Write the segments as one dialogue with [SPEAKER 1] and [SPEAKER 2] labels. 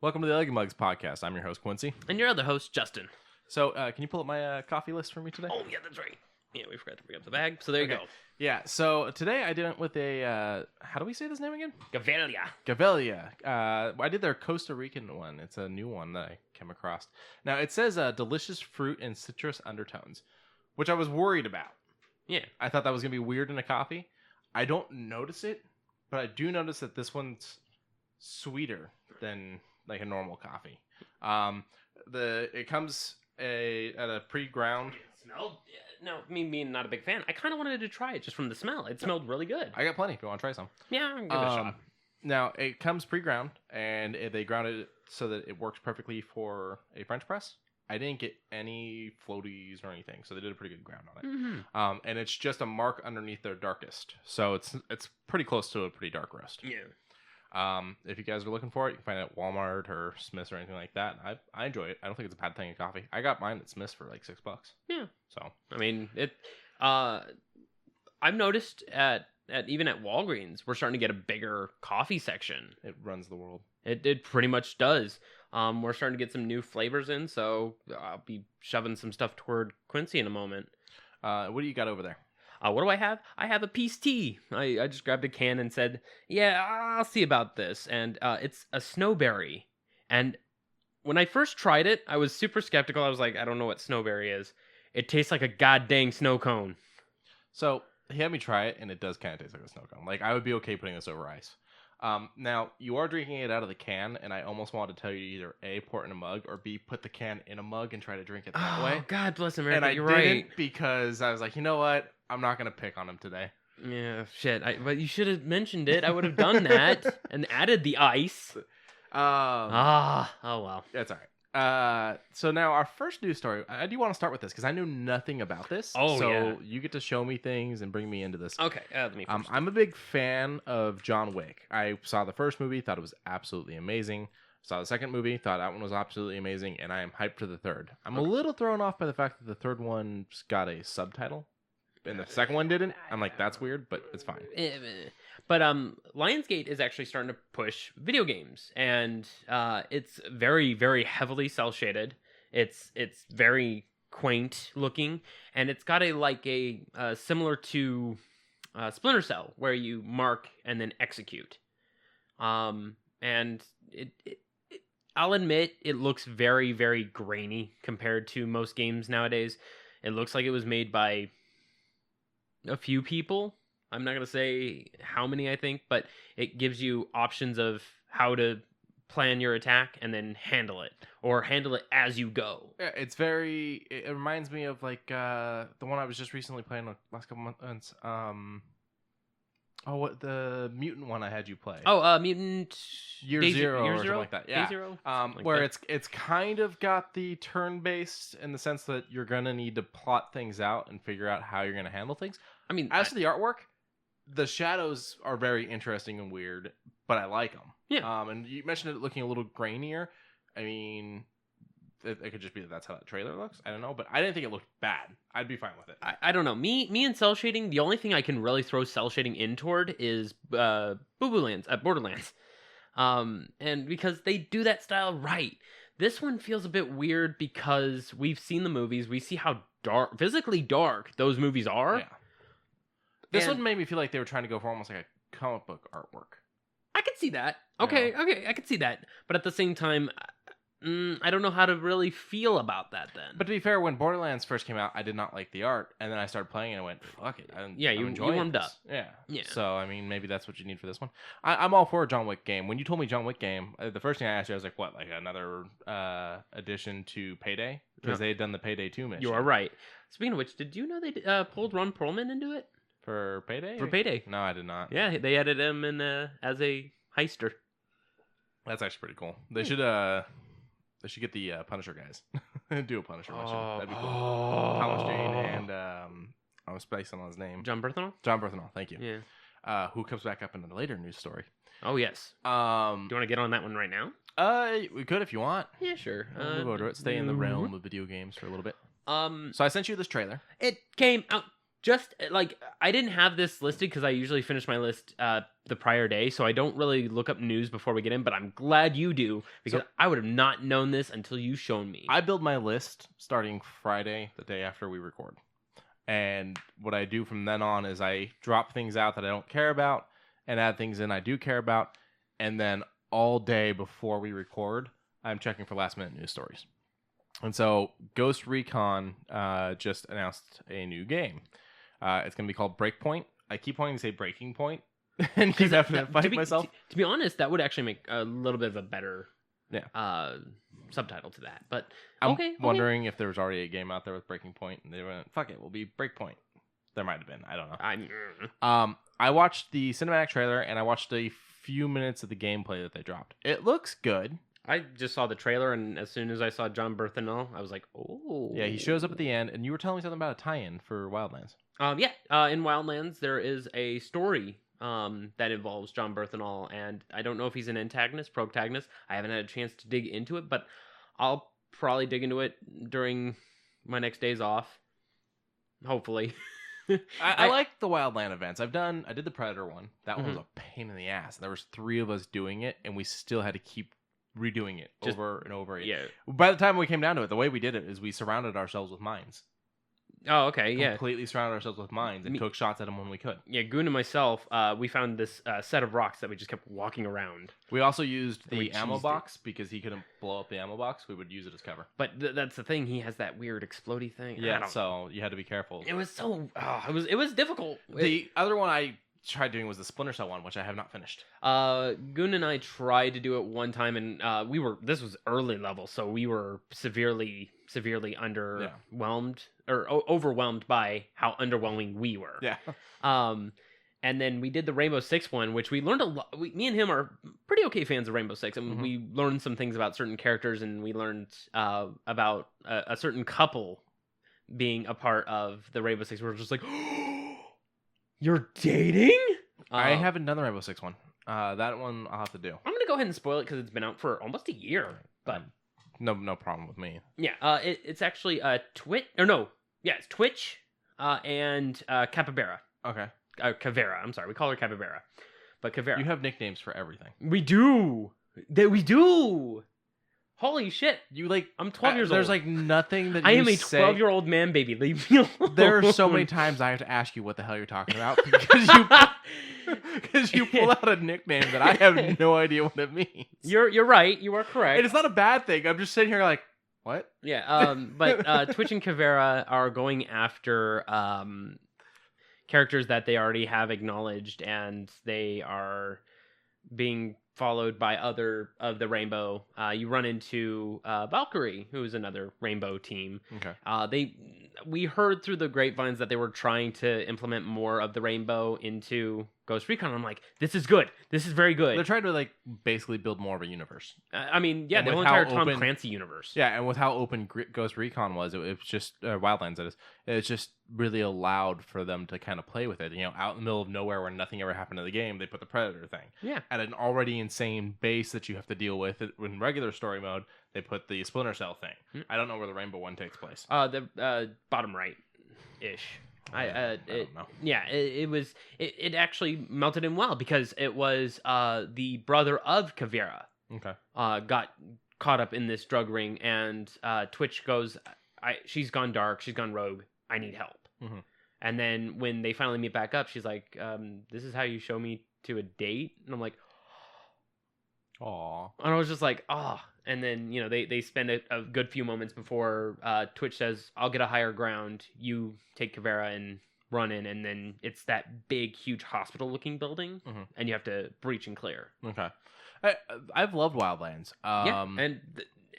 [SPEAKER 1] Welcome to the UglyMugsPodcast. I'm your host, Quincey.
[SPEAKER 2] And your other host, Justin.
[SPEAKER 1] So, can you pull up my coffee list for me today?
[SPEAKER 2] Oh, yeah, that's right. Yeah, we forgot to bring up the bag. So there you go.
[SPEAKER 1] Yeah, so today I did it with a, how do we say this name again?
[SPEAKER 2] Gavelia.
[SPEAKER 1] I did their Costa Rican one. It's a new one that I came across. Now, it says delicious fruit and citrus undertones, which I was worried about.
[SPEAKER 2] Yeah.
[SPEAKER 1] I thought that was going to be weird in a coffee. I don't notice it, but I do notice that this one's sweeter than like a normal coffee. It comes at a pre-ground.
[SPEAKER 2] It smelled. No, me being not a big fan, I kind of wanted to try it just from the smell. It smelled really good.
[SPEAKER 1] I got plenty if you want to try some.
[SPEAKER 2] Yeah, I'll give it a shot.
[SPEAKER 1] Now, it comes pre-ground, and they ground it so that it works perfectly for a French press. I didn't get any floaties or anything, so they did a pretty good ground on it.
[SPEAKER 2] Mm-hmm.
[SPEAKER 1] And it's just a mark underneath their darkest, so it's pretty close to a pretty dark roast.
[SPEAKER 2] Yeah.
[SPEAKER 1] If you guys are looking for it, you can find it at Walmart or Smith's or anything like that. I enjoy it. I don't think it's a bad thing in coffee. I got mine at Smith's for like $6.
[SPEAKER 2] Yeah.
[SPEAKER 1] So
[SPEAKER 2] I mean, I've noticed even at Walgreens, we're starting to get a bigger coffee section.
[SPEAKER 1] it runs the world.
[SPEAKER 2] It pretty much does. We're starting to get some new flavors in, so I'll be shoving some stuff toward Quincey in a moment.
[SPEAKER 1] What do you got over there?
[SPEAKER 2] What do I have? I have a peace tea. I just grabbed a can and said, yeah, I'll see about this. And it's a snowberry. And when I first tried it, I was super skeptical. I was like, I don't know what snowberry is. It tastes like a goddamn snow cone.
[SPEAKER 1] So he had me try it, and it does kind of taste like a snow cone. Like, I would be okay putting this over ice. Now, you are drinking it out of the can, and I almost wanted to tell you to either A, pour it in a mug, or B, put the can in a mug and try to drink it that way.
[SPEAKER 2] Oh, God bless America,
[SPEAKER 1] and
[SPEAKER 2] you're
[SPEAKER 1] I
[SPEAKER 2] right.
[SPEAKER 1] didn't because I was like, you know what? I'm not going to pick on him today.
[SPEAKER 2] Yeah, shit. But you should have mentioned it. I would have done that and added the ice. Oh well.
[SPEAKER 1] That's all right. So now our first news story, I do want to start with this because I knew nothing about this.
[SPEAKER 2] Oh,
[SPEAKER 1] so
[SPEAKER 2] yeah.
[SPEAKER 1] you get to show me things and bring me into this.
[SPEAKER 2] Okay, me first.
[SPEAKER 1] I'm a big fan of John Wick. I saw the first movie, thought it was absolutely amazing. Saw the second movie, thought that one was absolutely amazing, and I am hyped for the third. I'm a little thrown off by the fact that the third one's got a subtitle, and the second one didn't. I'm like, that's weird, but it's fine.
[SPEAKER 2] But Lionsgate is actually starting to push video games, and it's very, very heavily cel shaded. It's very quaint looking, and it's got a similar to Splinter Cell, where you mark and then execute. And I'll admit it looks very, very grainy compared to most games nowadays. It looks like it was made by a few people. I'm not going to say how many, I think, but it gives you options of how to plan your attack and then handle it, or handle it as you go.
[SPEAKER 1] Yeah, it reminds me of like the one I was just recently playing the last couple months. What the mutant one I had you play?
[SPEAKER 2] Mutant
[SPEAKER 1] Year Zero or something like that. Yeah.
[SPEAKER 2] Day Zero?
[SPEAKER 1] Where it's kind of got the turn-based in the sense that you're going to need to plot things out and figure out how you're going to handle things.
[SPEAKER 2] I mean,
[SPEAKER 1] as for the artwork, the shadows are very interesting and weird, but I like them.
[SPEAKER 2] Yeah.
[SPEAKER 1] And you mentioned it looking a little grainier. I mean, it could just be that's how that trailer looks. I don't know, but I didn't think it looked bad. I'd be fine with it.
[SPEAKER 2] I don't know. Me and cell shading, the only thing I can really throw cell shading in toward is Borderlands. And because they do that style right. This one feels a bit weird because we've seen the movies. We see how physically dark those movies are.
[SPEAKER 1] Yeah. This one made me feel like they were trying to go for almost like a comic book artwork.
[SPEAKER 2] I could see that. Okay, I could see that. But at the same time, I don't know how to really feel about that then.
[SPEAKER 1] But to be fair, when Borderlands first came out, I did not like the art, and then I started playing and I went, fuck it.
[SPEAKER 2] You warmed up.
[SPEAKER 1] Yeah.
[SPEAKER 2] Yeah.
[SPEAKER 1] So, I mean, maybe that's what you need for this one. I'm all for a John Wick game. When you told me John Wick game, the first thing I asked you, I was like, what, like another addition to Payday? Because they had done the Payday 2 mission.
[SPEAKER 2] You are right. Speaking of which, did you know they pulled Ron Perlman into it?
[SPEAKER 1] For Payday?
[SPEAKER 2] For Payday.
[SPEAKER 1] No, I did not.
[SPEAKER 2] Yeah, they added him in as a heister.
[SPEAKER 1] That's actually pretty cool. They should get the Punisher guys. Do a Punisher mission. That'd be cool. Thomas Jane and I'm spacing on his name.
[SPEAKER 2] John Berthenol?
[SPEAKER 1] John Berthenol, thank you.
[SPEAKER 2] Yeah.
[SPEAKER 1] Who comes back up in the later news story.
[SPEAKER 2] Oh, yes. Do you want to get on that one right now?
[SPEAKER 1] We could if you want.
[SPEAKER 2] Yeah, sure.
[SPEAKER 1] We'll move over to it. Stay in the realm of video games for a little bit. So I sent you this trailer.
[SPEAKER 2] It came out just like I didn't have this listed because I usually finish my list the prior day, so I don't really look up news before we get in. But I'm glad you do because I would have not known this until you shown me.
[SPEAKER 1] I build my list starting Friday, the day after we record, and what I do from then on is I drop things out that I don't care about and add things in I do care about, and then all day before we record, I'm checking for last minute news stories. And so Ghost Recon just announced a new game. It's going to be called Breakpoint. I keep wanting to say Breaking Point and keep having to fight myself.
[SPEAKER 2] To be honest, that would actually make a little bit of a better subtitle to that. But
[SPEAKER 1] I'm wondering if there was already a game out there with Breaking Point and they went, fuck it, we'll be Breakpoint. There might have been. I don't know. I watched the cinematic trailer and I watched a few minutes of the gameplay that they dropped. It looks good.
[SPEAKER 2] I just saw the trailer, and as soon as I saw John Berthenol, I was like, oh.
[SPEAKER 1] Yeah, he shows up at the end, and you were telling me something about a tie-in for Wildlands.
[SPEAKER 2] In Wildlands, there is a story that involves John Berthenol, and I don't know if he's an antagonist, protagonist. I haven't had a chance to dig into it, but I'll probably dig into it during my next days off, hopefully.
[SPEAKER 1] I like the Wildland events. I did the Predator one. That one was a pain in the ass. There was 3 of us doing it, and we still had to keep redoing it over and over again. Yeah. By the time we came down to it, the way we did it is we surrounded ourselves with mines.
[SPEAKER 2] Oh, okay, yeah.
[SPEAKER 1] Completely surrounded ourselves with mines and took shots at them when we could.
[SPEAKER 2] Yeah, Goon and myself, we found this set of rocks that we just kept walking around.
[SPEAKER 1] We also used the ammo box because he couldn't blow up the ammo box. We would use it as cover.
[SPEAKER 2] But that's the thing. He has that weird explodey thing.
[SPEAKER 1] Yeah, so you had to be careful.
[SPEAKER 2] It was so... it was difficult.
[SPEAKER 1] The other one I tried doing was the Splinter Cell one, which I have not finished.
[SPEAKER 2] Goon and I tried to do it one time, and this was early level, so we were severely underwhelmed or overwhelmed by how underwhelming we were.
[SPEAKER 1] Yeah.
[SPEAKER 2] And then we did the Rainbow Six one, which we learned a lot. Me and him are pretty okay fans of Rainbow Six, and we learned some things about certain characters, and we learned about a certain couple being a part of the Rainbow Six. We're just like, you're dating?
[SPEAKER 1] I haven't done the Rainbow Six one. That one I'll have to do.
[SPEAKER 2] I'm gonna go ahead and spoil it because it's been out for almost a year. But
[SPEAKER 1] no problem with me.
[SPEAKER 2] Yeah, it's actually Twitch. It's Twitch and Capybara.
[SPEAKER 1] Okay.
[SPEAKER 2] Cavera. I'm sorry, we call her Capybara, but Cavera.
[SPEAKER 1] You have nicknames for everything.
[SPEAKER 2] We do. We do. Holy shit! I'm 12 years old.
[SPEAKER 1] There's nothing that
[SPEAKER 2] I am a 12-year-old man, baby. Leave me alone.
[SPEAKER 1] There are so many times I have to ask you what the hell you're talking about because you pull out a nickname that I have no idea what it means.
[SPEAKER 2] You're right. You are correct.
[SPEAKER 1] And it's not a bad thing. I'm just sitting here like, what?
[SPEAKER 2] Yeah. But Twitch and Cavera are going after characters that they already have acknowledged, and they are being followed by other of the Rainbow. You run into Valkyrie, who is another Rainbow team.
[SPEAKER 1] Okay.
[SPEAKER 2] We heard through the grapevines that they were trying to implement more of the Rainbow into Ghost Recon. I'm like, this is good. This is very good.
[SPEAKER 1] They're trying to basically build more of a universe.
[SPEAKER 2] I mean, yeah, the whole entire Tom Clancy universe.
[SPEAKER 1] Yeah, and with how open Ghost Recon was, it was just Wildlands. It's just really allowed for them to kind of play with it. Out in the middle of nowhere where nothing ever happened in the game, they put the Predator thing.
[SPEAKER 2] Yeah.
[SPEAKER 1] At an already insane base that you have to deal with in regular story mode, they put the Splinter Cell thing. I don't know where the Rainbow one takes place.
[SPEAKER 2] The bottom right ish.
[SPEAKER 1] I don't know.
[SPEAKER 2] Yeah, it actually melted in well because it was the brother of Cavera.
[SPEAKER 1] Okay.
[SPEAKER 2] Got caught up in this drug ring, and Twitch goes, she's gone dark, she's gone rogue, I need help.
[SPEAKER 1] Mm-hmm.
[SPEAKER 2] And then when they finally meet back up, she's like, this is how you show me to a date? And I'm like,
[SPEAKER 1] aw.
[SPEAKER 2] And I was just like, And then, they spend a good few moments before Twitch says, I'll get a higher ground. You take Cavera and run in. And then it's that big, huge hospital-looking building.
[SPEAKER 1] Mm-hmm.
[SPEAKER 2] And you have to breach and clear.
[SPEAKER 1] Okay. I've loved Wildlands.
[SPEAKER 2] Yeah,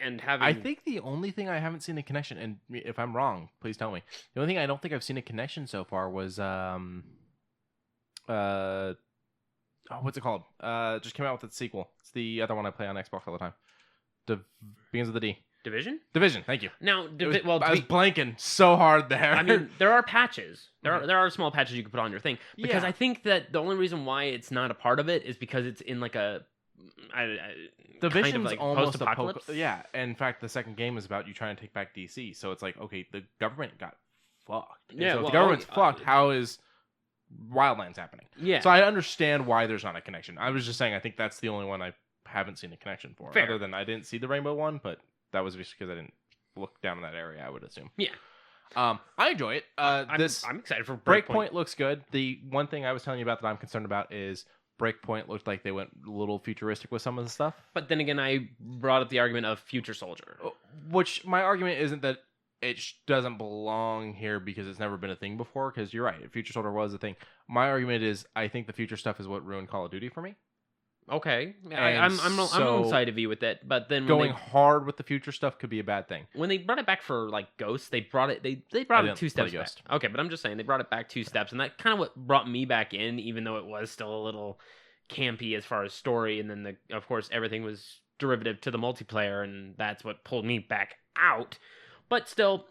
[SPEAKER 2] and having...
[SPEAKER 1] I think the only thing I haven't seen a connection, and if I'm wrong, please tell me. The only thing I don't think I've seen a connection so far was... what's it called? Just came out with its sequel. It's the other one I play on Xbox all the time. Begins with a D.
[SPEAKER 2] Division?
[SPEAKER 1] Division. Thank you.
[SPEAKER 2] Now,
[SPEAKER 1] I was blanking so hard there.
[SPEAKER 2] I mean, there are patches. There are small patches you can put on your thing. Because I think that the only reason why it's not a part of it is because it's in a
[SPEAKER 1] Division's
[SPEAKER 2] kind of
[SPEAKER 1] almost
[SPEAKER 2] post-apocalypse.
[SPEAKER 1] Yeah. In fact, the second game is about you trying to take back DC. So it's like, okay, the government got fucked. And
[SPEAKER 2] Yeah,
[SPEAKER 1] so if
[SPEAKER 2] well,
[SPEAKER 1] the government's fucked, how is Wildlands happening?
[SPEAKER 2] Yeah.
[SPEAKER 1] So I understand why there's not a connection. I was just saying I think that's the only one I haven't seen a connection for.
[SPEAKER 2] Fair.
[SPEAKER 1] Other than I didn't see the rainbow one, but that was just because I didn't look down in that area, I would assume.
[SPEAKER 2] Yeah.
[SPEAKER 1] I enjoy it.
[SPEAKER 2] I'm excited for
[SPEAKER 1] Breakpoint looks good. The one thing I was telling you about that I'm concerned about is Breakpoint looked like they went a little futuristic with some of the stuff.
[SPEAKER 2] But then again, I brought up the argument of Future Soldier.
[SPEAKER 1] Which my argument isn't that it doesn't belong here because it's never been a thing before, because you're right, Future Soldier was a thing. My argument is I think the future stuff is what ruined Call of Duty for me.
[SPEAKER 2] Okay, I'm on side of you with it, but then
[SPEAKER 1] going hard with the future stuff could be a bad thing.
[SPEAKER 2] When they brought it back for like Ghosts, they brought it 2 steps back. Okay, but I'm just saying they brought it back 2 steps, and that kind of what brought me back in, even though it was still a little campy as far as story, and then of course everything was derivative to the multiplayer, and that's what pulled me back out. But still,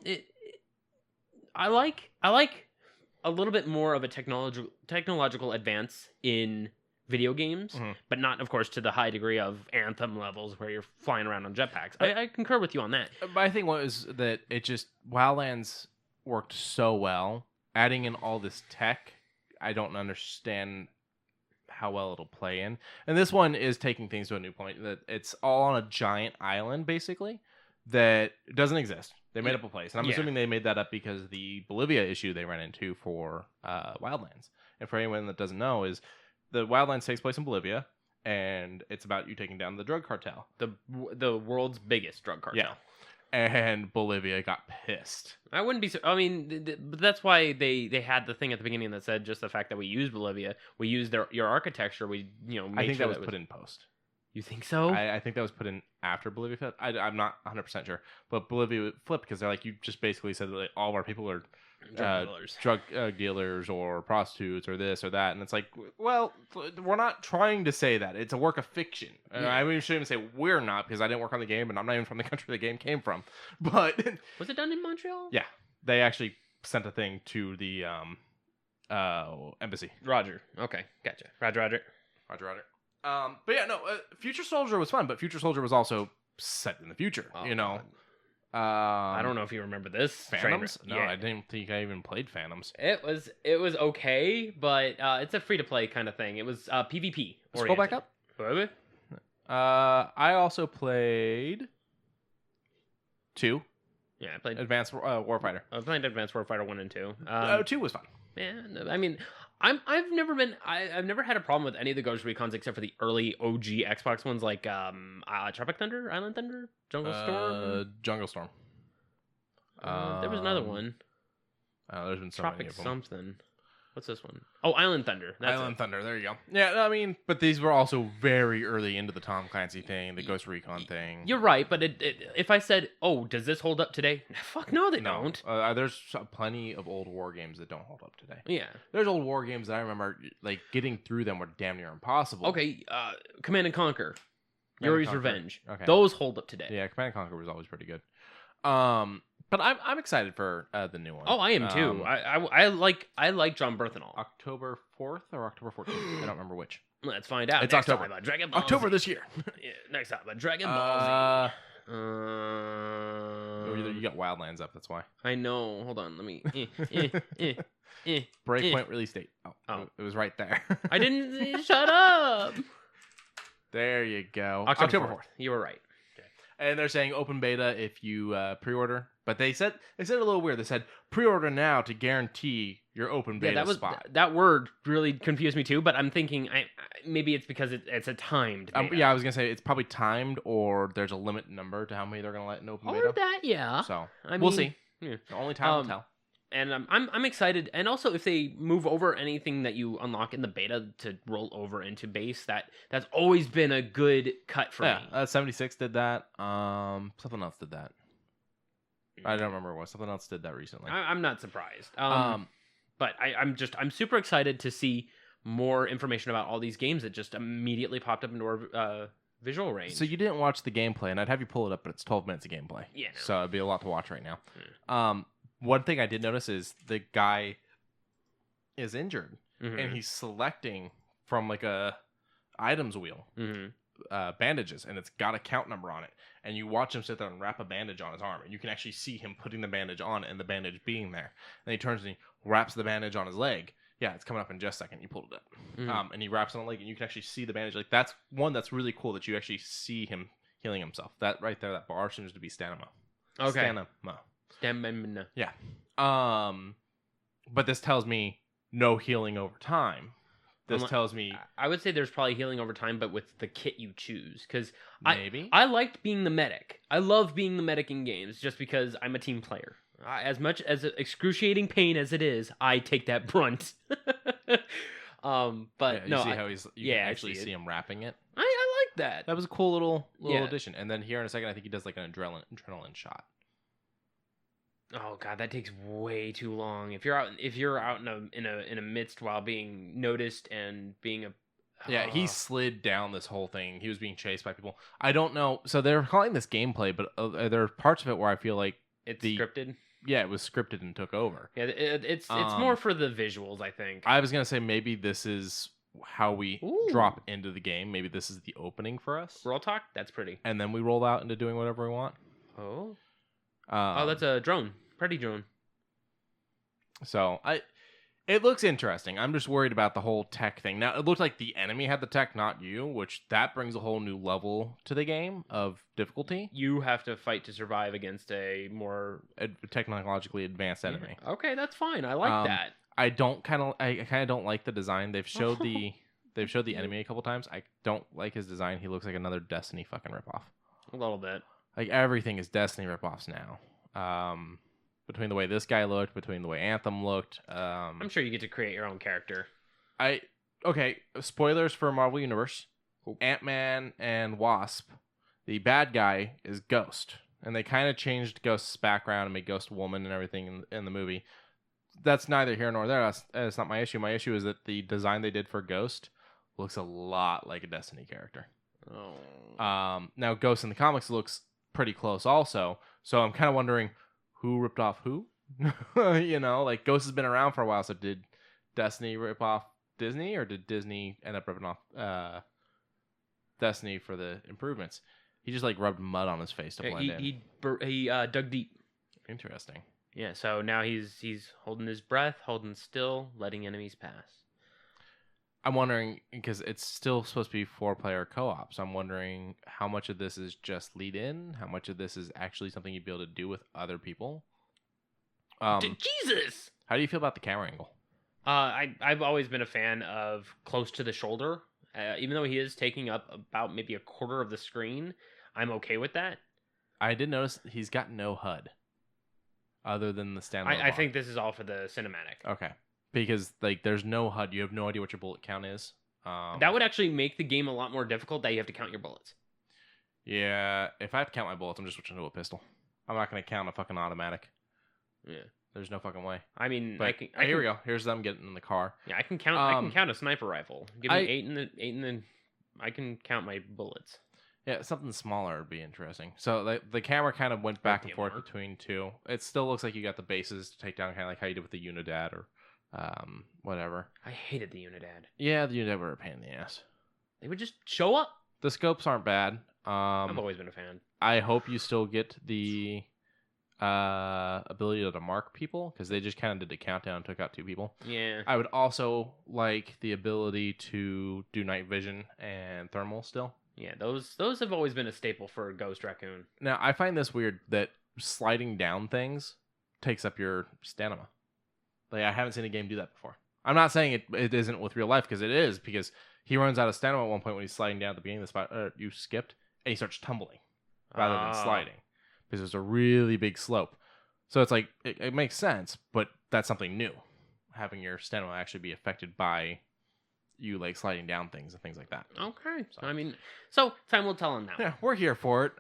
[SPEAKER 2] I like a little bit more of a technological advance in video games, but not, of course, to the high degree of Anthem levels where you're flying around on jetpacks. I concur with you on that.
[SPEAKER 1] My thing was that it just Wildlands worked so well. Adding in all this tech, I don't understand how well it'll play in. And this one is taking things to a new point. That it's all on a giant island, basically, that doesn't exist. They made up a place. And I'm assuming they made that up because the Bolivia issue they ran into for Wildlands. And for anyone that doesn't know, is the Wildlands takes place in Bolivia, and it's about you taking down the drug cartel.
[SPEAKER 2] The world's biggest drug cartel.
[SPEAKER 1] Yeah. And Bolivia got pissed.
[SPEAKER 2] I wouldn't be... I mean, that's why they had the thing at the beginning that said just the fact that we used Bolivia, we used your architecture, we, made
[SPEAKER 1] I think
[SPEAKER 2] sure
[SPEAKER 1] that was put in post.
[SPEAKER 2] You think so?
[SPEAKER 1] I think that was put in after Bolivia flipped. I'm not 100% sure. But Bolivia flipped because they're like, you just basically said that like, all of our people are drug dealers or prostitutes or this or that. And it's like, well, we're not trying to say that. It's a work of fiction. I shouldn't even say we're not, because I didn't work on the game and I'm not even from the country the game came from. But
[SPEAKER 2] was it done in Montreal?
[SPEAKER 1] Yeah. They actually sent a thing to the embassy.
[SPEAKER 2] Roger. Okay. Gotcha. Roger.
[SPEAKER 1] But yeah, no, Future Soldier was fun, but Future Soldier was also set in the future,
[SPEAKER 2] God. I don't know if you remember this.
[SPEAKER 1] Phantoms? No, I didn't think I even played Phantoms.
[SPEAKER 2] It was okay, but it's a free-to-play kind of thing. It was PvP.
[SPEAKER 1] Scroll back up.
[SPEAKER 2] What?
[SPEAKER 1] I also played 2.
[SPEAKER 2] Yeah, I played
[SPEAKER 1] Advanced Warfighter.
[SPEAKER 2] I played Advanced Warfighter 1 and 2.
[SPEAKER 1] 2 was fun.
[SPEAKER 2] Yeah, I mean, I've never had a problem with any of the Ghost Recons except for the early OG Xbox ones, like Tropic Thunder, Island Thunder, Jungle Storm.
[SPEAKER 1] Jungle Storm.
[SPEAKER 2] There was another one.
[SPEAKER 1] There's been so
[SPEAKER 2] Tropic
[SPEAKER 1] many of them.
[SPEAKER 2] something. What's this one? Oh, Island Thunder. That's
[SPEAKER 1] Island Thunder. There you go. Yeah, I mean, but these were also very early into the Tom Clancy thing, the Ghost Recon thing.
[SPEAKER 2] You're right, but if I said, "Oh, does this hold up today?" Fuck no, they don't.
[SPEAKER 1] There's plenty of old war games that don't hold up today.
[SPEAKER 2] Yeah,
[SPEAKER 1] there's old war games that I remember like getting through them were damn near impossible.
[SPEAKER 2] Okay, Command and Conquer, Yuri's Revenge.
[SPEAKER 1] Okay,
[SPEAKER 2] those hold up today.
[SPEAKER 1] Yeah, Command and Conquer was always pretty good. But I'm excited for the new one.
[SPEAKER 2] Oh, I am too. I like John Berthenol.
[SPEAKER 1] October 4th or October 14th? I don't remember which.
[SPEAKER 2] Let's find out.
[SPEAKER 1] It's October.
[SPEAKER 2] About Dragon Ball
[SPEAKER 1] October
[SPEAKER 2] Z.
[SPEAKER 1] this year.
[SPEAKER 2] Yeah, next time about Dragon Ball Z.
[SPEAKER 1] You got Wildlands up. That's why.
[SPEAKER 2] I know. Hold on. Let me.
[SPEAKER 1] Breakpoint release date. Oh, it was right there.
[SPEAKER 2] I didn't. Shut up.
[SPEAKER 1] There you go.
[SPEAKER 2] October 4th. You were right.
[SPEAKER 1] And they're saying open beta if you pre-order, but they said it a little weird. They said pre-order now to guarantee your open beta spot.
[SPEAKER 2] That word really confused me too. But I'm thinking maybe it's because it's a timed beta.
[SPEAKER 1] Yeah, I was gonna say it's probably timed, or there's a limit number to how many they're gonna let in open beta.
[SPEAKER 2] Or that, yeah.
[SPEAKER 1] So
[SPEAKER 2] I mean,
[SPEAKER 1] we'll see.
[SPEAKER 2] Yeah.
[SPEAKER 1] Only time will tell.
[SPEAKER 2] And I'm excited. And also, if they move over anything that you unlock in the beta to roll over into base, that's always been a good cut for me.
[SPEAKER 1] 76 did that. Something else did that. I don't remember what. Something else did that recently.
[SPEAKER 2] I'm not surprised. But I'm super excited to see more information about all these games that just immediately popped up into our visual range.
[SPEAKER 1] So you didn't watch the gameplay, and I'd have you pull it up, but it's 12 minutes of gameplay.
[SPEAKER 2] Yeah. No.
[SPEAKER 1] So it'd be a lot to watch right now. One thing I did notice is the guy is injured, and he's selecting from like a items wheel bandages, and it's got a count number on it. And you watch him sit there and wrap a bandage on his arm, and you can actually see him putting the bandage on and the bandage being there. And he turns and he wraps the bandage on his leg. Yeah, it's coming up in just a second. You pulled it up. And he wraps it on the leg, and you can actually see the bandage. Like, that's one that's really cool that you actually see him healing himself. That right there, that bar seems to be stamina.
[SPEAKER 2] Okay.
[SPEAKER 1] Stamina. Yeah. But this tells me no healing over time. This tells me...
[SPEAKER 2] I would say there's probably healing over time, but with the kit you choose. Because
[SPEAKER 1] I
[SPEAKER 2] liked being the medic. I love being the medic in games just because I'm a team player. As much as excruciating pain as it is, I take that brunt. But
[SPEAKER 1] yeah,
[SPEAKER 2] no,
[SPEAKER 1] see how you can actually see him wrapping it.
[SPEAKER 2] I like that.
[SPEAKER 1] That was a cool little addition. And then here in a second, I think he does like an adrenaline shot.
[SPEAKER 2] Oh god, that takes way too long. If you're out in a midst while being noticed and being a
[SPEAKER 1] Yeah, he slid down this whole thing. He was being chased by people. I don't know. So they're calling this gameplay, but there are parts of it where I feel like
[SPEAKER 2] it's scripted.
[SPEAKER 1] Yeah, it was scripted and took over.
[SPEAKER 2] Yeah, it's more for the visuals, I think.
[SPEAKER 1] I was gonna say maybe this is how we drop into the game. Maybe this is the opening for us.
[SPEAKER 2] Roll talk. That's pretty.
[SPEAKER 1] And then we roll out into doing whatever we want.
[SPEAKER 2] Oh. That's a drone. Pretty drone.
[SPEAKER 1] So it looks interesting. I'm just worried about the whole tech thing. Now, it looked like the enemy had the tech, not you, which that brings a whole new level to the game of difficulty.
[SPEAKER 2] You have to fight to survive against a more
[SPEAKER 1] technologically advanced enemy.
[SPEAKER 2] Okay, that's fine. I like that.
[SPEAKER 1] I kind of don't like the design. They've showed the enemy a couple times. I don't like his design. He looks like another Destiny fucking ripoff.
[SPEAKER 2] A little bit.
[SPEAKER 1] Like everything is Destiny ripoffs now. Between the way this guy looked, between the way Anthem looked.
[SPEAKER 2] I'm sure you get to create your own character.
[SPEAKER 1] Okay, spoilers for Marvel Universe. Ant-Man and Wasp. The bad guy is Ghost. And they kind of changed Ghost's background and made Ghost a woman and everything in the movie. That's neither here nor there. That's not my issue. My issue is that the design they did for Ghost looks a lot like a Destiny character.
[SPEAKER 2] Oh.
[SPEAKER 1] Now, Ghost in the comics looks pretty close also. So I'm kind of wondering who ripped off who? You know, like Ghost has been around for a while. So did Destiny rip off Disney, or did Disney end up ripping off Destiny for the improvements? He just like rubbed mud on his face to blend in.
[SPEAKER 2] He dug deep.
[SPEAKER 1] Interesting.
[SPEAKER 2] Yeah, so now he's holding his breath, holding still, letting enemies pass.
[SPEAKER 1] I'm wondering, because it's still supposed to be 4-player co-op, so I'm wondering how much of this is just lead in, how much of this is actually something you'd be able to do with other people.
[SPEAKER 2] Jesus!
[SPEAKER 1] How do you feel about the camera angle?
[SPEAKER 2] I've always been a fan of close to the shoulder. Even though he is taking up about maybe a quarter of the screen, I'm okay with that.
[SPEAKER 1] I did notice he's got no HUD. Other than the standalone.
[SPEAKER 2] I think this is all for the cinematic.
[SPEAKER 1] Okay. Because like there's no HUD, you have no idea what your bullet count is.
[SPEAKER 2] That would actually make the game a lot more difficult that you have to count your bullets.
[SPEAKER 1] Yeah, if I have to count my bullets, I'm just switching to a pistol. I'm not going to count a fucking automatic.
[SPEAKER 2] Yeah.
[SPEAKER 1] There's no fucking way.
[SPEAKER 2] I mean,
[SPEAKER 1] but here we go. Here's them getting in the car.
[SPEAKER 2] Yeah, I can count. I can count a sniper rifle. Give me eight in the. I can count my bullets.
[SPEAKER 1] Yeah, something smaller would be interesting. So the camera kind of went back and forth between two. It still looks like you got the bases to take down, kind of like how you did with the Unidad or whatever.
[SPEAKER 2] I hated the Unidad.
[SPEAKER 1] Yeah, the Unidad were a pain in the ass.
[SPEAKER 2] They would just show up.
[SPEAKER 1] The scopes aren't bad.
[SPEAKER 2] I've always been a fan.
[SPEAKER 1] I hope you still get the ability to mark people, because they just kind of did the countdown and took out 2 people.
[SPEAKER 2] Yeah.
[SPEAKER 1] I would also like the ability to do night vision and thermal still.
[SPEAKER 2] Yeah, those have always been a staple for Ghost Raccoon.
[SPEAKER 1] Now, I find this weird that sliding down things takes up your stamina. Like, I haven't seen a game do that before. I'm not saying it isn't with real life, because it is, because he runs out of stamina at one point when he's sliding down at the beginning of the spot. You skipped, and he starts tumbling rather than sliding, because there's a really big slope. So it's like, it makes sense, but that's something new. Having your stamina actually be affected by you like sliding down things and things like that.
[SPEAKER 2] Okay. So, I mean, so time will tell on that.
[SPEAKER 1] Yeah, we're here for it.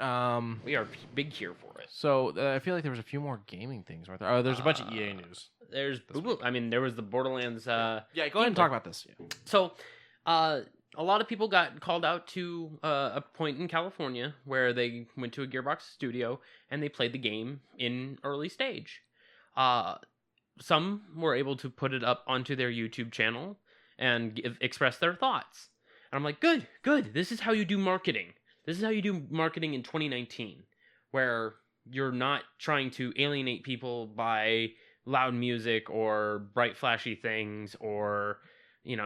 [SPEAKER 2] We are big here for it.
[SPEAKER 1] So I feel like there was a few more gaming things, weren't there? Oh, there's a bunch of EA news.
[SPEAKER 2] There was the Borderlands.
[SPEAKER 1] Yeah, go ahead and talk about this. Yeah.
[SPEAKER 2] So, a lot of people got called out to a point in California where they went to a Gearbox studio and they played the game in early stage. Some were able to put it up onto their YouTube channel and express their thoughts. And I'm like, good. This is how you do marketing. This is how you do marketing in 2019, where you're not trying to alienate people by loud music or bright flashy things or,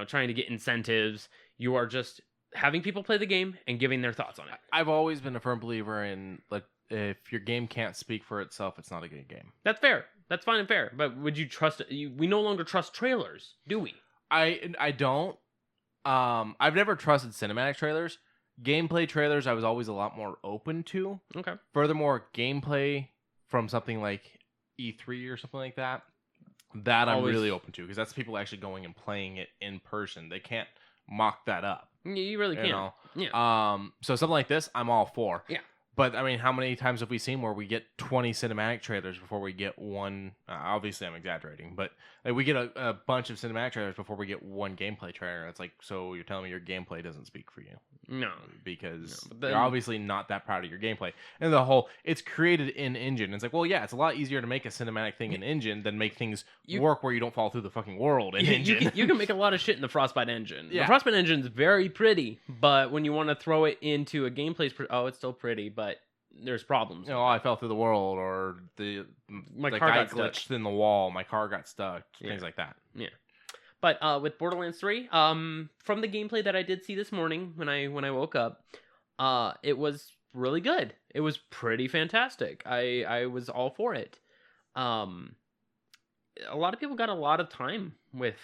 [SPEAKER 2] trying to get incentives. You are just having people play the game and giving their thoughts on it.
[SPEAKER 1] I've always been a firm believer in, like, if your game can't speak for itself, it's not a good game.
[SPEAKER 2] That's fair. That's fine and fair. But would you trust it? We no longer trust trailers, do we?
[SPEAKER 1] I don't. I've never trusted cinematic trailers. Gameplay trailers, I was always a lot more open to.
[SPEAKER 2] Okay.
[SPEAKER 1] Furthermore, gameplay from something like E3 or something like that, I'm really open to, because that's people actually going and playing it in person. They can't mock that up.
[SPEAKER 2] You really can't.
[SPEAKER 1] Yeah. So something like this, I'm all for.
[SPEAKER 2] Yeah.
[SPEAKER 1] But, I mean, how many times have we seen where we get 20 cinematic trailers before we get one? Obviously, I'm exaggerating, but like, we get a bunch of cinematic trailers before we get one gameplay trailer. It's like, so you're telling me your gameplay doesn't speak for you?
[SPEAKER 2] No.
[SPEAKER 1] Because you're obviously not that proud of your gameplay. And the whole, it's created in engine. It's like, well, yeah, it's a lot easier to make a cinematic thing in engine than make things work where you don't fall through the fucking world in engine.
[SPEAKER 2] You can make a lot of shit in the Frostbite engine.
[SPEAKER 1] Yeah.
[SPEAKER 2] The Frostbite engine's very pretty, but when you want to throw it into a gameplay, it's still pretty, but there's problems.
[SPEAKER 1] I fell through the world, or
[SPEAKER 2] my
[SPEAKER 1] the
[SPEAKER 2] car
[SPEAKER 1] guy
[SPEAKER 2] got
[SPEAKER 1] glitched
[SPEAKER 2] stuck
[SPEAKER 1] in the wall, my car got stuck, things like that.
[SPEAKER 2] Yeah. But with Borderlands 3, from the gameplay that I did see this morning when I woke up, it was really good. It was pretty fantastic. I was all for it. A lot of people got a lot of time with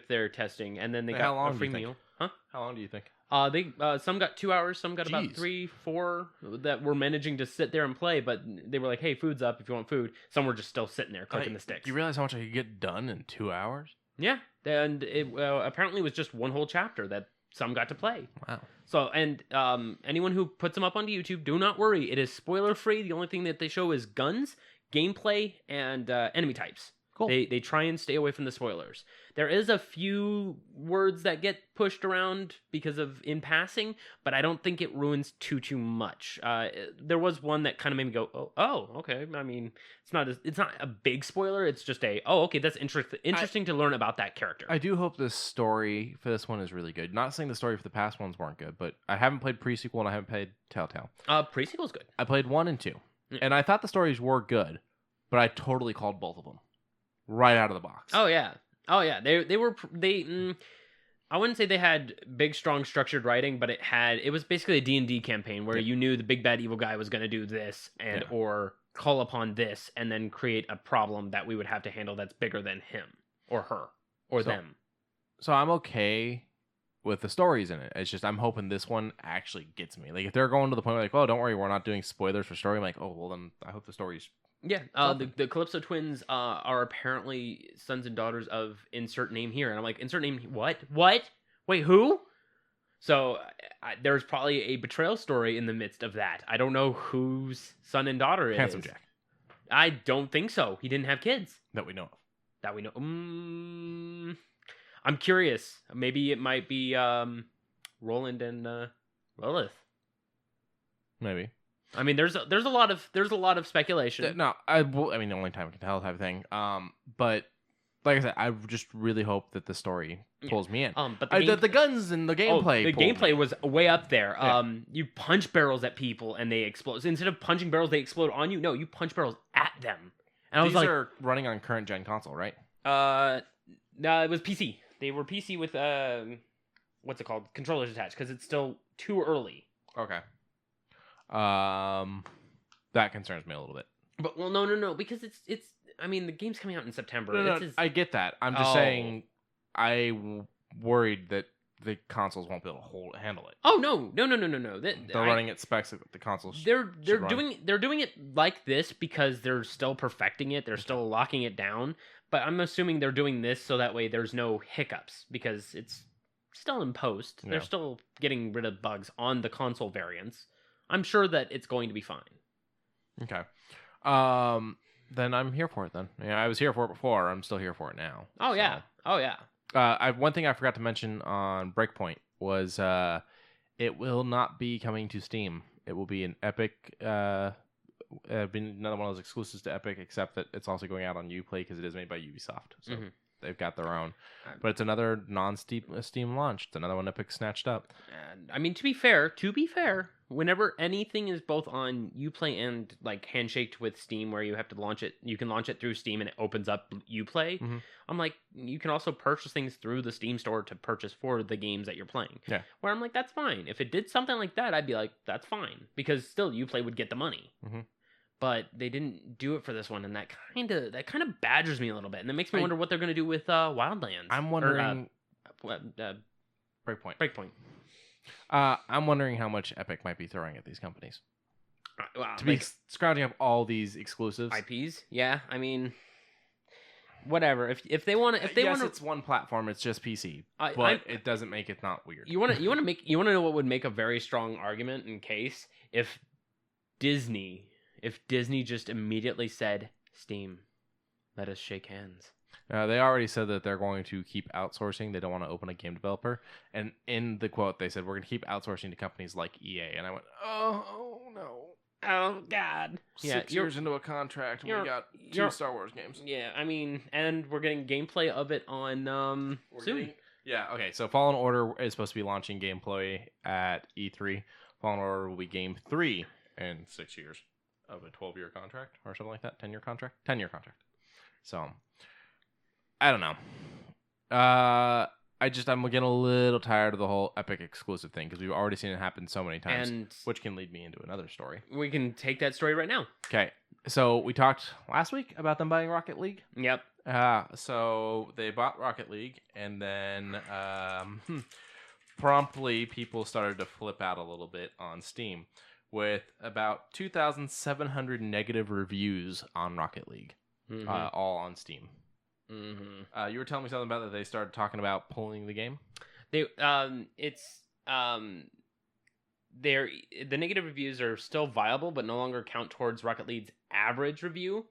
[SPEAKER 2] their testing, and then they got a free meal. Huh?
[SPEAKER 1] How long do you think?
[SPEAKER 2] They some got 2 hours, some got about 3, 4 that were managing to sit there and play, but they were like, "Hey, food's up if you want food." Some were just still sitting there clicking the sticks.
[SPEAKER 1] You realize how much I could get done in 2 hours?
[SPEAKER 2] Yeah, and it apparently was just one whole chapter that some got to play.
[SPEAKER 1] Wow.
[SPEAKER 2] So, and anyone who puts them up onto YouTube, do not worry. It is spoiler free. The only thing that they show is guns, gameplay, and enemy types.
[SPEAKER 1] Cool.
[SPEAKER 2] They try and stay away from the spoilers. There is a few words that get pushed around because of in passing, but I don't think it ruins too much. There was one that kind of made me go, oh, okay. I mean, it's not a big spoiler. It's just okay, that's interesting to learn about that character.
[SPEAKER 1] I do hope the story for this one is really good. Not saying the story for the past ones weren't good, but I haven't played pre-sequel and I haven't played Telltale.
[SPEAKER 2] Pre-sequel's good.
[SPEAKER 1] I played 1 and 2, and I thought the stories were good, but I totally called both of them right out of the box.
[SPEAKER 2] Oh yeah. They were I wouldn't say they had big, strong, structured writing, but it was basically a D&D campaign where you knew the big bad evil guy was going to do this or call upon this and then create a problem that we would have to handle that's bigger than him or her or them.
[SPEAKER 1] So I'm okay with the stories in it. It's just I'm hoping this one actually gets me. Like, if they're going to the point where, like, oh, don't worry, we're not doing spoilers for story, I'm like, oh, well, then I hope the story's...
[SPEAKER 2] Yeah, the Calypso twins are apparently sons and daughters of insert name here. And I'm like, insert name, what? Wait, who? So there's probably a betrayal story in the midst of that. I don't know whose son and daughter it is.
[SPEAKER 1] Handsome Jack.
[SPEAKER 2] I don't think so. He didn't have kids.
[SPEAKER 1] That we know of.
[SPEAKER 2] I'm curious. Maybe it might be Roland and Lilith.
[SPEAKER 1] Maybe.
[SPEAKER 2] I mean, there's a lot of speculation.
[SPEAKER 1] No, I mean, the only time I can tell type of thing. But like I said, I just really hope that the story pulls me in.
[SPEAKER 2] But
[SPEAKER 1] the guns and the gameplay.
[SPEAKER 2] The gameplay was way up there.
[SPEAKER 1] Yeah.
[SPEAKER 2] You punch barrels at people and they explode. So instead of punching barrels, they explode on you. No, you punch barrels at them. And
[SPEAKER 1] These are running on current gen console, right?
[SPEAKER 2] No, it was PC. They were PC with what's it called? Controllers attached because it's still too early.
[SPEAKER 1] Okay. That concerns me a little bit.
[SPEAKER 2] But no, because it's. I mean, the game's coming out in September.
[SPEAKER 1] No, I get that. I'm just saying, worried that the consoles won't be able to handle it.
[SPEAKER 2] Oh no!
[SPEAKER 1] They're running at specs that the consoles.
[SPEAKER 2] They're doing it like this because they're still perfecting it. They're still locking it down. But I'm assuming they're doing this so that way there's no hiccups because it's still in post. Yeah. They're still getting rid of bugs on the console variants. I'm sure that it's going to be fine.
[SPEAKER 1] Okay. Then I'm here for it then. Yeah, I was here for it before. I'm still here for it now.
[SPEAKER 2] Oh, so. Yeah. Oh, yeah.
[SPEAKER 1] One thing I forgot to mention on Breakpoint was it will not be coming to Steam. It will be an Epic, another one of those exclusives to Epic, except that it's also going out on Uplay because it is made by Ubisoft. So they've got their own. But it's another non-Steam launch. It's another one Epic snatched up.
[SPEAKER 2] And, I mean, to be fair, whenever anything is both on Uplay and like handshaked with Steam, where you have to launch it, you can launch it through Steam and it opens up Uplay.
[SPEAKER 1] Mm-hmm.
[SPEAKER 2] I'm like, you can also purchase things through the Steam store to purchase for the games that you're playing.
[SPEAKER 1] Yeah.
[SPEAKER 2] Where I'm like, that's fine. If it did something like that, I'd be like, that's fine, because still Uplay would get the money.
[SPEAKER 1] Mm-hmm.
[SPEAKER 2] But they didn't do it for this one, and that kind of badgers me a little bit, and it makes me wonder what they're going to do with Wildlands.
[SPEAKER 1] I'm wondering.
[SPEAKER 2] Breakpoint.
[SPEAKER 1] I'm wondering how much Epic might be throwing at these companies to be scrounging up all these exclusives.
[SPEAKER 2] IPs. Yeah, I mean, whatever. If they want to,
[SPEAKER 1] it's one platform. It's just PC, it doesn't make it not weird.
[SPEAKER 2] You want to know what would make a very strong argument in case if Disney just immediately said, Steam, let us shake hands.
[SPEAKER 1] They already said that they're going to keep outsourcing. They don't want to open a game developer. And in the quote, they said, we're going to keep outsourcing to companies like EA. And I went, oh no.
[SPEAKER 2] Oh, God.
[SPEAKER 1] 6 years into a contract, and we got 2 Star Wars games.
[SPEAKER 2] Yeah, I mean, and we're getting gameplay of it on soon.
[SPEAKER 1] Okay, so Fallen Order is supposed to be launching gameplay at E3. Fallen Order will be game 3 in 6 years of a 12-year contract or something like that. 10-year contract? 10-year contract. So, I don't know. I'm getting a little tired of the whole Epic exclusive thing because we've already seen it happen so many times, which can lead me into another story.
[SPEAKER 2] We can take that story right now.
[SPEAKER 1] Okay, so we talked last week about them buying Rocket League.
[SPEAKER 2] Yep.
[SPEAKER 1] So they bought Rocket League, and then promptly people started to flip out a little bit on Steam with about 2,700 negative reviews on Rocket League, all on Steam. Mm-hmm. You were telling me something about that they started talking about pulling the game.
[SPEAKER 2] The negative reviews are still viable, but no longer count towards Rocket League's average review,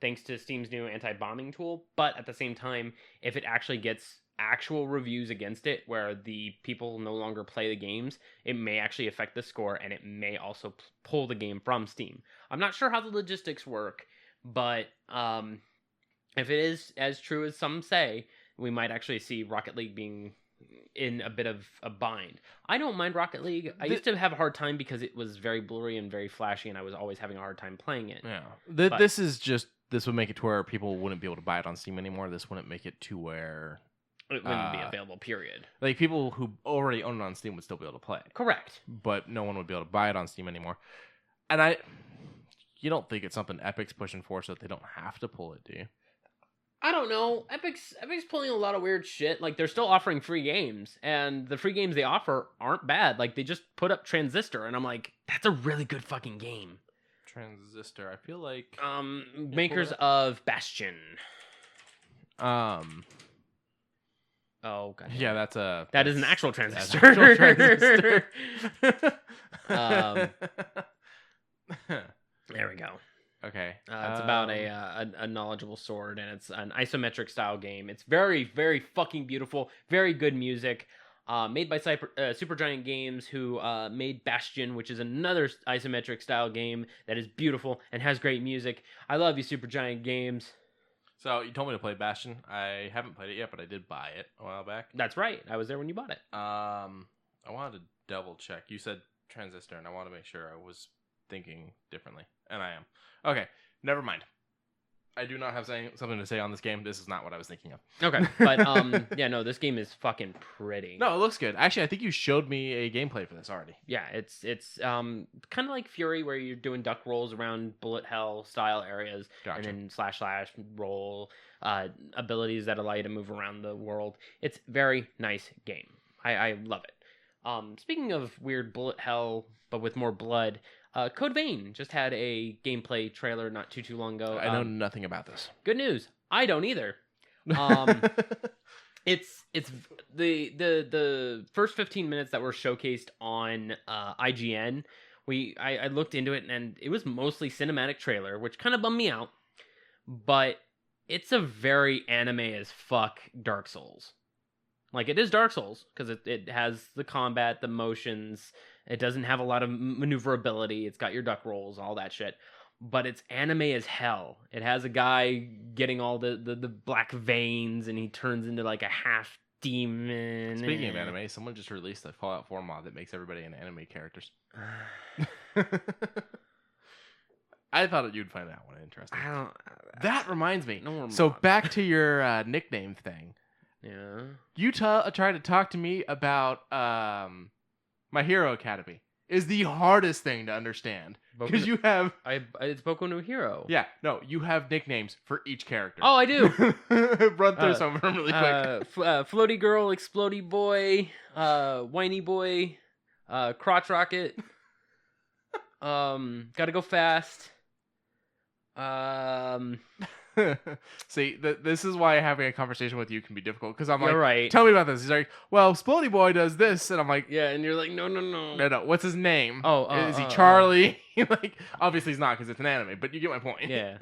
[SPEAKER 2] thanks to Steam's new anti-bombing tool. But at the same time, if it actually gets actual reviews against it, where the people no longer play the games, it may actually affect the score, and it may also pull the game from Steam. I'm not sure how the logistics work, but if it is as true as some say, we might actually see Rocket League being in a bit of a bind. I don't mind Rocket League. I used to have a hard time because it was very blurry and very flashy, and I was always having a hard time playing it.
[SPEAKER 1] Yeah. This would make it to where people wouldn't be able to buy it on Steam anymore. This wouldn't make it to where
[SPEAKER 2] it wouldn't be available, period.
[SPEAKER 1] Like, people who already own it on Steam would still be able to play it.
[SPEAKER 2] Correct.
[SPEAKER 1] But no one would be able to buy it on Steam anymore. And you don't think it's something Epic's pushing for so that they don't have to pull it, do you?
[SPEAKER 2] I don't know. Epic's pulling a lot of weird shit. Like, they're still offering free games, and the free games they offer aren't bad. Like, they just put up Transistor, and I'm like, that's a really good fucking game.
[SPEAKER 1] Transistor, I feel like...
[SPEAKER 2] makers of Bastion.
[SPEAKER 1] Oh,
[SPEAKER 2] God.
[SPEAKER 1] Yeah,
[SPEAKER 2] that is an actual Transistor. There we go.
[SPEAKER 1] Okay.
[SPEAKER 2] It's about a knowledgeable sword, and it's an isometric style game. It's very, very fucking beautiful. Very good music. Made by Supergiant Games, who made Bastion, which is another isometric style game that is beautiful and has great music. I love you, Supergiant Games.
[SPEAKER 1] So you told me to play Bastion. I haven't played it yet, but I did buy it a while back.
[SPEAKER 2] That's right. I was there when you bought it.
[SPEAKER 1] I wanted to double check. You said Transistor, and I want to make sure I was thinking differently, and I am. Okay, never mind. I do not have something to say on this game. This is not what I was thinking of.
[SPEAKER 2] Okay, but yeah, no, this game is fucking pretty.
[SPEAKER 1] No, it looks good. Actually, I think you showed me a gameplay for this already.
[SPEAKER 2] Yeah, it's kind of like Fury, where you're doing duck rolls around bullet hell style areas,
[SPEAKER 1] Gotcha.
[SPEAKER 2] And then / roll abilities that allow you to move around the world. It's very nice game. I love it. Speaking of weird bullet hell, but with more blood. Code Vein just had a gameplay trailer not too long ago.
[SPEAKER 1] I know nothing about this.
[SPEAKER 2] Good news. I don't either. It's the first 15 minutes that were showcased on IGN. I looked into it, and it was mostly cinematic trailer, which kind of bummed me out. But it's a very anime as fuck Dark Souls. Like, it is Dark Souls because it has the combat, the motions. It doesn't have a lot of maneuverability. It's got your duck rolls, all that shit. but it's anime as hell. It has a guy getting all the black veins, and he turns into like a half demon.
[SPEAKER 1] Speaking of anime, someone just released a Fallout 4 mod that makes everybody into anime characters. I thought you'd find that one interesting. That reminds me. So back to your nickname thing.
[SPEAKER 2] Yeah.
[SPEAKER 1] You tried to talk to me about My Hero Academy. Is the hardest thing to understand because you have
[SPEAKER 2] it's Boku no Hero.
[SPEAKER 1] Yeah, no, you have nicknames for each character.
[SPEAKER 2] Oh, I do.
[SPEAKER 1] Run through some of them really quick.
[SPEAKER 2] Floaty Girl, Explodey Boy, Whiny Boy, Crotch Rocket. Gotta go fast.
[SPEAKER 1] See, this is why having a conversation with you can be difficult because I'm like,
[SPEAKER 2] right.
[SPEAKER 1] Tell me about this. He's like, well, Splody Boy does this, and I'm like,
[SPEAKER 2] yeah, and you're like, no.
[SPEAKER 1] What's his name?
[SPEAKER 2] Oh,
[SPEAKER 1] is he Charlie? Like, obviously he's not because it's an anime, but you get my point.
[SPEAKER 2] Yeah,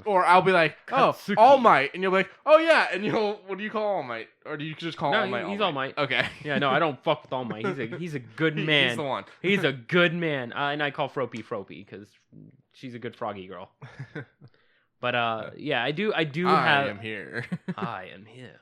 [SPEAKER 1] Or I'll be like,
[SPEAKER 2] Katsuki.
[SPEAKER 1] All Might, and you'll be like, oh yeah, and what do you call All Might? Or do you just call All Might?
[SPEAKER 2] He's All Might.
[SPEAKER 1] Okay.
[SPEAKER 2] Yeah, no, I don't fuck with All Might. He's a good man.
[SPEAKER 1] He's the one.
[SPEAKER 2] He's a good man, and I call Fropey because she's a good froggy girl. But yeah, I do have.
[SPEAKER 1] I am here.
[SPEAKER 2] I am here.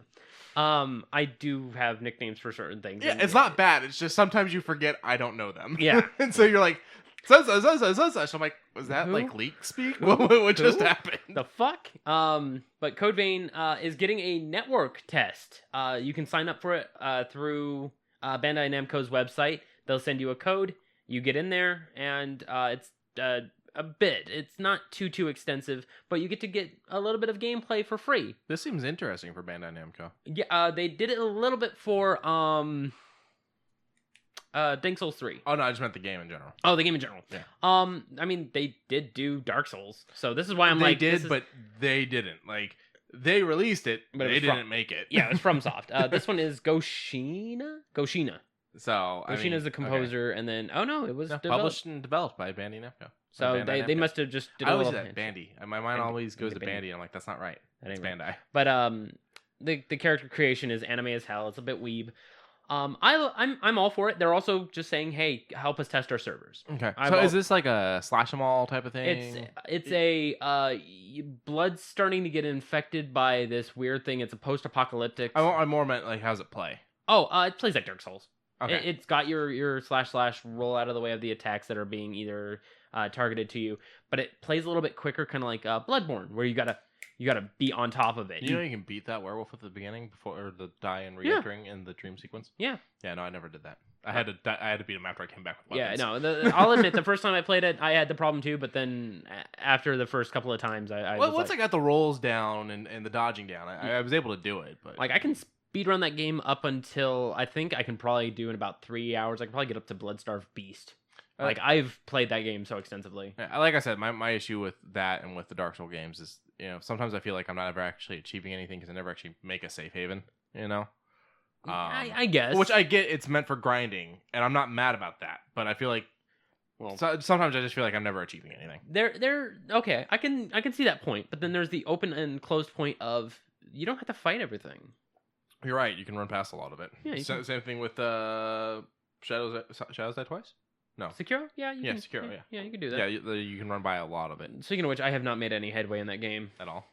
[SPEAKER 2] I do have nicknames for certain things.
[SPEAKER 1] Yeah, it's not bad. It's just sometimes you forget I don't know them.
[SPEAKER 2] Yeah,
[SPEAKER 1] and so you're like, such. I'm like, was that like leak speak? What just happened?
[SPEAKER 2] The fuck? But Code Vein is getting a network test. You can sign up for it through Bandai Namco's website. They'll send you a code. You get in there, and it's a bit. It's not too extensive, but you get a little bit of gameplay for free.
[SPEAKER 1] This seems interesting for Bandai Namco.
[SPEAKER 2] Yeah, they did it a little bit for Dark Souls 3.
[SPEAKER 1] Oh no, I just meant the game in general.
[SPEAKER 2] Oh, the game in general.
[SPEAKER 1] Yeah.
[SPEAKER 2] I mean, they did do Dark Souls, so this is why I'm
[SPEAKER 1] they
[SPEAKER 2] like,
[SPEAKER 1] did, but they didn't. Like, they released it, but they didn't make it.
[SPEAKER 2] Yeah, it's FromSoft. This one is Goshina.
[SPEAKER 1] So
[SPEAKER 2] Goshina's the composer, and then it was
[SPEAKER 1] published and developed by Bandai Namco.
[SPEAKER 2] So they must have just did
[SPEAKER 1] I
[SPEAKER 2] a
[SPEAKER 1] always
[SPEAKER 2] little
[SPEAKER 1] say that Bandy. My mind always goes to Bandy. I'm like, that's not right. It's Bandai.
[SPEAKER 2] But the character creation is anime as hell. It's a bit weeb. I'm all for it. They're also just saying, hey, help us test our servers.
[SPEAKER 1] Okay. So is this like a slash 'em all type of thing?
[SPEAKER 2] It's a blood's starting to get infected by this weird thing. It's a post-apocalyptic.
[SPEAKER 1] I more meant like, how's it play?
[SPEAKER 2] It plays like Dark Souls.
[SPEAKER 1] Okay.
[SPEAKER 2] It's got your / roll out of the way of the attacks that are being either targeted to you, but it plays a little bit quicker, kind of like Bloodborne, where you gotta be on top of it.
[SPEAKER 1] You know you can beat that werewolf at the beginning before the die and re-entering in the dream sequence.
[SPEAKER 2] Yeah.
[SPEAKER 1] Yeah. No, I never did that. I had to beat him after I came back with weapons.
[SPEAKER 2] Yeah. No. I'll admit the first time I played it, I had the problem too. But then after the first couple of times,
[SPEAKER 1] once I got the rolls down and the dodging down, I was able to do it. But
[SPEAKER 2] like I can speedrun that game up until I think I can probably do in about 3 hours. I can probably get up to Bloodstarved Beast. Like I've played that game so extensively.
[SPEAKER 1] Like I said, my issue with that and with the Dark Souls games is, sometimes I feel like I'm not ever actually achieving anything because I never actually make a safe haven.
[SPEAKER 2] I guess.
[SPEAKER 1] Which I get, it's meant for grinding, and I'm not mad about that. But I feel like, sometimes I just feel like I'm never achieving anything.
[SPEAKER 2] They're okay. I can see that point, but then there's the open and closed point of you don't have to fight everything.
[SPEAKER 1] You're right. You can run past a lot of it.
[SPEAKER 2] Yeah.
[SPEAKER 1] Same thing with Shadows Die Twice. No.
[SPEAKER 2] Sekiro? Yeah.
[SPEAKER 1] Sekiro. Yeah.
[SPEAKER 2] Yeah, you can do that.
[SPEAKER 1] Yeah, you can run by a lot of it.
[SPEAKER 2] Speaking of which, I have not made any headway in that game
[SPEAKER 1] at all.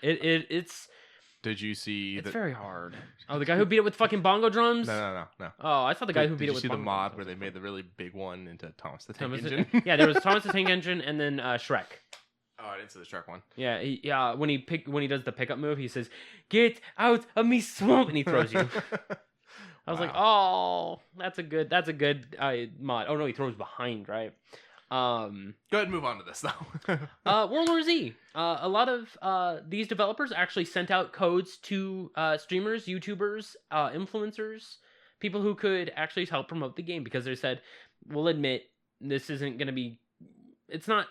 [SPEAKER 2] It's.
[SPEAKER 1] Did you see?
[SPEAKER 2] It's very hard. Oh, the guy who beat it with fucking bongo drums?
[SPEAKER 1] No.
[SPEAKER 2] Oh, I saw the guy who beat it with.
[SPEAKER 1] Did you see the
[SPEAKER 2] bongo
[SPEAKER 1] mod
[SPEAKER 2] drums.
[SPEAKER 1] where they made the really big one into Thomas the Tank Engine?
[SPEAKER 2] Yeah, there was Thomas the Tank Engine and then Shrek.
[SPEAKER 1] Oh, I didn't see the Shrek one.
[SPEAKER 2] Yeah, when he does the pickup move, he says, "Get out of me swamp," and he throws you. I was like, "Oh, that's a good mod." Oh no, he throws behind, right?
[SPEAKER 1] Go ahead and move on to this though.
[SPEAKER 2] World War Z. A lot of these developers actually sent out codes to streamers, YouTubers, influencers, people who could actually help promote the game because they said, "We'll admit this isn't going to be. It's not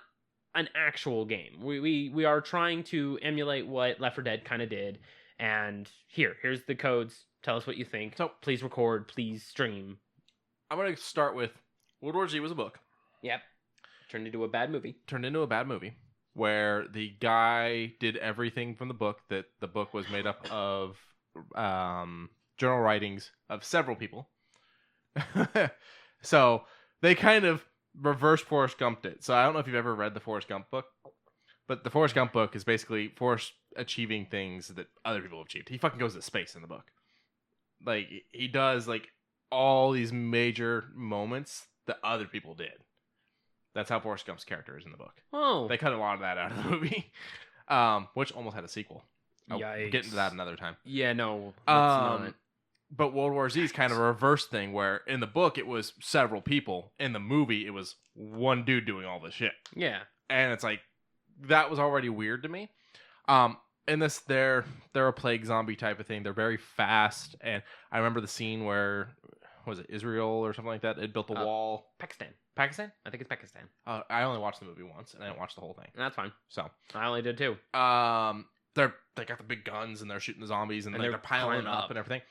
[SPEAKER 2] an actual game. We are trying to emulate what Left 4 Dead kind of did, and here's the codes. Tell us what you think. So please record, please stream."
[SPEAKER 1] I'm gonna start with World War Z was a book.
[SPEAKER 2] Yep. Turned into a bad movie where the guy did everything from the book. That the book was made up of journal writings of several people. So they kind of
[SPEAKER 1] reverse Forrest Gumped it. So I don't know if you've ever read the Forrest Gump book, but the Forrest Gump book is basically Forrest achieving things that other people have achieved. He fucking goes to space in the book. Like, he does, like, all these major moments that other people did. That's how Forrest Gump's character is in the book.
[SPEAKER 2] Oh.
[SPEAKER 1] They cut a lot of that out of the movie, which almost had a sequel. I'll get into that another time.
[SPEAKER 2] Yeah, no. Not.
[SPEAKER 1] But World War Z is kind of a reverse thing, where in the book it was several people. In the movie, it was one dude doing all this shit.
[SPEAKER 2] Yeah.
[SPEAKER 1] And it's like, that was already weird to me. In this, they're a plague zombie type of thing. They're very fast. And I remember the scene where, was it Israel or something like that? It built a wall.
[SPEAKER 2] Pakistan.
[SPEAKER 1] Pakistan?
[SPEAKER 2] I think it's Pakistan.
[SPEAKER 1] I only watched the movie once, and I didn't watch the whole thing.
[SPEAKER 2] That's fine.
[SPEAKER 1] So
[SPEAKER 2] I only did too.
[SPEAKER 1] they got the big guns, and they're shooting the zombies, and they're piling up and everything.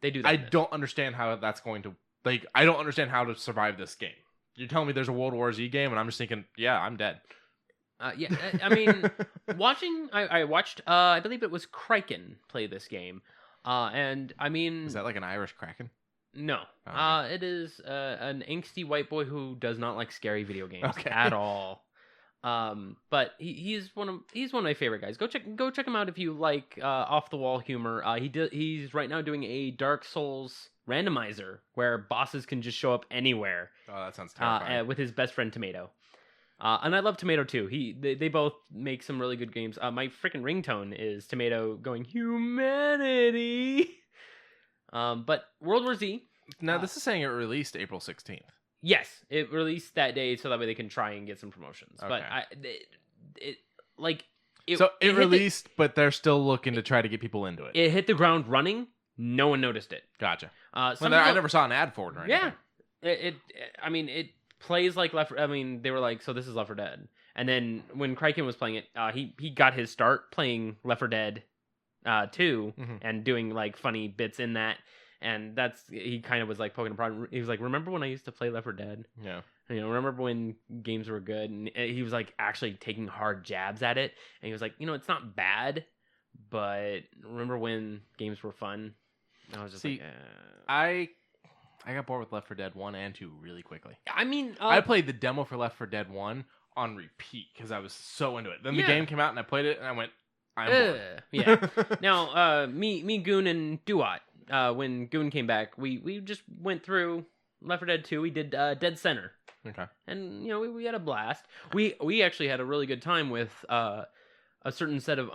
[SPEAKER 2] They do that.
[SPEAKER 1] I don't understand how that's going to, like, I don't understand how to survive this game. You're telling me there's a World War Z game, and I'm just thinking, yeah, I'm dead.
[SPEAKER 2] Yeah, I mean, I watched, I believe it was Kraken play this game. And I mean...
[SPEAKER 1] Is that like an Irish Kraken?
[SPEAKER 2] No.
[SPEAKER 1] Oh, okay.
[SPEAKER 2] It is an angsty white boy who does not like scary video games
[SPEAKER 1] Okay.
[SPEAKER 2] at all. But he's one of my favorite guys. Go check him out if you like off the wall humor. He's right now doing a Dark Souls randomizer where bosses can just show up anywhere.
[SPEAKER 1] Oh, that sounds terrifying.
[SPEAKER 2] With his best friend Tomato. And I love Tomato too. They both make some really good games. My freaking ringtone is Tomato going humanity. But World War Z.
[SPEAKER 1] Now this is saying it released April 16th.
[SPEAKER 2] Yes, it released that day, so that way they can try and get some promotions.
[SPEAKER 1] Okay.
[SPEAKER 2] But
[SPEAKER 1] it released, but they're still looking to try to get people into it.
[SPEAKER 2] It hit the ground running. No one noticed it.
[SPEAKER 1] Gotcha.
[SPEAKER 2] I
[SPEAKER 1] never saw an ad for it or anything.
[SPEAKER 2] Yeah, it plays like Left. I mean, they were like, so this is Left 4 Dead, and then when Kraken was playing it, he got his start playing Left 4 Dead 2 and doing like funny bits in that. And he kind of was like poking a prod. He was like, remember when I used to play Left 4 Dead?
[SPEAKER 1] Yeah.
[SPEAKER 2] Remember when games were good? And he was like actually taking hard jabs at it. And he was like, it's not bad, but remember when games were fun? And I was just
[SPEAKER 1] I got bored with Left 4 Dead 1 and 2 really quickly.
[SPEAKER 2] I mean...
[SPEAKER 1] I played the demo for Left 4 Dead 1 on repeat because I was so into it. Then the game came out and I played it and I went, I'm bored.
[SPEAKER 2] Yeah. Now, me, Goon, and Duat, when Goon came back, we just went through Left 4 Dead 2. We did Dead Center.
[SPEAKER 1] Okay.
[SPEAKER 2] And, we had a blast. We actually had a really good time with a certain set of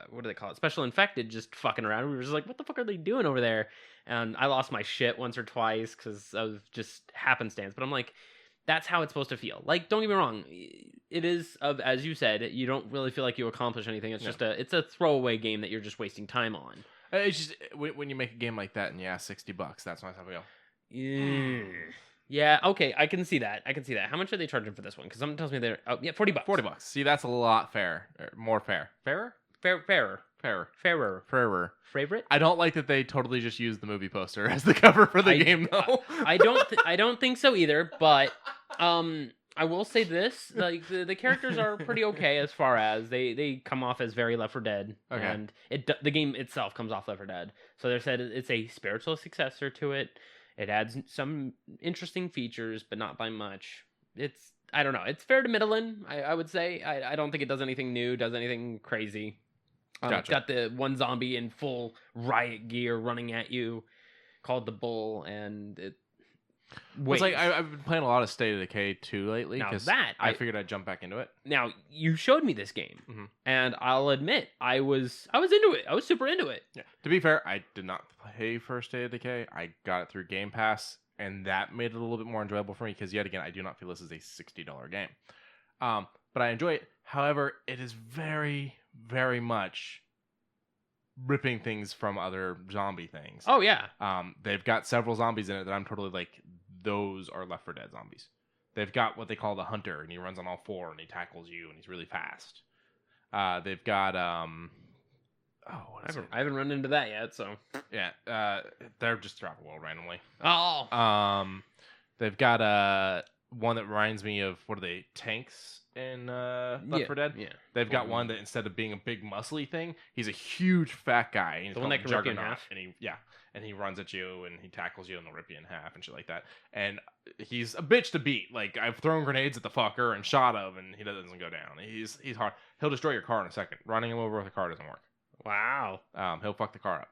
[SPEAKER 2] what do they call it? Special infected just fucking around. We were just like, what the fuck are they doing over there? And I lost my shit once or twice because of just happenstance. But I'm like, that's how it's supposed to feel. Like, don't get me wrong. It is, as you said, you don't really feel like you accomplish anything. It's just it's a throwaway game that you're just wasting time on.
[SPEAKER 1] It's just, when you make a game like that and $60, that's when I go,
[SPEAKER 2] yeah, okay, I can see that. How much are they charging for this one? Because someone tells me they're, $40.
[SPEAKER 1] $40. See, that's a lot fair. More fair.
[SPEAKER 2] Fairer. Favorite?
[SPEAKER 1] I don't like that they totally just used the movie poster as the cover for the game, though.
[SPEAKER 2] I don't think so either, but I will say this, like the characters are pretty okay as far as they come off as very Left 4 Dead,
[SPEAKER 1] okay.
[SPEAKER 2] And the game itself comes off Left 4 Dead. So they said it's a spiritual successor to it. It adds some interesting features, but not by much. I don't know. It's fair to middling, I would say. I don't think it does anything new, does anything crazy.
[SPEAKER 1] Gotcha.
[SPEAKER 2] It's got the one zombie in full riot gear running at you, called the Bull, and it.
[SPEAKER 1] It's like I've been playing a lot of State of Decay 2 lately because I figured I'd jump back into it.
[SPEAKER 2] Now you showed me this game, and I'll admit I was into it. I was super into it.
[SPEAKER 1] Yeah. To be fair, I did not pay for State of Decay. I got it through Game Pass, and that made it a little bit more enjoyable for me because yet again, I do not feel this is a $60 game. But I enjoy it. However, it is very, very much ripping things from other zombie things.
[SPEAKER 2] Oh yeah.
[SPEAKER 1] They've got several zombies in it that I'm totally like, those are Left 4 Dead zombies. They've got what they call the Hunter, and he runs on all four, and he tackles you, and he's really fast. They've got
[SPEAKER 2] I haven't run into that yet, so
[SPEAKER 1] yeah. They're just throughout the world randomly.
[SPEAKER 2] Oh.
[SPEAKER 1] They've got one that reminds me of, what are they, tanks in Left 4 Dead?
[SPEAKER 2] Yeah.
[SPEAKER 1] They've got one that instead of being a big muscly thing, he's a huge fat guy. And he's
[SPEAKER 2] The one that
[SPEAKER 1] called
[SPEAKER 2] can rip you in
[SPEAKER 1] Juggernaut,
[SPEAKER 2] half?
[SPEAKER 1] and he runs at you and he tackles you and he'll rip you in half and shit like that. And he's a bitch to beat. Like, I've thrown grenades at the fucker and shot him and he doesn't go down. He's hard. He'll destroy your car in a second. Running him over with a car doesn't work.
[SPEAKER 2] Wow.
[SPEAKER 1] He'll fuck the car up.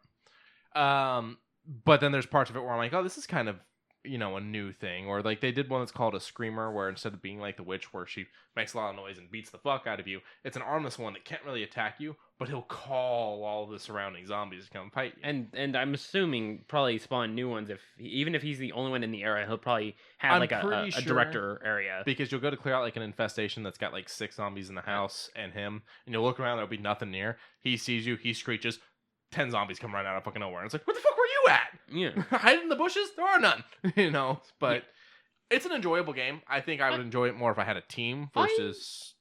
[SPEAKER 1] But then there's parts of it where I'm like, oh, this is kind of, a new thing. Or like they did one that's called a screamer, where instead of being like the witch where she makes a lot of noise and beats the fuck out of you, it's an armless one that can't really attack you, but he'll call all the surrounding zombies to come fight you.
[SPEAKER 2] And I'm assuming probably spawn new ones even if he's the only one in the area, he'll probably have a director area.
[SPEAKER 1] Because you'll go to clear out like an infestation that's got like 6 zombies in the house and him, and you'll look around, there'll be nothing near. He sees you, he screeches, 10 zombies come running out of fucking nowhere. And it's like, where the fuck were you at?
[SPEAKER 2] Yeah.
[SPEAKER 1] Hiding in the bushes? There are none. But it's an enjoyable game. I think I would enjoy it more if I had a team versus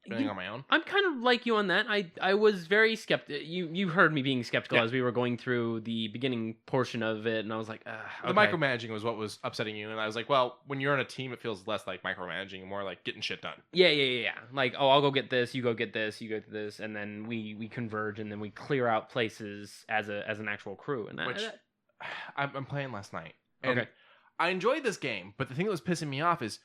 [SPEAKER 1] playing on my own.
[SPEAKER 2] I'm kind of like you on that. I was very skeptical. You heard me being skeptical as we were going through the beginning portion of it, and I was like, okay.
[SPEAKER 1] The micromanaging was what was upsetting you, and I was like, well, when you're in a team, it feels less like micromanaging and more like getting shit done.
[SPEAKER 2] Yeah. Like, oh, I'll go get this, you go get this, you go to this, and then we converge, and then we clear out places as an actual crew. And
[SPEAKER 1] I'm playing last night. And I enjoyed this game, but the thing that was pissing me off is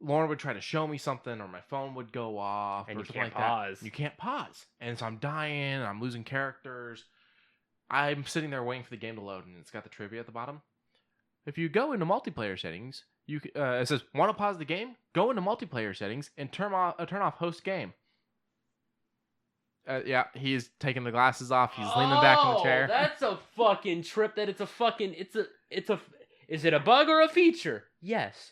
[SPEAKER 1] Lauren would try to show me something, or my phone would go off,
[SPEAKER 2] and
[SPEAKER 1] or
[SPEAKER 2] you
[SPEAKER 1] something
[SPEAKER 2] can't
[SPEAKER 1] like
[SPEAKER 2] pause.
[SPEAKER 1] That. You can't pause, and so I'm dying. I'm losing characters. I'm sitting there waiting for the game to load, and it's got the trivia at the bottom. If you go into multiplayer settings, it says, "Want to pause the game? Go into multiplayer settings and turn off host game." He's taking the glasses off. He's leaning back in the chair.
[SPEAKER 2] That's a fucking trip. Is it a bug or a feature? Yes.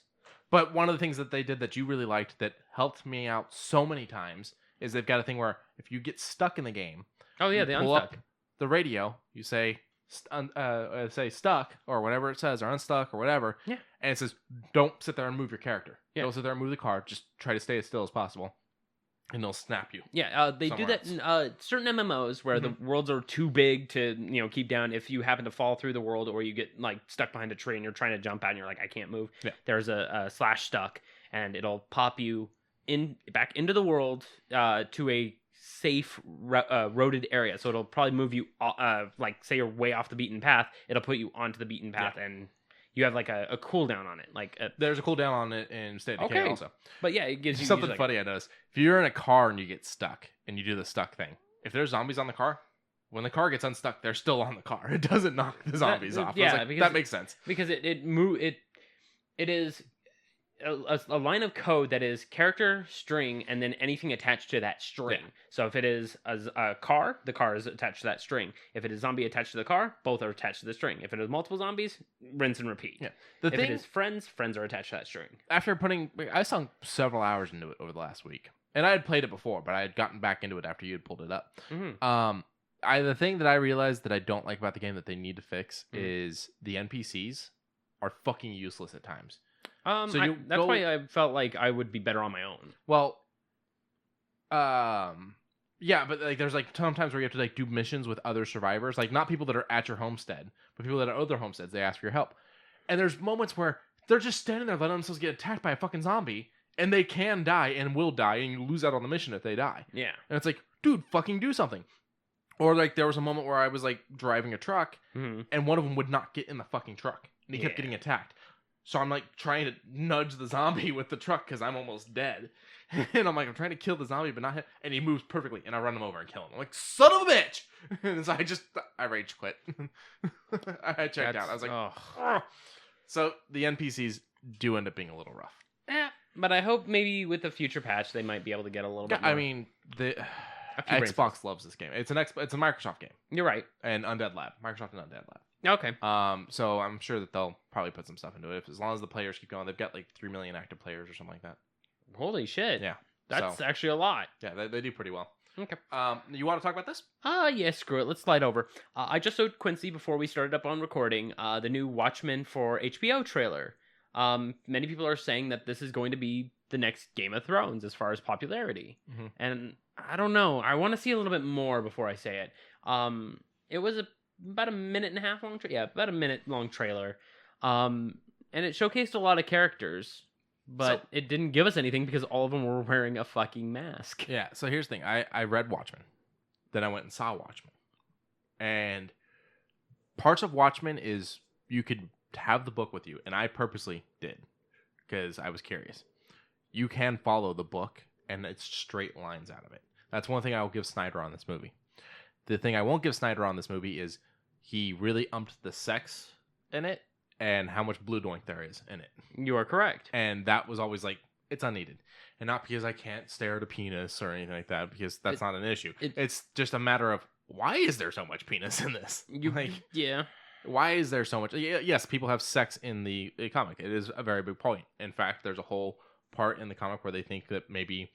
[SPEAKER 1] But one of the things that they did that you really liked that helped me out so many times is they've got a thing where if you get stuck in the game,
[SPEAKER 2] the
[SPEAKER 1] pull
[SPEAKER 2] unstuck.
[SPEAKER 1] up the radio, you say stuck or whatever it says, or unstuck or whatever, and it says don't sit there and move your character. Don't sit there and move the car. Just try to stay as still as possible. And they'll snap you.
[SPEAKER 2] They do that in certain MMOs where the worlds are too big to keep down. If you happen to fall through the world, or you get like stuck behind a tree and you're trying to jump out and you're like, I can't move. There's a / stuck, and it'll pop you back into the world to a safe roaded area. So it'll probably move you like, say you're way off the beaten path. It'll put you onto the beaten path and you have like a cooldown on it. There's
[SPEAKER 1] a cooldown on it in State of Decay also.
[SPEAKER 2] But yeah, it gives you
[SPEAKER 1] something funny I noticed. If you're in a car and you get stuck and you do the stuck thing, if there's zombies on the car, when the car gets unstuck, they're still on the car. It doesn't knock the zombies off.
[SPEAKER 2] Yeah,
[SPEAKER 1] that makes sense.
[SPEAKER 2] Because it is a line of code that is character, string, and then anything attached to that string. So if it is a car, the car is attached to that string. If it is zombie attached to the car, both are attached to the string. If it is multiple zombies, rinse and repeat. If it is friends are attached to that string.
[SPEAKER 1] After I sunk several hours into it over the last week, and I had played it before, but I had gotten back into it after you had pulled it up. The thing that I realized that I don't like about the game that they need to fix is the NPCs are fucking useless at times.
[SPEAKER 2] That's why I felt like I would be better on my own.
[SPEAKER 1] Well, but like there's like sometimes where you have to like do missions with other survivors, like not people that are at your homestead, but people that are at other homesteads. They ask for your help, and there's moments where they're just standing there letting themselves get attacked by a fucking zombie, and they can die and will die, and you lose out on the mission if they die.
[SPEAKER 2] Yeah,
[SPEAKER 1] and it's like, dude, fucking do something. Or like there was a moment where I was like driving a truck, and one of them would not get in the fucking truck, and he kept getting attacked. So I'm like trying to nudge the zombie with the truck because I'm almost dead. And I'm like, I'm trying to kill the zombie, but not him. And he moves perfectly. And I run him over and kill him. I'm like, son of a bitch. And so I rage quit. I checked out. I was like, oh. So the NPCs do end up being a little rough.
[SPEAKER 2] Yeah. But I hope maybe with the future patch, they might be able to get a little bit more.
[SPEAKER 1] I mean, Xbox loves this game. It's a Microsoft game.
[SPEAKER 2] You're right.
[SPEAKER 1] And Undead Lab. Microsoft and Undead Lab.
[SPEAKER 2] Okay.
[SPEAKER 1] So I'm sure that they'll probably put some stuff into it as long as the players keep going. They've got like 3 million active players or something like that.
[SPEAKER 2] Holy shit.
[SPEAKER 1] Yeah.
[SPEAKER 2] That's actually a lot.
[SPEAKER 1] Yeah, they do pretty well.
[SPEAKER 2] Okay.
[SPEAKER 1] You want to talk about this?
[SPEAKER 2] Yeah, screw it. Let's slide over. I just showed Quincey before we started up on recording the new Watchmen for HBO trailer. Many people are saying that this is going to be the next Game of Thrones as far as popularity. And I don't know. I want to see a little bit more before I say it. It was about a minute and a half long. About a minute long trailer. And it showcased a lot of characters. But it didn't give us anything because all of them were wearing a fucking mask.
[SPEAKER 1] Yeah, so here's the thing. I read Watchmen. Then I went and saw Watchmen. And parts of Watchmen is you could have the book with you, and I purposely did because I was curious. You can follow the book, and it's straight lines out of it. That's one thing I will give Snyder on this movie. The thing I won't give Snyder on this movie is he really umped the sex in it and how much blue doink there is in it.
[SPEAKER 2] You are correct.
[SPEAKER 1] And that was always like, it's unneeded. And not because I can't stare at a penis or anything like that, because that's not an issue. It's just a matter of, why is there so much penis in this?
[SPEAKER 2] Yeah.
[SPEAKER 1] Why is there so much? Yes, people have sex in the comic. It is a very big point. In fact, there's a whole part in the comic where they think that maybe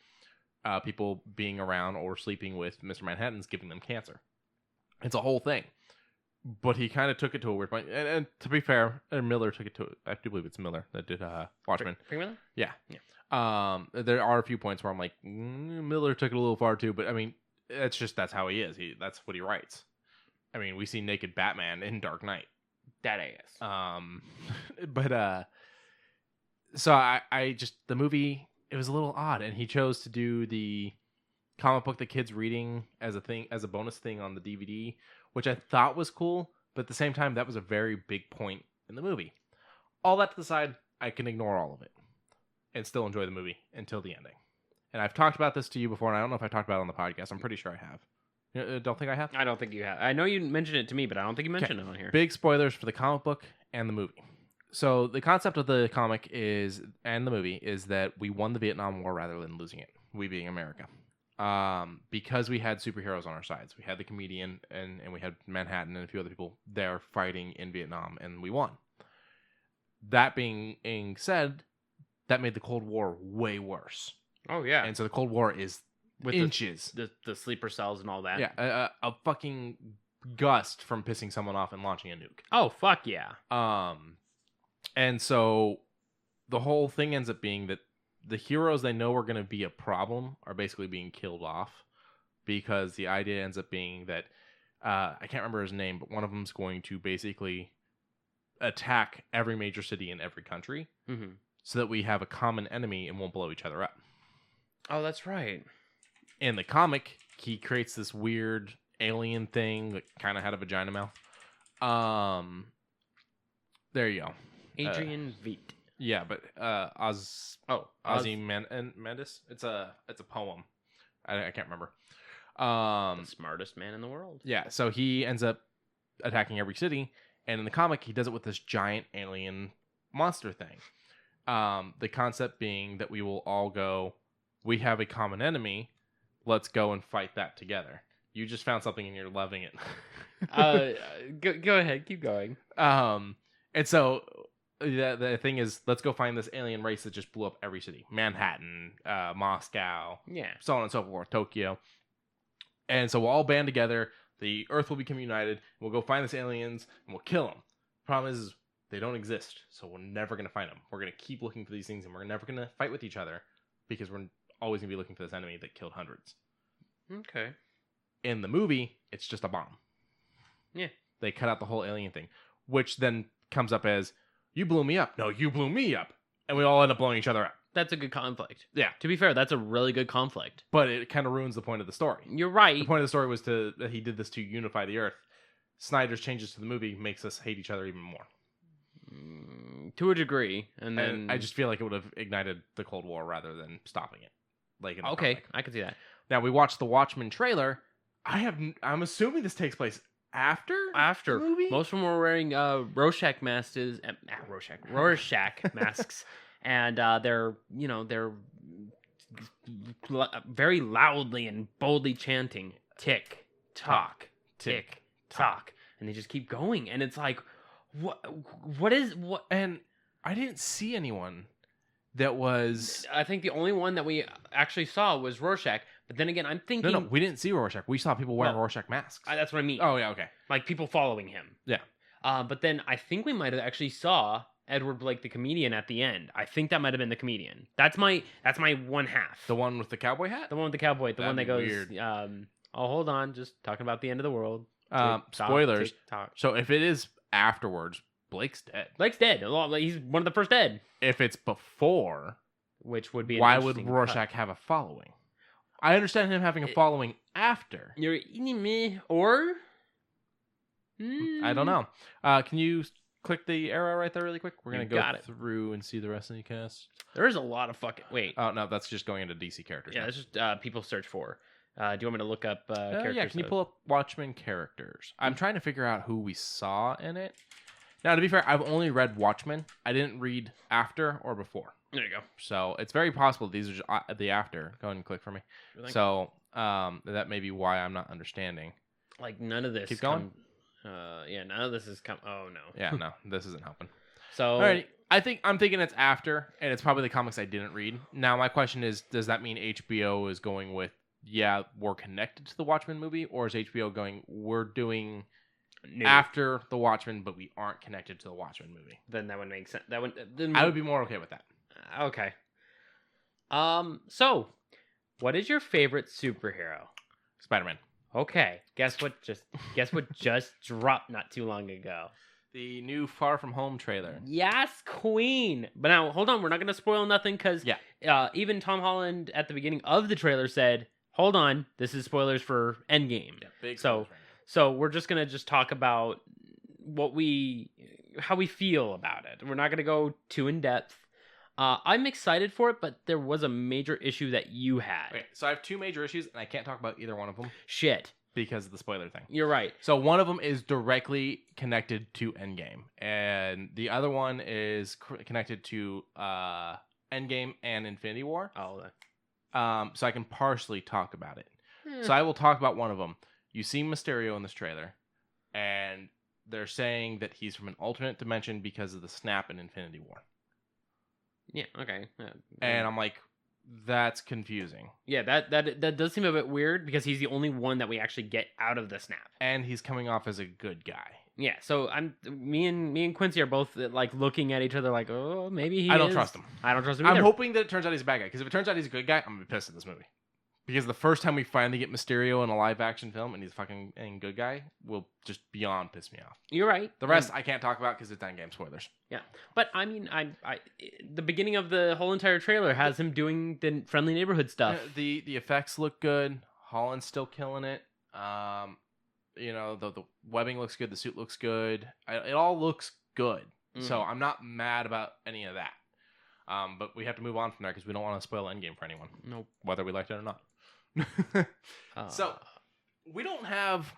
[SPEAKER 1] people being around or sleeping with Mr. Manhattan's giving them cancer. It's a whole thing. But he kind of took it to a weird point. And to be fair, Miller took it to... I do believe it's Miller that did Watchmen.
[SPEAKER 2] Frank Miller?
[SPEAKER 1] Yeah. There are a few points where I'm like, Miller took it a little far too. But I mean, that's how he is. That's what he writes. I mean, we see naked Batman in Dark Knight.
[SPEAKER 2] That ass.
[SPEAKER 1] So I just... The movie, it was a little odd. And he chose to do the comic book the kid's reading as a bonus thing on the DVD, which I thought was cool, but at the same time, that was a very big point in the movie. All that to the side, I can ignore all of it and still enjoy the movie until the ending. And I've talked about this to you before, and I don't know if I talked about it on the podcast. I'm pretty sure I have. You don't think I have?
[SPEAKER 2] I don't think you have. I know you mentioned it to me, but I don't think you mentioned it on here.
[SPEAKER 1] Big spoilers for the comic book and the movie. So the concept of the comic and the movie is that we won the Vietnam War rather than losing it, we being America. Because we had superheroes on our sides. We had the comedian and we had Manhattan and a few other people there fighting in Vietnam, and we won. That being said, that made the Cold War way worse.
[SPEAKER 2] Oh, yeah.
[SPEAKER 1] And so the Cold War is with inches.
[SPEAKER 2] The sleeper cells and all that.
[SPEAKER 1] Yeah, a fucking gust from pissing someone off and launching a nuke.
[SPEAKER 2] Oh, fuck yeah.
[SPEAKER 1] And so the whole thing ends up being that the heroes they know are going to be a problem are basically being killed off, because the idea ends up being that I can't remember his name, but one of them's going to basically attack every major city in every country, so that we have a common enemy and won't blow each other up.
[SPEAKER 2] Oh, that's right.
[SPEAKER 1] In the comic, he creates this weird alien thing that kind of had a vagina mouth. There you go.
[SPEAKER 2] Adrian Veidt.
[SPEAKER 1] Yeah, but Ozymandias. It's a poem. I can't remember.
[SPEAKER 2] The smartest man in the world.
[SPEAKER 1] Yeah, so he ends up attacking every city, and in the comic, he does it with this giant alien monster thing. The concept being that we will all go, we have a common enemy, let's go and fight that together. You just found something and you're loving it.
[SPEAKER 2] Go ahead, keep going.
[SPEAKER 1] And so the thing is, let's go find this alien race that just blew up every city. Manhattan, Moscow, so on and so forth, Tokyo. And so we'll all band together, the Earth will become united, we'll go find these aliens, and we'll kill them. Problem is they don't exist, so we're never going to find them. We're going to keep looking for these things, and we're never going to fight with each other, because we're always going to be looking for this enemy that killed hundreds.
[SPEAKER 2] Okay.
[SPEAKER 1] In the movie, it's just a bomb.
[SPEAKER 2] Yeah.
[SPEAKER 1] They cut out the whole alien thing, which then comes up as, you blew me up. No, you blew me up. And we all end up blowing each other up.
[SPEAKER 2] That's a good conflict.
[SPEAKER 1] Yeah.
[SPEAKER 2] To be fair, that's a really good conflict.
[SPEAKER 1] But it kind of ruins the point of the story.
[SPEAKER 2] You're right.
[SPEAKER 1] The point of the story was that he did this to unify the Earth. Snyder's changes to the movie makes us hate each other even more.
[SPEAKER 2] To a degray. And then
[SPEAKER 1] I just feel like it would have ignited the Cold War rather than stopping it. Like in the
[SPEAKER 2] okay,
[SPEAKER 1] comic.
[SPEAKER 2] I can see that.
[SPEAKER 1] Now, we watched the Watchmen trailer. I'm assuming this takes place after the movie?
[SPEAKER 2] Most of them were wearing Rorschach masks, Rorschach masks, and they're very loudly and boldly chanting tick tock, tick tock, and they just keep going, and it's like, what is.
[SPEAKER 1] And I didn't see anyone that was.
[SPEAKER 2] I think the only one that we actually saw was Rorschach. But then again, I'm thinking...
[SPEAKER 1] No, we didn't see Rorschach. We saw people wearing Rorschach masks.
[SPEAKER 2] That's what I mean.
[SPEAKER 1] Oh, yeah, okay.
[SPEAKER 2] Like, people following him.
[SPEAKER 1] Yeah.
[SPEAKER 2] But then I think we might have actually saw Edward Blake, the comedian, at the end. I think that might have been the comedian. That's my one half.
[SPEAKER 1] The one with the cowboy hat?
[SPEAKER 2] The one with the cowboy. The one that goes...
[SPEAKER 1] Weird.
[SPEAKER 2] Hold on. Just talking about the end of the world.
[SPEAKER 1] Spoilers. So if it is afterwards, Blake's dead.
[SPEAKER 2] Blake's dead. He's one of the first dead.
[SPEAKER 1] If it's before,
[SPEAKER 2] which would be
[SPEAKER 1] why would Rorschach have a following? I understand him having a following after.
[SPEAKER 2] You're eating me, or
[SPEAKER 1] I don't know. Can you click the arrow right there really quick? We're gonna go through and see the rest of the cast.
[SPEAKER 2] There is a lot of fucking wait.
[SPEAKER 1] Oh no, that's just going into DC characters.
[SPEAKER 2] Yeah, it's just people search for. Do you want me to look up characters?
[SPEAKER 1] Yeah, can you pull up Watchmen characters? I'm trying to figure out who we saw in it. Now, to be fair, I've only read Watchmen. I didn't read after or before.
[SPEAKER 2] There you go.
[SPEAKER 1] So it's very possible these are just the after. Go ahead and click for me. So that may be why I'm not understanding.
[SPEAKER 2] Like none of this.
[SPEAKER 1] Keep going.
[SPEAKER 2] Yeah, none of this is come. Oh no.
[SPEAKER 1] Yeah, no, this isn't helping.
[SPEAKER 2] So
[SPEAKER 1] all right, I'm thinking it's after, and it's probably the comics I didn't read. Now my question is, does that mean HBO is going with we're connected to the Watchmen movie, or is HBO going we're doing after the Watchmen, but we aren't connected to the Watchmen movie?
[SPEAKER 2] Then that would make sense. I
[SPEAKER 1] would be more okay with that.
[SPEAKER 2] Okay. So, what is your favorite superhero?
[SPEAKER 1] Spider-Man.
[SPEAKER 2] Okay. Guess what just dropped not too long ago?
[SPEAKER 1] The new Far From Home trailer.
[SPEAKER 2] Yes, Queen. But now, hold on. We're not going to spoil nothing because even Tom Holland at the beginning of the trailer said, hold on, this is spoilers for Endgame. Yeah, big spoilers. So we're just going to talk about how we feel about it. We're not going to go too in depth. I'm excited for it, but there was a major issue that you had.
[SPEAKER 1] Okay, so I have two major issues, and I can't talk about either one of them.
[SPEAKER 2] Shit.
[SPEAKER 1] Because of the spoiler thing.
[SPEAKER 2] You're right.
[SPEAKER 1] So one of them is directly connected to Endgame, and the other one is connected to Endgame and Infinity War.
[SPEAKER 2] Oh.
[SPEAKER 1] So I can partially talk about it. So I will talk about one of them. You see Mysterio in this trailer, and they're saying that he's from an alternate dimension because of the snap in Infinity War.
[SPEAKER 2] Yeah, okay. Yeah.
[SPEAKER 1] And I'm like, that's confusing.
[SPEAKER 2] Yeah, that does seem a bit weird because he's the only one that we actually get out of the snap.
[SPEAKER 1] And he's coming off as a good guy.
[SPEAKER 2] Yeah, so me and Quincy are both like looking at each other like, oh, maybe he
[SPEAKER 1] I don't trust him.
[SPEAKER 2] I don't trust him either.
[SPEAKER 1] I'm hoping that it turns out he's a bad guy, because if it turns out he's a good guy, I'm going to be pissed at this movie. Because the first time we finally get Mysterio in a live action film and he's fucking a good guy will just beyond piss me off.
[SPEAKER 2] You're right.
[SPEAKER 1] The rest I can't talk about because it's Endgame spoilers.
[SPEAKER 2] Yeah, but I mean, I the beginning of the whole entire trailer has him doing the friendly neighborhood stuff.
[SPEAKER 1] The effects look good. Holland's still killing it. The webbing looks good. The suit looks good. It all looks good. So I'm not mad about any of that. But we have to move on from there because we don't want to spoil Endgame for anyone.
[SPEAKER 2] Nope.
[SPEAKER 1] Whether we liked it or not. So we don't have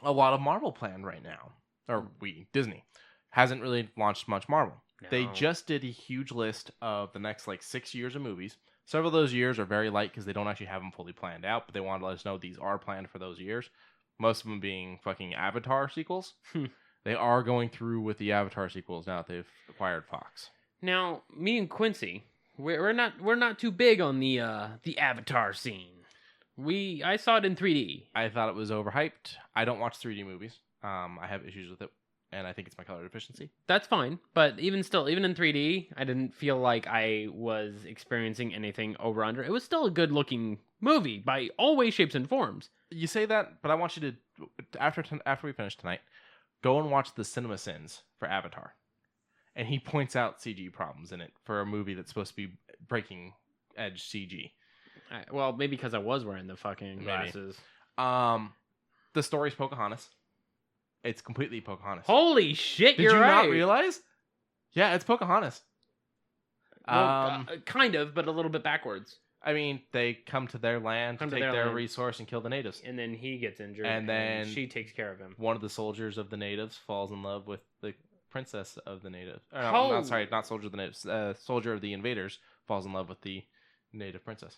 [SPEAKER 1] a lot of Marvel planned right now. Or Disney hasn't really launched much Marvel. No. They just did a huge list of the next 6 years of movies. Several of those years are very light because they don't actually have them fully planned out, but they want to let us know these are planned for those years. Most of them being fucking Avatar sequels. They are going through with the Avatar sequels now that they've acquired Fox.
[SPEAKER 2] Now, me and Quincy, we're not too big on the Avatar scene. I saw it in 3D.
[SPEAKER 1] I thought it was overhyped. I don't watch 3D movies. I have issues with it, and I think it's my color deficiency.
[SPEAKER 2] That's fine, but even in 3D, I didn't feel like I was experiencing anything over under. It was still a good looking movie by all ways, shapes, and forms.
[SPEAKER 1] You say that, but I want you to after we finish tonight, go and watch the Cinema Sins for Avatar. And he points out CG problems in it for a movie that's supposed to be breaking edge CG.
[SPEAKER 2] Well, maybe because I was wearing the fucking glasses.
[SPEAKER 1] The story's Pocahontas. It's completely Pocahontas.
[SPEAKER 2] Holy shit,
[SPEAKER 1] you're right. Did you not realize? Yeah, it's Pocahontas.
[SPEAKER 2] Well, kind of, but a little bit backwards.
[SPEAKER 1] I mean, they come to their land to take their resource and kill the natives.
[SPEAKER 2] And then he gets injured,
[SPEAKER 1] and then
[SPEAKER 2] she takes care of him.
[SPEAKER 1] One of the soldiers of the natives falls in love with the princess of the native. Not soldier of the natives. Soldier of the invaders falls in love with the native princess.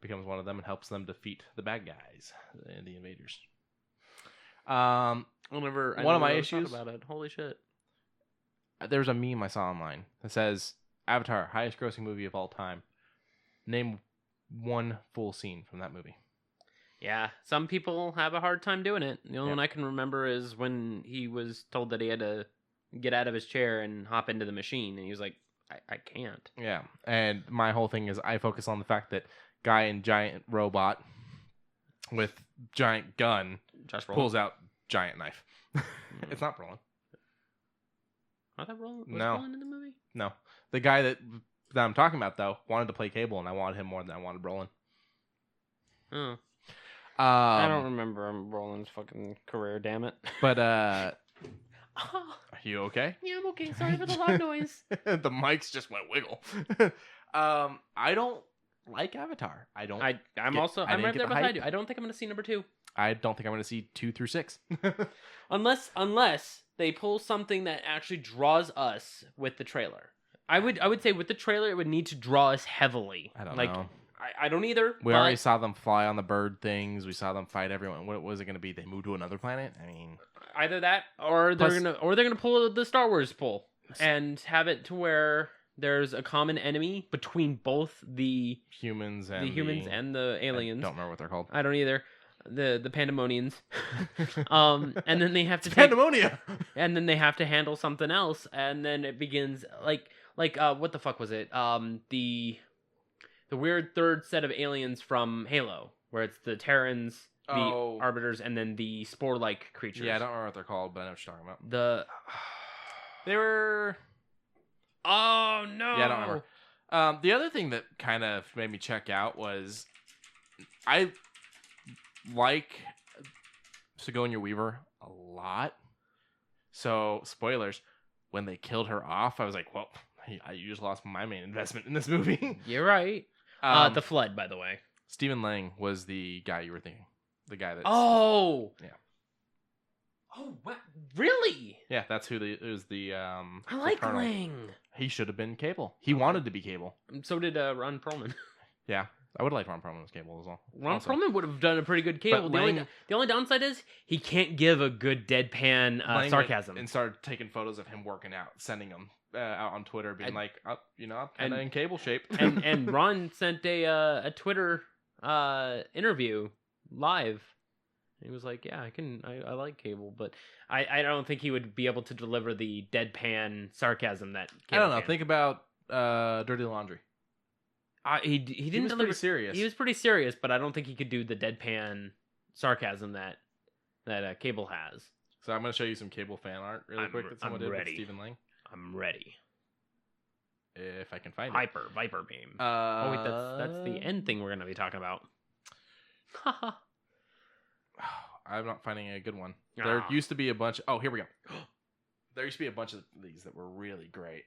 [SPEAKER 1] Becomes one of them and helps them defeat the bad guys, the invaders. One of my issues
[SPEAKER 2] about it. Holy shit!
[SPEAKER 1] There's a meme I saw online that says Avatar, highest grossing movie of all time. Name one full scene from that movie.
[SPEAKER 2] Yeah, some people have a hard time doing it. The only one I can remember is when he was told that he had to get out of his chair and hop into the machine, and he was like, I can't.
[SPEAKER 1] Yeah, and my whole thing is I focus on the fact that guy in giant robot with giant gun pulls out giant knife. It's not rolling.
[SPEAKER 2] I thought Brolin was
[SPEAKER 1] No.
[SPEAKER 2] Brolin in the movie.
[SPEAKER 1] No, the guy that I'm talking about though wanted to play Cable, and I wanted him more than I wanted Brolin.
[SPEAKER 2] Oh. I don't remember Brolin's fucking career. Damn it.
[SPEAKER 1] But are you okay?
[SPEAKER 2] Yeah, I'm okay. Sorry for the loud noise.
[SPEAKER 1] The mics just went wiggle. I don't like Avatar. I'm right
[SPEAKER 2] there beside you. I don't think I'm gonna see number 2.
[SPEAKER 1] I don't think I'm gonna see 2 through 6.
[SPEAKER 2] unless they pull something that actually draws us with the trailer. I would say with the trailer it would need to draw us heavily.
[SPEAKER 1] I don't know.
[SPEAKER 2] I don't either.
[SPEAKER 1] We already saw them fly on the bird things. We saw them fight everyone. What was it going to be? They moved to another planet? I mean,
[SPEAKER 2] either that or they're gonna pull the Star Wars pull and have it to where there's a common enemy between both the
[SPEAKER 1] humans and
[SPEAKER 2] the aliens.
[SPEAKER 1] I don't remember what they're called.
[SPEAKER 2] I don't either. The Pandemonians. And then they have to
[SPEAKER 1] Pandemonia.
[SPEAKER 2] And then they have to handle something else, and then it begins like what the fuck was it? The weird third set of aliens from Halo, where it's the Terrans, the Arbiters, and then the spore-like creatures.
[SPEAKER 1] Yeah, I don't remember what they're called, but I know what you're talking about.
[SPEAKER 2] They were... Oh, no!
[SPEAKER 1] Yeah, I don't remember. The other thing that kind of made me check out was... I like Sigourney Weaver a lot. So, spoilers, when they killed her off, I was like, well, you just lost my main investment in this movie.
[SPEAKER 2] You're right. The Flood, by the way.
[SPEAKER 1] Stephen Lang was the guy you were thinking. The guy that...
[SPEAKER 2] Oh!
[SPEAKER 1] Yeah.
[SPEAKER 2] Oh, what? Really?
[SPEAKER 1] Yeah, that's who it was the...
[SPEAKER 2] I like Lang.
[SPEAKER 1] He should have been Cable. He wanted to be Cable.
[SPEAKER 2] So did Ron Perlman.
[SPEAKER 1] Yeah, I would like Ron Perlman as Cable as well.
[SPEAKER 2] Ron Perlman would have done a pretty good Cable. The only downside is he can't give a good deadpan sarcasm.
[SPEAKER 1] And started taking photos of him working out, sending them out on Twitter, being I'm kind of in Cable shape.
[SPEAKER 2] and Ron sent a Twitter interview live. He was like, yeah, I like Cable, but I don't think he would be able to deliver the deadpan sarcasm that Cable
[SPEAKER 1] I don't know.
[SPEAKER 2] can.
[SPEAKER 1] Think about Dirty Laundry.
[SPEAKER 2] He didn't
[SPEAKER 1] He was pretty serious.
[SPEAKER 2] He was pretty serious, but I don't think he could do the deadpan sarcasm that Cable has.
[SPEAKER 1] So I'm going to show you some Cable fan art really quick that someone did with Stephen Lang.
[SPEAKER 2] I'm ready.
[SPEAKER 1] If I can find it.
[SPEAKER 2] Viper beam. Oh wait, that's the end thing we're going to be talking about. Haha.
[SPEAKER 1] I'm not finding a good one. There used to be a bunch. Oh, here we go. There used to be a bunch of these that were really great.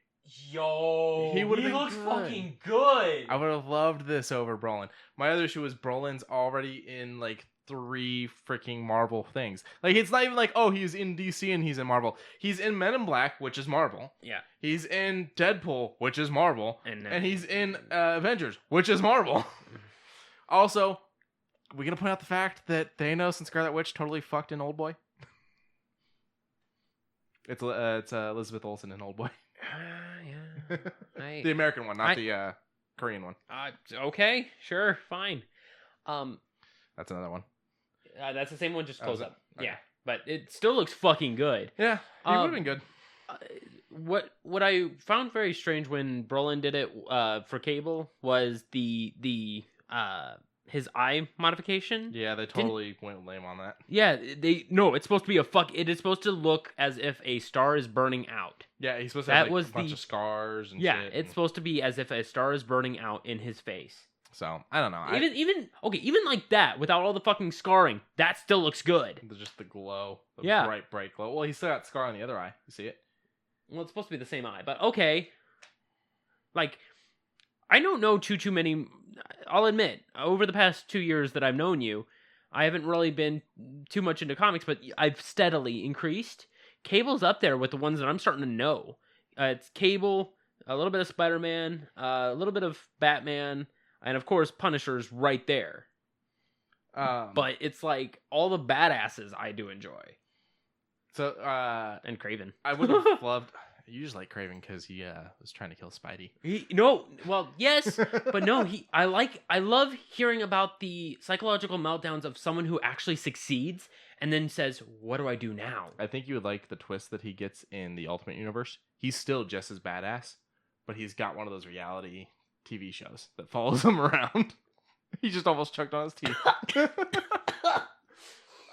[SPEAKER 2] Yo,
[SPEAKER 1] he
[SPEAKER 2] looks fucking good.
[SPEAKER 1] I would have loved this over Brolin. My other issue was Brolin's already in like 3 freaking Marvel things. Like, it's not even like, oh, he's in DC and he's in Marvel. He's in Men in Black, which is Marvel.
[SPEAKER 2] Yeah.
[SPEAKER 1] He's in Deadpool, which is Marvel. And he's in Avengers, which is Marvel. Also, we gonna point out the fact that Thanos and Scarlet Witch totally fucked in Oldboy. It's Elizabeth Olsen in Oldboy.
[SPEAKER 2] Yeah.
[SPEAKER 1] The American one, not the Korean one.
[SPEAKER 2] Okay, sure, fine.
[SPEAKER 1] That's another one.
[SPEAKER 2] That's the same one, just close up.
[SPEAKER 1] Okay.
[SPEAKER 2] Yeah, but it still looks fucking good.
[SPEAKER 1] Yeah, he would have been good.
[SPEAKER 2] What I found very strange when Brolin did it for Cable was the his eye modification.
[SPEAKER 1] Yeah, they totally went lame on that.
[SPEAKER 2] Yeah, it's supposed to be it is supposed to look as if a star is burning out.
[SPEAKER 1] Yeah, he's supposed to have a bunch of scars and shit.
[SPEAKER 2] It's supposed to be as if a star is burning out in his face.
[SPEAKER 1] So, I don't know.
[SPEAKER 2] Even like that, without all the fucking scarring, that still looks good.
[SPEAKER 1] Just the glow. Bright glow. Well, he's still got scar on the other eye. You see it?
[SPEAKER 2] Well, it's supposed to be the same eye, but okay. Like, I don't know too many. I'll admit, over the past 2 years that I've known you, I haven't really been too much into comics, but I've steadily increased. Cable's up there with the ones that I'm starting to know. It's Cable, a little bit of Spider-Man, a little bit of Batman, and of course Punisher's right there. But it's like all the badasses I do enjoy.
[SPEAKER 1] So
[SPEAKER 2] and Kraven.
[SPEAKER 1] I would have loved. You just like Kraven because he was trying to kill Spidey.
[SPEAKER 2] Yes, but no. I love hearing about the psychological meltdowns of someone who actually succeeds and then says, "What do I do now?"
[SPEAKER 1] I think you would like the twist that he gets in the Ultimate Universe. He's still just as badass, but he's got one of those reality TV shows that follows him around. He just almost choked on his teeth.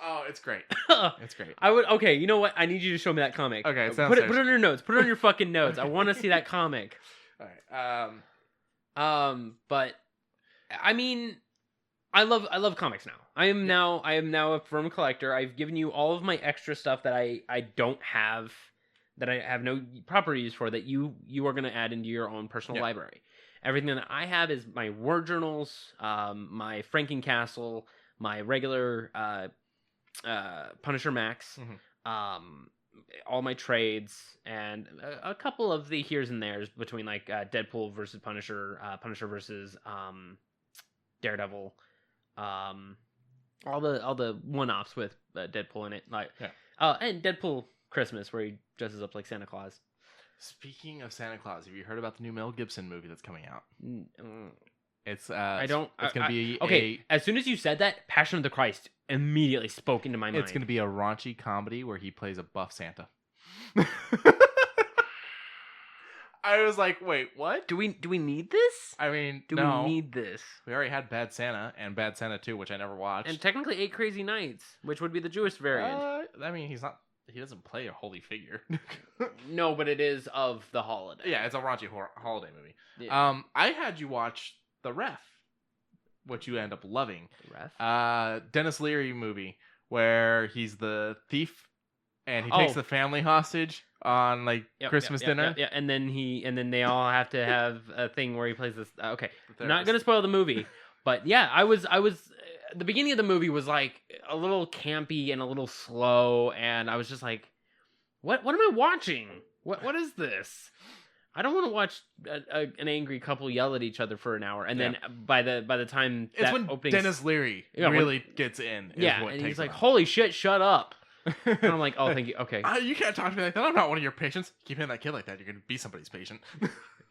[SPEAKER 1] Oh, it's great. It's great.
[SPEAKER 2] I would. Okay, you know what? I need you to show me that comic.
[SPEAKER 1] Okay, it
[SPEAKER 2] put it
[SPEAKER 1] sounds
[SPEAKER 2] on your notes. Put it on your fucking notes. I want to see that comic.
[SPEAKER 1] All right.
[SPEAKER 2] But I mean, I love comics now. I am now a firm collector. I've given you all of my extra stuff that I don't have, that I have no proper use for, that you are going to add into your own personal library. Everything that I have is my word journals, my Frankencastle, my regular Punisher Max, all my trades, and a couple of the here's and there's between like Deadpool versus Punisher, Punisher versus Daredevil, all the one-offs with Deadpool in it, like and Deadpool Christmas where he dresses up like Santa Claus.
[SPEAKER 1] Speaking of Santa Claus, have you heard about the new Mel Gibson movie that's coming out? It's
[SPEAKER 2] I don't.
[SPEAKER 1] It's gonna be
[SPEAKER 2] okay. As soon as you said that, Passion of the Christ immediately spoke into my mind.
[SPEAKER 1] It's gonna be a raunchy comedy where he plays a buff Santa. I was like, wait, what?
[SPEAKER 2] Do we need this?
[SPEAKER 1] I mean,
[SPEAKER 2] we need this?
[SPEAKER 1] We already had Bad Santa and Bad Santa 2, which I never watched,
[SPEAKER 2] and technically 8 Crazy Nights, which would be the Jewish variant.
[SPEAKER 1] I mean, he doesn't play a holy figure.
[SPEAKER 2] No, but it is of the holiday.
[SPEAKER 1] Yeah, it's a raunchy holiday movie.
[SPEAKER 2] Yeah.
[SPEAKER 1] I had you watch The Ref, which you end up loving.
[SPEAKER 2] The Ref?
[SPEAKER 1] Dennis Leary movie where he's the thief and he takes the family hostage on like Christmas dinner.
[SPEAKER 2] Yeah, and then they all have to have a thing where he plays this. Okay, I'm not gonna spoil the movie, but yeah, I was. The beginning of the movie was like a little campy and a little slow, and I was just like, "What am I watching? What is this? I don't want to watch an angry couple yell at each other for an hour." And then by the time
[SPEAKER 1] it's when Dennis Leary really gets in.
[SPEAKER 2] And he's like, "Holy shit, shut up!" And I'm like, "Oh, thank you. Okay,
[SPEAKER 1] you can't talk to me like that. I'm not one of your patients. Keep hitting that kid like that. You're gonna be somebody's patient."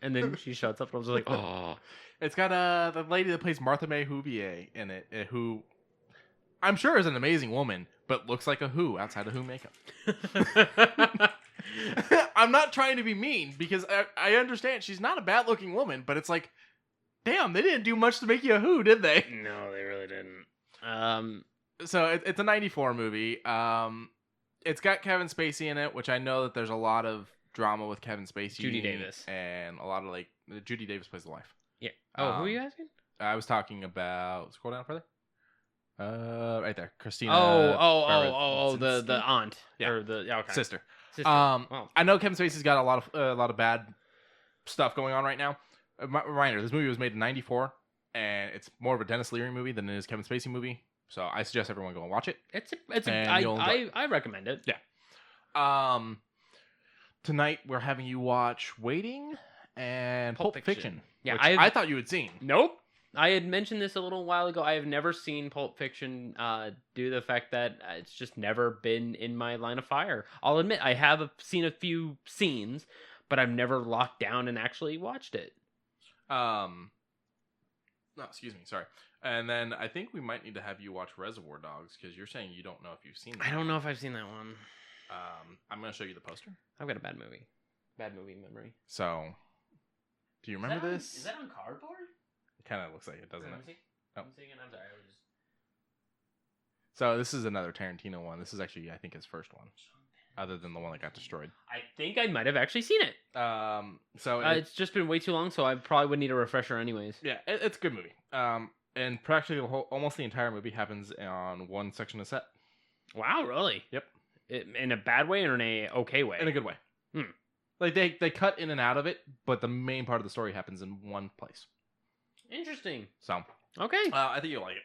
[SPEAKER 2] And then she shuts up. And I was like, "Oh."
[SPEAKER 1] It's got the lady that plays Martha May Whovier in it, who I'm sure is an amazing woman, but looks like a Who outside of Who makeup. I'm not trying to be mean because I understand she's not a bad looking woman, but it's like, damn, they didn't do much to make you a Who, did they?
[SPEAKER 2] No, they really didn't.
[SPEAKER 1] So it's a 94 movie. It's got Kevin Spacey in it, which I know that there's a lot of drama with Kevin Spacey.
[SPEAKER 2] Judy Davis.
[SPEAKER 1] And a lot of like, Judy Davis plays the wife.
[SPEAKER 2] Yeah. Oh, who are you asking?
[SPEAKER 1] I was talking about, scroll down further. Right there, Christina.
[SPEAKER 2] The aunt, or the
[SPEAKER 1] sister.
[SPEAKER 2] Wow.
[SPEAKER 1] I know Kevin Spacey's got a lot of bad stuff going on right now. Reminder: this movie was made in '94, and it's more of a Dennis Leary movie than it is Kevin Spacey movie. So I suggest everyone go and watch it.
[SPEAKER 2] I recommend it.
[SPEAKER 1] Yeah. Tonight we're having you watch Waiting and Pulp Fiction.
[SPEAKER 2] Yeah,
[SPEAKER 1] which I thought you had seen.
[SPEAKER 2] Nope. I had mentioned this a little while ago. I have never seen Pulp Fiction due to the fact that it's just never been in my line of fire. I'll admit I have seen a few scenes, but I've never locked down and actually watched it.
[SPEAKER 1] No, excuse me. Sorry. And then I think we might need to have you watch Reservoir Dogs because you're saying you don't know if you've seen that.
[SPEAKER 2] I don't know if I've seen that one.
[SPEAKER 1] I'm going to show you the poster.
[SPEAKER 2] I've got a bad movie memory.
[SPEAKER 1] So, do you remember this?
[SPEAKER 2] Is that on cardboard?
[SPEAKER 1] It kind of looks like it, doesn't it?
[SPEAKER 2] Oh. I'm sorry.
[SPEAKER 1] So this is another Tarantino one. This is actually, I think, his first one, other than the one that got destroyed.
[SPEAKER 2] I think I might have actually seen it. It's just been way too long, so I probably would need a refresher anyways.
[SPEAKER 1] Yeah, it's a good movie. And practically almost the entire movie happens on one section of set.
[SPEAKER 2] Wow, really?
[SPEAKER 1] Yep.
[SPEAKER 2] In a bad way or in a okay way?
[SPEAKER 1] In a good way. Like they cut in and out of it, but the main part of the story happens in one place.
[SPEAKER 2] Interesting.
[SPEAKER 1] So
[SPEAKER 2] okay,
[SPEAKER 1] I think you'll like it.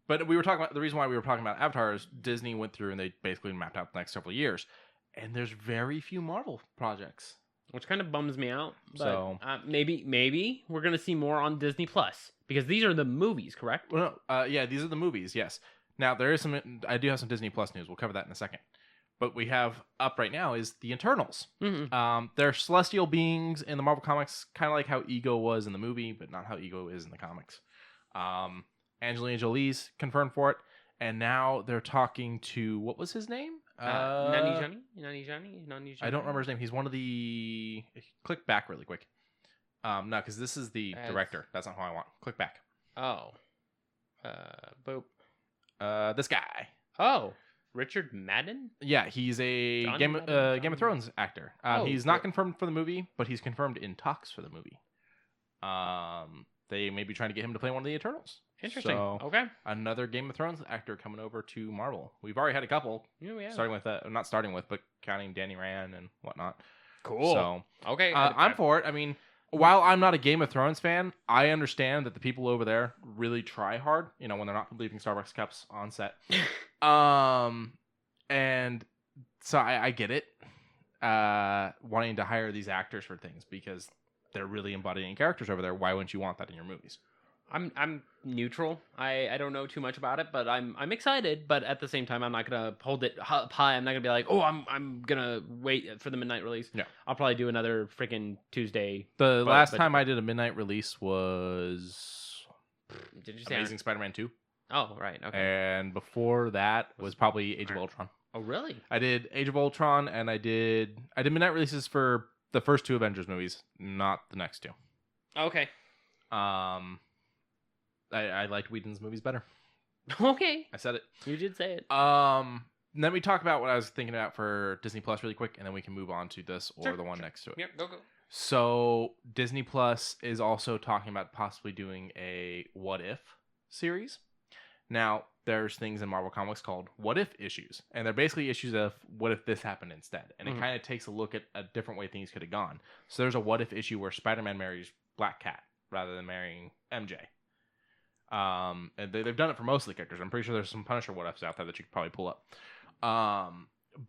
[SPEAKER 1] But we were talking about the reason why we were talking about Avatar is Disney went through and they basically mapped out the next several years, and there's very few Marvel projects,
[SPEAKER 2] which kind of bums me out. But,
[SPEAKER 1] so
[SPEAKER 2] maybe we're gonna see more on Disney Plus because these are the movies, correct?
[SPEAKER 1] Well, no, yeah, these are the movies. Yes. Now there is I do have some Disney Plus news. We'll cover that in a second. But we have up right now is the Eternals.
[SPEAKER 2] Mm-hmm.
[SPEAKER 1] They're celestial beings in the Marvel comics, kind of like how Ego was in the movie, but not how Ego is in the comics. Angelina Jolie's confirmed for it, and now they're talking to, what was his name?
[SPEAKER 2] Nani Johnny.
[SPEAKER 1] I don't remember his name. He's one of the. Click back really quick. No, because this is the director. That's not who I want. Click back.
[SPEAKER 2] Oh. Boop.
[SPEAKER 1] This guy.
[SPEAKER 2] Oh, Richard Madden?
[SPEAKER 1] Yeah, he's a
[SPEAKER 2] John
[SPEAKER 1] Game
[SPEAKER 2] Madden?
[SPEAKER 1] Game of Thrones actor. He's not confirmed for the movie, but he's confirmed in talks for the movie. They may be trying to get him to play one of the Eternals.
[SPEAKER 2] Interesting.
[SPEAKER 1] So,
[SPEAKER 2] Okay.
[SPEAKER 1] another Game of Thrones actor coming over to Marvel. We've already had a couple.
[SPEAKER 2] Yeah.
[SPEAKER 1] Starting with not starting with, but counting Danny Rand and whatnot.
[SPEAKER 2] Cool.
[SPEAKER 1] So
[SPEAKER 2] okay,
[SPEAKER 1] I'm for it. I mean, while I'm not a Game of Thrones fan, I understand that the people over there really try hard. You know, when they're not leaving Starbucks cups on set. And so I get it. Wanting to hire these actors for things because they're really embodying characters over there. Why wouldn't you want that in your movies?
[SPEAKER 2] I'm neutral. I don't know too much about it, but I'm excited. But at the same time, I'm not gonna hold it up high. I'm not gonna be like, oh, I'm gonna wait for the midnight release.
[SPEAKER 1] Yeah,
[SPEAKER 2] I'll probably do another freaking Tuesday.
[SPEAKER 1] The last time I did a midnight release was
[SPEAKER 2] did you say
[SPEAKER 1] Amazing Spider-Man 2?
[SPEAKER 2] Oh, right. Okay.
[SPEAKER 1] And before that was probably Age of Ultron.
[SPEAKER 2] Oh, really?
[SPEAKER 1] I did Age of Ultron, and I did midnight releases for the first 2 Avengers movies, not the next 2.
[SPEAKER 2] Okay.
[SPEAKER 1] I liked Whedon's movies better.
[SPEAKER 2] Okay.
[SPEAKER 1] I said it.
[SPEAKER 2] You did say it.
[SPEAKER 1] Let me talk about what I was thinking about for Disney Plus really quick, and then we can move on to this or the one next to it.
[SPEAKER 2] Yep, go.
[SPEAKER 1] So Disney Plus is also talking about possibly doing a What If series. Now, there's things in Marvel Comics called What If issues, and they're basically issues of what if this happened instead, and it kind of takes a look at a different way things could have gone. So there's a What If issue where Spider-Man marries Black Cat rather than marrying MJ. And they've done it for most of the characters. I'm pretty sure there's some Punisher What Ifs out there that you could probably pull up.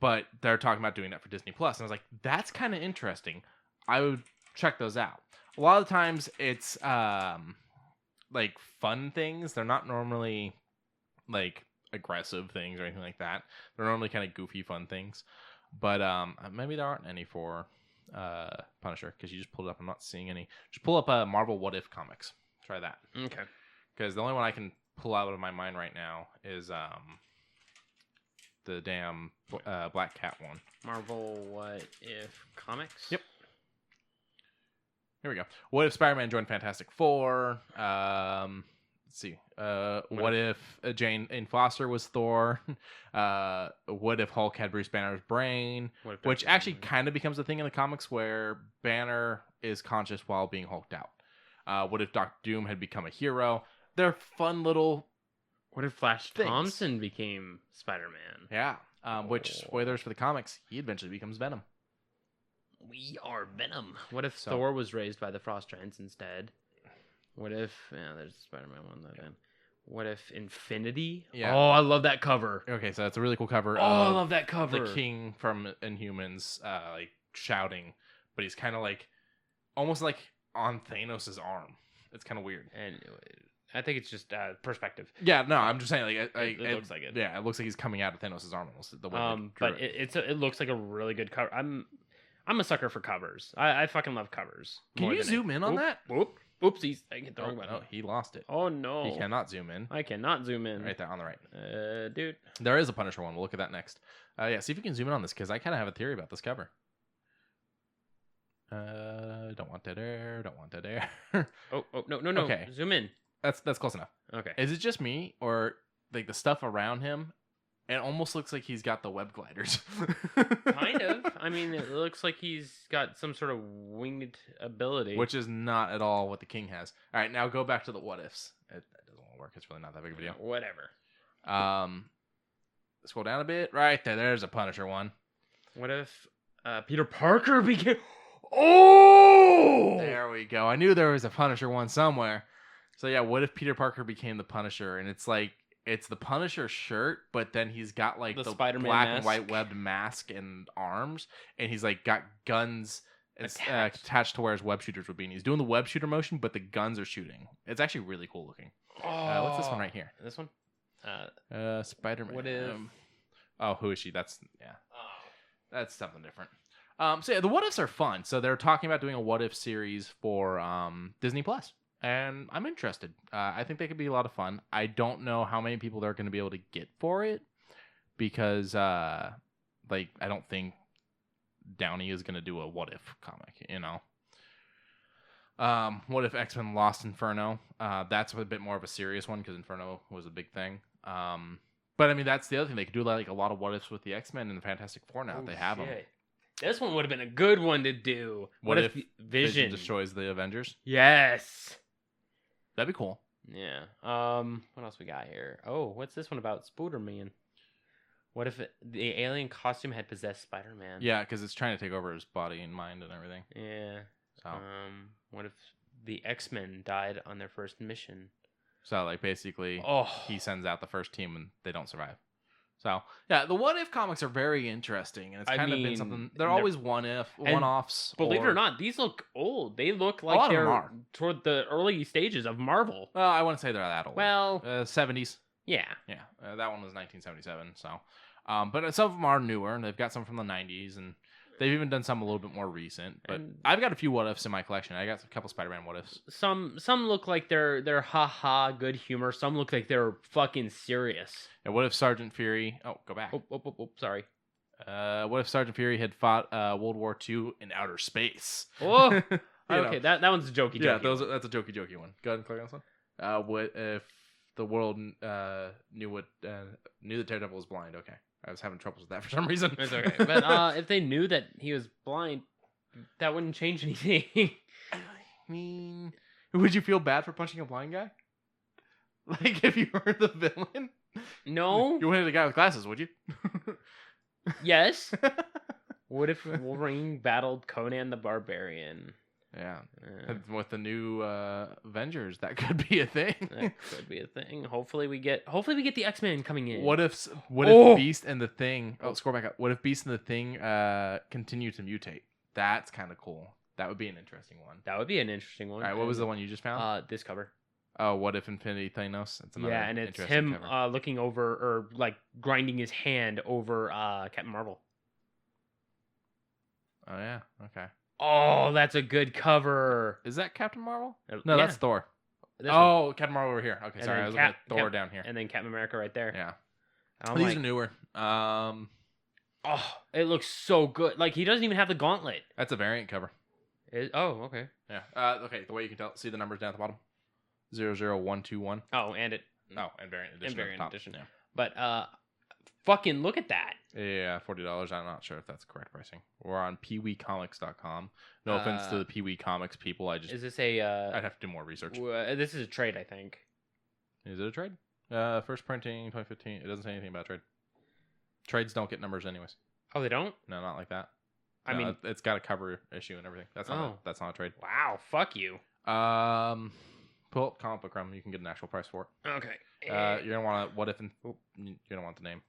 [SPEAKER 1] But they're talking about doing that for Disney Plus, and I was like, that's kind of interesting. I would check those out. A lot of the times it's like fun things. They're not normally like aggressive things or anything like that. They're normally kind of goofy fun things. But maybe there aren't any for Punisher because you just pulled it up. I'm not seeing any. Just pull up Marvel What If comics. Try that.
[SPEAKER 2] Okay.
[SPEAKER 1] Because the only one I can pull out of my mind right now is the damn Black Cat one.
[SPEAKER 2] Marvel What If comics?
[SPEAKER 1] Yep. Here we go. What if Spider-Man joined Fantastic Four? Let's see. What if Jane Foster was Thor? What if Hulk had Bruce Banner's brain? Which actually kind of becomes a thing in the comics where Banner is conscious while being hulked out. What if Doctor Doom had become a hero? They're fun little...
[SPEAKER 2] What if Flash
[SPEAKER 1] things.
[SPEAKER 2] Thompson became Spider-Man?
[SPEAKER 1] Yeah. Which, spoilers for the comics, he eventually becomes Venom.
[SPEAKER 2] We are Venom. What if Thor was raised by the Frost Giants instead? What if... Yeah, there's the Spider-Man one. Then. What if Infinity?
[SPEAKER 1] Yeah.
[SPEAKER 2] Oh, I love that cover.
[SPEAKER 1] Okay, so that's a really cool cover.
[SPEAKER 2] Oh, I love that cover.
[SPEAKER 1] The King from Inhumans, like, shouting. But he's kind of like... Almost like on Thanos' arm. It's kind of weird.
[SPEAKER 2] And I think it's just perspective.
[SPEAKER 1] Yeah, no, I'm just saying, like,
[SPEAKER 2] it looks like it.
[SPEAKER 1] Yeah, it looks like he's coming out of Thanos' arm almost. The way
[SPEAKER 2] but it looks like a really good cover. I'm a sucker for covers. I fucking love covers.
[SPEAKER 1] Can you zoom in on that?
[SPEAKER 2] Oopsies! I hit the wrong button.
[SPEAKER 1] Oh, he lost it.
[SPEAKER 2] Oh no!
[SPEAKER 1] He cannot zoom in.
[SPEAKER 2] I cannot zoom in.
[SPEAKER 1] Right there on the right.
[SPEAKER 2] Dude.
[SPEAKER 1] There is a Punisher one. We'll look at that next. Yeah, see if you can zoom in on this because I kind of have a theory about this cover. Don't want that air. Don't want that air.
[SPEAKER 2] oh no!
[SPEAKER 1] Okay.
[SPEAKER 2] Zoom in.
[SPEAKER 1] That's close enough.
[SPEAKER 2] Okay.
[SPEAKER 1] Is it just me or like the stuff around him? It almost looks like he's got the web gliders.
[SPEAKER 2] Kind of. I mean, it looks like he's got some sort of winged ability.
[SPEAKER 1] Which is not at all what the King has. All right, now go back to the what ifs. That doesn't work. It's really not that big of a deal.
[SPEAKER 2] Whatever.
[SPEAKER 1] Scroll down a bit. Right there. There's a Punisher one.
[SPEAKER 2] What if Peter Parker became... Oh!
[SPEAKER 1] There we go. I knew there was a Punisher one somewhere. So yeah, what if Peter Parker became the Punisher? And it's like, it's the Punisher shirt, but then he's got like the
[SPEAKER 2] Spider-Man
[SPEAKER 1] black
[SPEAKER 2] mask.
[SPEAKER 1] And white webbed mask and arms, and he's like got guns attached to where his web shooters would be. And he's doing the web shooter motion, but the guns are shooting. It's actually really cool looking. What's this one right here?
[SPEAKER 2] This one?
[SPEAKER 1] Spider-Man.
[SPEAKER 2] What if...
[SPEAKER 1] who is she? That's that's something different. So yeah, the what ifs are fun. So they're talking about doing a what if series for Disney Plus. And I'm interested. I think they could be a lot of fun. I don't know how many people they're going to be able to get for it because, I don't think Downey is going to do a what if comic. You know, what if X-Men Lost Inferno? That's a bit more of a serious one because Inferno was a big thing. But I mean, that's the other thing. They could do like a lot of what ifs with the X-Men and the Fantastic Four now.
[SPEAKER 2] Oh,
[SPEAKER 1] they have them.
[SPEAKER 2] shit. This one would have been a good one to do.
[SPEAKER 1] What if
[SPEAKER 2] Vision
[SPEAKER 1] destroys the Avengers?
[SPEAKER 2] Yes.
[SPEAKER 1] That'd be cool.
[SPEAKER 2] Yeah. What else we got here? Oh, what's this one about Spider-Man? What if the alien costume had possessed Spider-Man?
[SPEAKER 1] Yeah, because it's trying to take over his body and mind and everything.
[SPEAKER 2] Yeah.
[SPEAKER 1] So.
[SPEAKER 2] What if the X-Men died on their first mission?
[SPEAKER 1] So, like, basically,
[SPEAKER 2] Oh.
[SPEAKER 1] he sends out the first team and they don't survive. So, yeah, the what if comics are very interesting, and it's kind of been something. They're always one-offs.
[SPEAKER 2] Believe it or not, these look old. They look like they're toward the early stages of Marvel.
[SPEAKER 1] Well, I wouldn't say they're that old.
[SPEAKER 2] Well,
[SPEAKER 1] 70s.
[SPEAKER 2] Yeah.
[SPEAKER 1] Yeah, that one was 1977. So, but some of them are newer, and they've got some from the 90s, and they've even done some a little bit more recent. But I've got a few what ifs in my collection. I got a couple Spider-Man what ifs. Some
[SPEAKER 2] look like they're ha good humor. Some look like they're fucking serious.
[SPEAKER 1] And what if Sergeant Fury? Oh, go back.
[SPEAKER 2] Sorry.
[SPEAKER 1] What if Sergeant Fury had fought World War II in outer space?
[SPEAKER 2] Oh, okay. That one's a jokey.
[SPEAKER 1] Yeah, that's a jokey one. Go ahead and click on this one. What if the world knew the Daredevil was blind? Okay, I was having troubles with that for some reason.
[SPEAKER 2] It's okay. But if they knew that he was blind, that wouldn't change anything.
[SPEAKER 1] I mean, would you feel bad for punching a blind guy? Like if you were the villain?
[SPEAKER 2] No.
[SPEAKER 1] You wanted a guy with glasses, would you?
[SPEAKER 2] Yes. What if Wolverine battled Conan the Barbarian?
[SPEAKER 1] Yeah. With the new Avengers, that could be a thing.
[SPEAKER 2] That could be a thing. Hopefully we get the X-Men coming in.
[SPEAKER 1] What if Beast and the Thing scroll back up. What if Beast and the Thing continue to mutate? That's kind of cool. That would be an interesting one.
[SPEAKER 2] That would be an interesting one.
[SPEAKER 1] All right, what was the one you just found?
[SPEAKER 2] This cover.
[SPEAKER 1] Oh, what if Infinity Thanos? It's another
[SPEAKER 2] and it's him looking over or like grinding his hand over Captain Marvel.
[SPEAKER 1] Oh yeah, okay.
[SPEAKER 2] Oh, that's a good cover.
[SPEAKER 1] Is that Captain Marvel? No, that's Thor. Captain Marvel over here. Okay, sorry, I was looking at Thor down here.
[SPEAKER 2] And then Captain America right there.
[SPEAKER 1] Yeah. These are newer.
[SPEAKER 2] Oh, it looks so good. Like he doesn't even have the gauntlet.
[SPEAKER 1] That's a variant cover.
[SPEAKER 2] Okay.
[SPEAKER 1] Yeah. Okay, the way you can tell, see the numbers down at the bottom. 00121.
[SPEAKER 2] Oh, and
[SPEAKER 1] variant edition.
[SPEAKER 2] And variant edition.
[SPEAKER 1] Yeah.
[SPEAKER 2] But fucking look at that.
[SPEAKER 1] Yeah, $40. I'm not sure if that's correct pricing. We're on peeweecomics.com. No offense to the Pee Wee Comics people.
[SPEAKER 2] Is this a?
[SPEAKER 1] I'd have to do more research.
[SPEAKER 2] This is a trade, I think.
[SPEAKER 1] Is it a trade? First printing 2015. It doesn't say anything about trade. Trades don't get numbers anyways.
[SPEAKER 2] Oh, they don't?
[SPEAKER 1] No, not like that.
[SPEAKER 2] I mean,
[SPEAKER 1] it's got a cover issue and everything. That's not a trade.
[SPEAKER 2] Wow, fuck you.
[SPEAKER 1] Pull up Comic Book Realm. You can get an actual price for it.
[SPEAKER 2] Okay.
[SPEAKER 1] You're gonna want to. You don't want the name.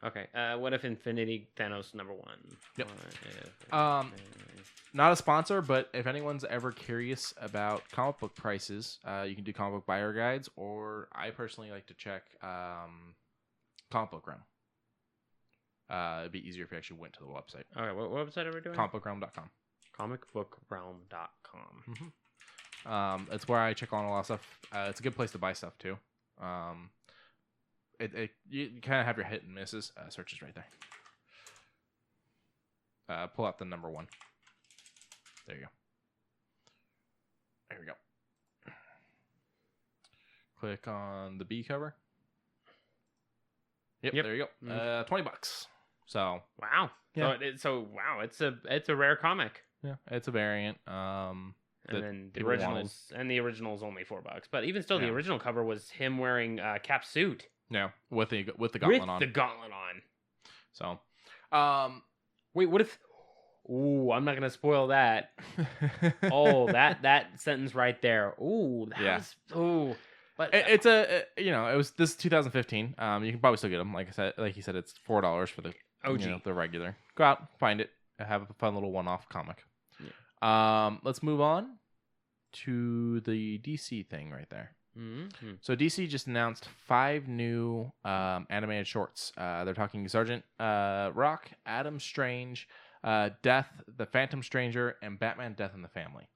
[SPEAKER 2] Okay. What if Infinity Thanos #1?
[SPEAKER 1] Yep. Not a sponsor, but if anyone's ever curious about comic book prices, you can do comic book buyer guides, or I personally like to check Comic Book Realm. It'd be easier if you actually went to the website.
[SPEAKER 2] Okay, what website are we doing?
[SPEAKER 1] Comicbookrealm.com.
[SPEAKER 2] Comicbookrealm.com.
[SPEAKER 1] Mm-hmm. It's where I check on a lot of stuff. It's a good place to buy stuff too. You kind of have your hit and misses. Searches right there. Pull out the #1. There you go. There we go. Click on the B cover. Yep. There you go. $20. So
[SPEAKER 2] wow.
[SPEAKER 1] Yeah.
[SPEAKER 2] It's a rare comic.
[SPEAKER 1] Yeah, it's a variant.
[SPEAKER 2] And then the original is only $4. But even still, the original cover was him wearing Cap's suit.
[SPEAKER 1] Yeah, with the gauntlet on.
[SPEAKER 2] With the gauntlet on.
[SPEAKER 1] So,
[SPEAKER 2] wait, what if? Ooh, I'm not gonna spoil that. Oh, that sentence right there. Ooh, but
[SPEAKER 1] it's this is 2015. You can probably still get them. Like you said, it's $4 for the OG, the regular. Go out, find it, have a fun little one-off comic. Yeah. Let's move on to the DC thing right there.
[SPEAKER 2] Mm-hmm.
[SPEAKER 1] So DC just announced 5 new animated shorts. They're talking Sergeant Rock, Adam Strange, Death, The Phantom Stranger, and Batman: Death in the Family.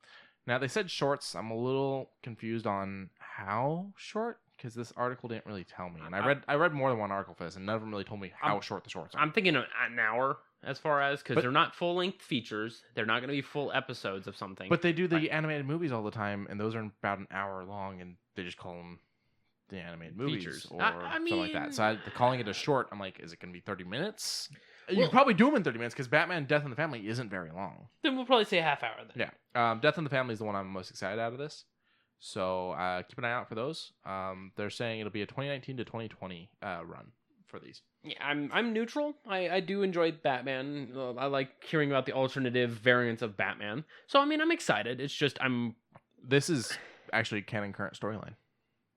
[SPEAKER 1] Now they said shorts. I'm a little confused on how short, because this article didn't really tell me. And I read more than one article for this, and none of them really told me how short the shorts are.
[SPEAKER 2] I'm thinking an hour, as far as, because they're not full length features. They're not going to be full episodes of something.
[SPEAKER 1] But they do the animated movies all the time, and those are about an hour long, and they just call them the animated movies
[SPEAKER 2] Features.
[SPEAKER 1] or
[SPEAKER 2] I
[SPEAKER 1] something like that. So calling it a short, I'm like, is it going to be 30 minutes? You
[SPEAKER 2] Well-
[SPEAKER 1] could probably do them in 30 minutes because Batman Death in the Family isn't very long.
[SPEAKER 2] Then we'll probably say a half hour then.
[SPEAKER 1] Yeah. Death in the Family is the one I'm most excited out of this. So keep an eye out for those. They're saying it'll be a 2019 to 2020 run for these.
[SPEAKER 2] Yeah, I'm neutral. I do enjoy Batman. I like hearing about the alternative variants of Batman. So I mean, I'm excited. It's just
[SPEAKER 1] This is actually canon current storyline,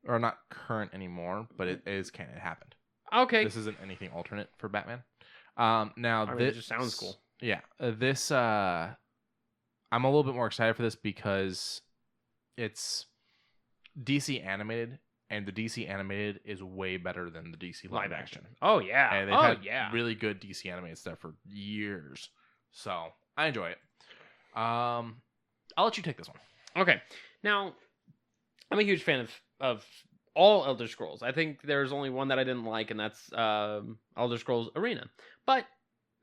[SPEAKER 1] or not current anymore, but it is canon. It happened.
[SPEAKER 2] okay.
[SPEAKER 1] This isn't anything alternate for Batman. Now
[SPEAKER 2] I mean,
[SPEAKER 1] this
[SPEAKER 2] it just sounds cool.
[SPEAKER 1] Yeah, this I'm a little bit more excited for this because it's DC animated. And the DC animated is way better than the DC live action.
[SPEAKER 2] Oh yeah.
[SPEAKER 1] And they've had really good DC animated stuff for years. So I enjoy it. I'll let you take this one.
[SPEAKER 2] Okay. Now, I'm a huge fan of all Elder Scrolls. I think there's only one that I didn't like, and that's Elder Scrolls Arena. But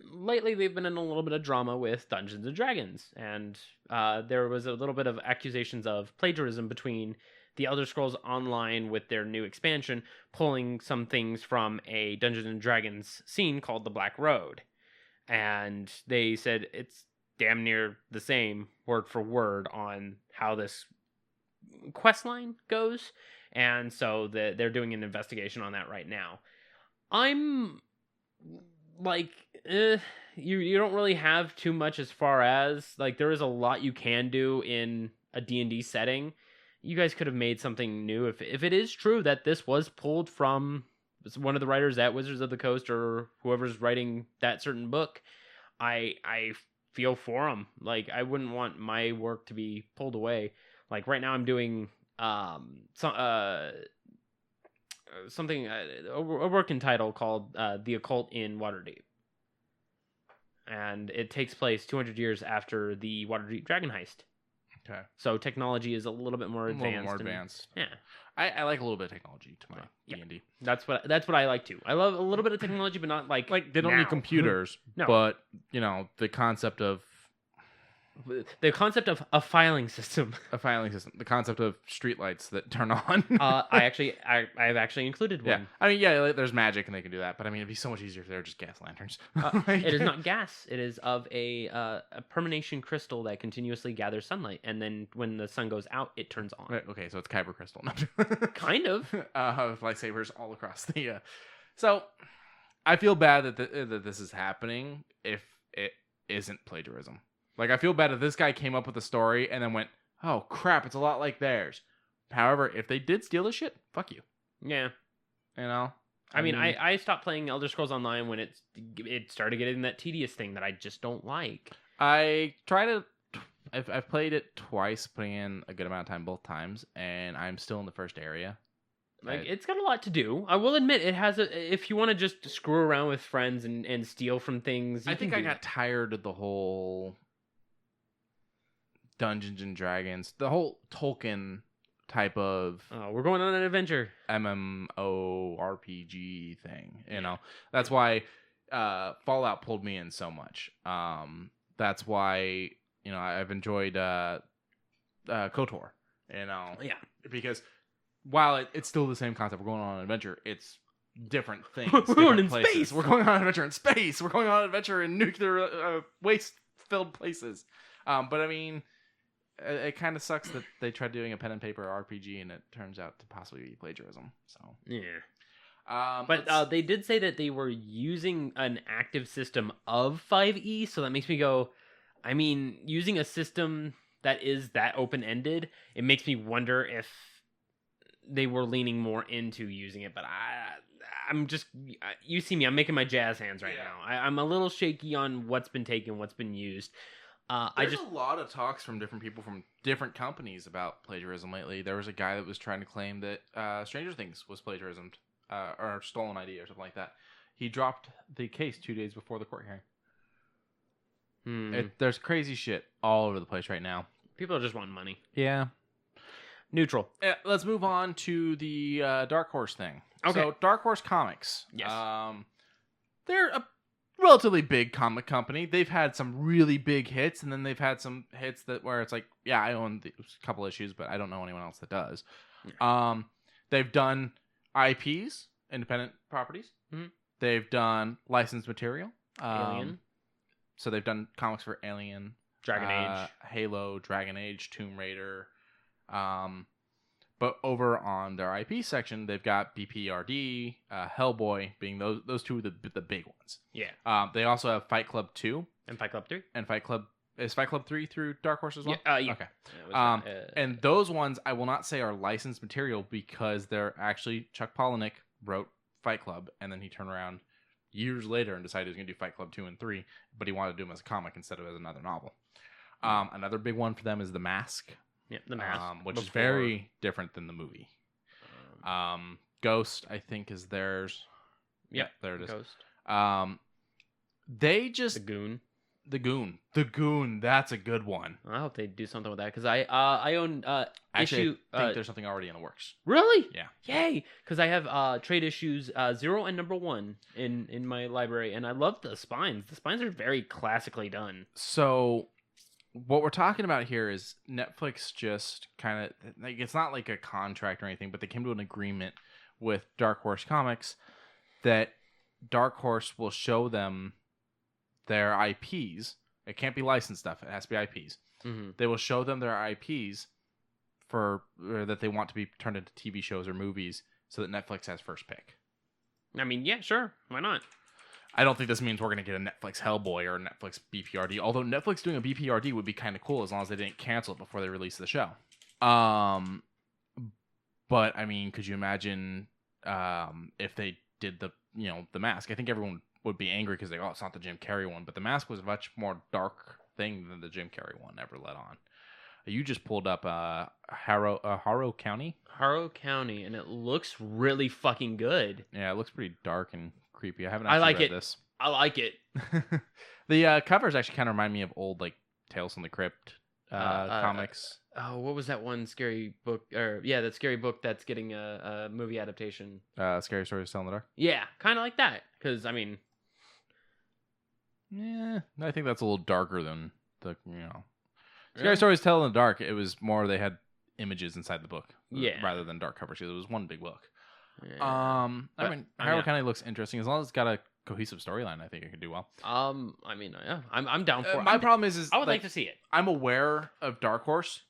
[SPEAKER 2] lately, they've been in a little bit of drama with Dungeons and Dragons, and there was a little bit of accusations of plagiarism between the Elder Scrolls Online with their new expansion, pulling some things from a Dungeons and Dragons scene called the Black Road. And they said it's damn near the same word for word on how this quest line goes. And so they're doing an investigation on that right now. I'm like, you don't really have too much as far as, like, there is a lot you can do in a D&D setting. You guys could have made something new if it is true that this was pulled from one of the writers at Wizards of the Coast or whoever's writing that certain book. I feel for them. Like, I wouldn't want my work to be pulled away. Like right now, I'm doing something a working title called "The Occult in Waterdeep," and it takes place 200 years after the Waterdeep Dragon heist.
[SPEAKER 1] Okay.
[SPEAKER 2] So technology is a little bit more advanced.
[SPEAKER 1] Yeah. I like a little bit of technology to my D&D.
[SPEAKER 2] That's what I like too. I love a little bit of technology, but not like
[SPEAKER 1] they don't need computers,
[SPEAKER 2] No.
[SPEAKER 1] But the concept of
[SPEAKER 2] a filing system.
[SPEAKER 1] The concept of streetlights that turn on.
[SPEAKER 2] I've actually included one.
[SPEAKER 1] Yeah, I mean, yeah, there's magic and they can do that, but I mean, it'd be so much easier if they were just gas lanterns.
[SPEAKER 2] It is not gas. It is of a permanation crystal that continuously gathers sunlight, and then when the sun goes out, it turns on.
[SPEAKER 1] Okay, so it's kyber crystal.
[SPEAKER 2] Kind of.
[SPEAKER 1] Lightsabers all across the. So, I feel bad that this is happening if it isn't plagiarism. Like, I feel bad if this guy came up with a story and then went, oh, crap, it's a lot like theirs. However, if they did steal the shit, fuck you.
[SPEAKER 2] Yeah.
[SPEAKER 1] You know?
[SPEAKER 2] I mean, I stopped playing Elder Scrolls Online when it started getting that tedious thing that I just don't like.
[SPEAKER 1] I've played it twice, putting in a good amount of time both times, and I'm still in the first area.
[SPEAKER 2] Like, it's got a lot to do. I will admit, it has if you want to just screw around with friends and steal from things.
[SPEAKER 1] I think I got tired of the whole Dungeons and Dragons, the whole Tolkien type of
[SPEAKER 2] we're going on an adventure
[SPEAKER 1] MMORPG thing. You know, that's why Fallout pulled me in so much. That's why I've enjoyed KOTOR. Because while it's still the same concept, we're going on an adventure. It's different things.
[SPEAKER 2] We're going in
[SPEAKER 1] places.
[SPEAKER 2] space.
[SPEAKER 1] We're going on an adventure in space. We're going on an adventure in nuclear waste-filled places. But I mean, it kind of sucks that they tried doing a pen and paper RPG and it turns out to possibly be plagiarism. So
[SPEAKER 2] yeah. But they did say that they were using an active system of 5e, so that makes me go, I mean, using a system that is that open-ended, it makes me wonder if they were leaning more into using it. But I'm just, you see me, I'm making my jazz hands right now. I'm a little shaky on what's been taken, what's been used.
[SPEAKER 1] There's a lot of talks from different people from different companies about plagiarism lately. There was a guy that was trying to claim that Stranger Things was plagiarism or stolen idea or something like that. He dropped the case 2 days before the court hearing. There's crazy shit all over the place right now.
[SPEAKER 2] People are just wanting money.
[SPEAKER 1] Yeah.
[SPEAKER 2] Neutral.
[SPEAKER 1] Let's move on to the Dark Horse thing.
[SPEAKER 2] Okay.
[SPEAKER 1] So Dark Horse Comics.
[SPEAKER 2] Yes.
[SPEAKER 1] They're a relatively big comic company. They've had some really big hits, and then they've had some hits where it's like, yeah, I own a couple issues, but I don't know anyone else that does. They've done IPs, independent properties.
[SPEAKER 2] Mhm.
[SPEAKER 1] They've done licensed material.
[SPEAKER 2] Alien,
[SPEAKER 1] So they've done comics for Alien,
[SPEAKER 2] Dragon Age.
[SPEAKER 1] Halo, Dragon Age, Tomb Raider. But over on their IP section, they've got BPRD, Hellboy being those two the big ones.
[SPEAKER 2] Yeah.
[SPEAKER 1] They also have Fight Club 2
[SPEAKER 2] And Fight Club 3?
[SPEAKER 1] and Fight Club. Is Fight Club 3 through Dark Horse as well?
[SPEAKER 2] Yeah.
[SPEAKER 1] Okay.
[SPEAKER 2] It was,
[SPEAKER 1] And those ones I will not say are licensed material because they're actually Chuck Palahniuk wrote Fight Club and then he turned around years later and decided he was going to do Fight Club 2 and 3, but he wanted to do them as a comic instead of as another novel. Another big one for them is The Mask.
[SPEAKER 2] Yeah, The Mask.
[SPEAKER 1] Which is very different than the movie. Ghost, I think, is theirs.
[SPEAKER 2] Yep,
[SPEAKER 1] there it is.
[SPEAKER 2] Ghost.
[SPEAKER 1] They just...
[SPEAKER 2] The Goon.
[SPEAKER 1] The Goon, that's a good one.
[SPEAKER 2] I hope they do something with that because I own
[SPEAKER 1] Actually, I think there's something already in the works.
[SPEAKER 2] Really?
[SPEAKER 1] Yeah.
[SPEAKER 2] Yay! Because I have trade issues 0 and number 1 in my library, and I love the spines. The spines are very classically done.
[SPEAKER 1] So, what we're talking about here is Netflix just kind of like it's not like a contract or anything, but they came to an agreement with Dark Horse Comics that Dark Horse will show them their IPs. It can't be licensed stuff. It has to be IPs.
[SPEAKER 2] Mm-hmm.
[SPEAKER 1] They will show them their IPs that they want to be turned into TV shows or movies so that Netflix has first pick.
[SPEAKER 2] I mean, yeah, sure. Why not?
[SPEAKER 1] I don't think this means we're going to get a Netflix Hellboy or a Netflix BPRD, although Netflix doing a BPRD would be kind of cool as long as they didn't cancel it before they released the show. But, I mean, could you imagine if they did the Mask? I think everyone would be angry because it's not the Jim Carrey one, but the Mask was a much more dark thing than the Jim Carrey one ever let on. You just pulled up Harrow County?
[SPEAKER 2] Harrow County, and it looks really fucking good.
[SPEAKER 1] Yeah, it looks pretty dark and creepy. I haven't
[SPEAKER 2] I
[SPEAKER 1] actually
[SPEAKER 2] like
[SPEAKER 1] read
[SPEAKER 2] it.
[SPEAKER 1] this.
[SPEAKER 2] I like it.
[SPEAKER 1] The covers actually kind of remind me of old like Tales from the Crypt comics.
[SPEAKER 2] Oh, what was that one scary book? That scary book that's getting a movie adaptation.
[SPEAKER 1] Scary Stories to Tell in the Dark?
[SPEAKER 2] Yeah, kind of like that. Because, I mean...
[SPEAKER 1] Yeah, I think that's a little darker than the, Scary Stories to Tell in the Dark, it was more they had images inside the book.
[SPEAKER 2] Yeah.
[SPEAKER 1] Rather than dark covers, because it was one big book.
[SPEAKER 2] Yeah.
[SPEAKER 1] Harrow County looks interesting. As long as it's got a cohesive storyline, I think it could do well.
[SPEAKER 2] Yeah, I'm down for it.
[SPEAKER 1] My problem is
[SPEAKER 2] I would like to see it.
[SPEAKER 1] I'm aware of Dark Horse,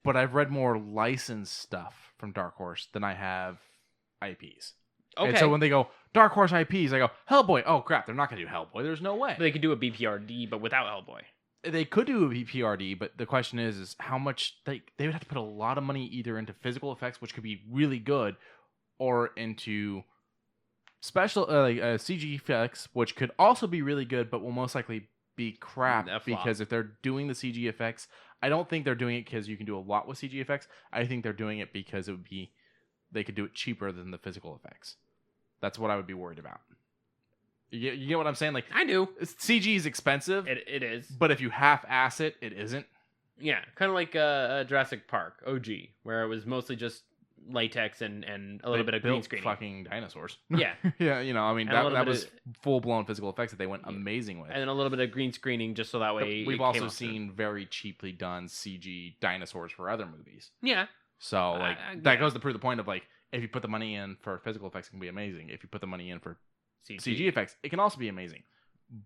[SPEAKER 1] but I've read more licensed stuff from Dark Horse than I have IPs.
[SPEAKER 2] Okay.
[SPEAKER 1] And so when they go Dark Horse IPs, I go Hellboy. Oh crap, they're not going to do Hellboy. There's no way.
[SPEAKER 2] They could do a BPRD, but without Hellboy.
[SPEAKER 1] They could do a BPRD, but the question is how much they would have to put a lot of money either into physical effects, which could be really good, or into special CG effects, which could also be really good, but will most likely be crap because if they're doing the CG effects, I don't think they're doing it because you can do a lot with CG effects. I think they're doing it because they could do it cheaper than the physical effects. That's what I would be worried about. You get what I'm saying? Like
[SPEAKER 2] I do.
[SPEAKER 1] CG is expensive.
[SPEAKER 2] It is.
[SPEAKER 1] But if you half-ass it, it isn't.
[SPEAKER 2] Yeah, kind of like Jurassic Park OG, where it was mostly just latex and a little bit of green screening.
[SPEAKER 1] Fucking dinosaurs.
[SPEAKER 2] Yeah.
[SPEAKER 1] Yeah, that was full-blown physical effects that they went amazing with.
[SPEAKER 2] And then a little bit of green screening just so that way
[SPEAKER 1] we've also seen very cheaply done CG dinosaurs for other movies.
[SPEAKER 2] Yeah.
[SPEAKER 1] So that goes to prove the point of like if you put the money in for physical effects, it can be amazing. If you put the money in for CG effects, it can also be amazing.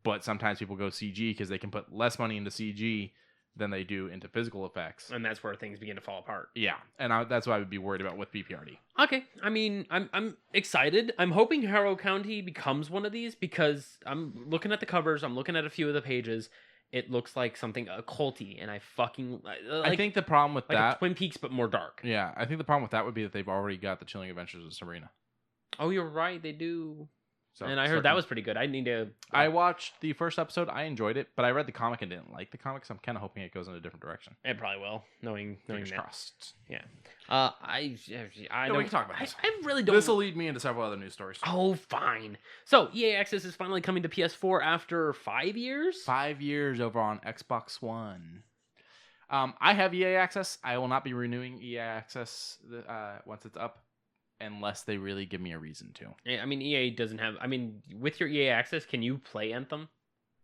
[SPEAKER 1] But sometimes people go CG because they can put less money into CG than they do into physical effects.
[SPEAKER 2] And that's where things begin to fall apart.
[SPEAKER 1] Yeah. And that's what I would be worried about with BPRD.
[SPEAKER 2] Okay. I mean, I'm excited. I'm hoping Harrow County becomes one of these because I'm looking at the covers. I'm looking at a few of the pages. It looks like something occulty, and I fucking...
[SPEAKER 1] I think the problem with that...
[SPEAKER 2] Like Twin Peaks, but more dark.
[SPEAKER 1] Yeah, I think the problem with that would be that they've already got The Chilling Adventures of Sabrina.
[SPEAKER 2] Oh, you're right. They do.
[SPEAKER 1] So,
[SPEAKER 2] and I heard that was pretty good. I need to...
[SPEAKER 1] I watched the first episode. I enjoyed it, but I read the comic and didn't like the comic, so I'm kind of hoping it goes in a different direction.
[SPEAKER 2] It probably will, knowing
[SPEAKER 1] Fingers
[SPEAKER 2] that.
[SPEAKER 1] crossed.
[SPEAKER 2] Yeah.
[SPEAKER 1] We can talk about this.
[SPEAKER 2] I really don't...
[SPEAKER 1] This will lead me into several other news stories.
[SPEAKER 2] Oh, fine. So, EA Access is finally coming to PS4 after 5 years?
[SPEAKER 1] 5 years over on Xbox One. I have EA Access. I will not be renewing EA Access once it's up. Unless they really give me a reason to.
[SPEAKER 2] I mean, EA doesn't have... I mean, with your EA Access, can you play Anthem?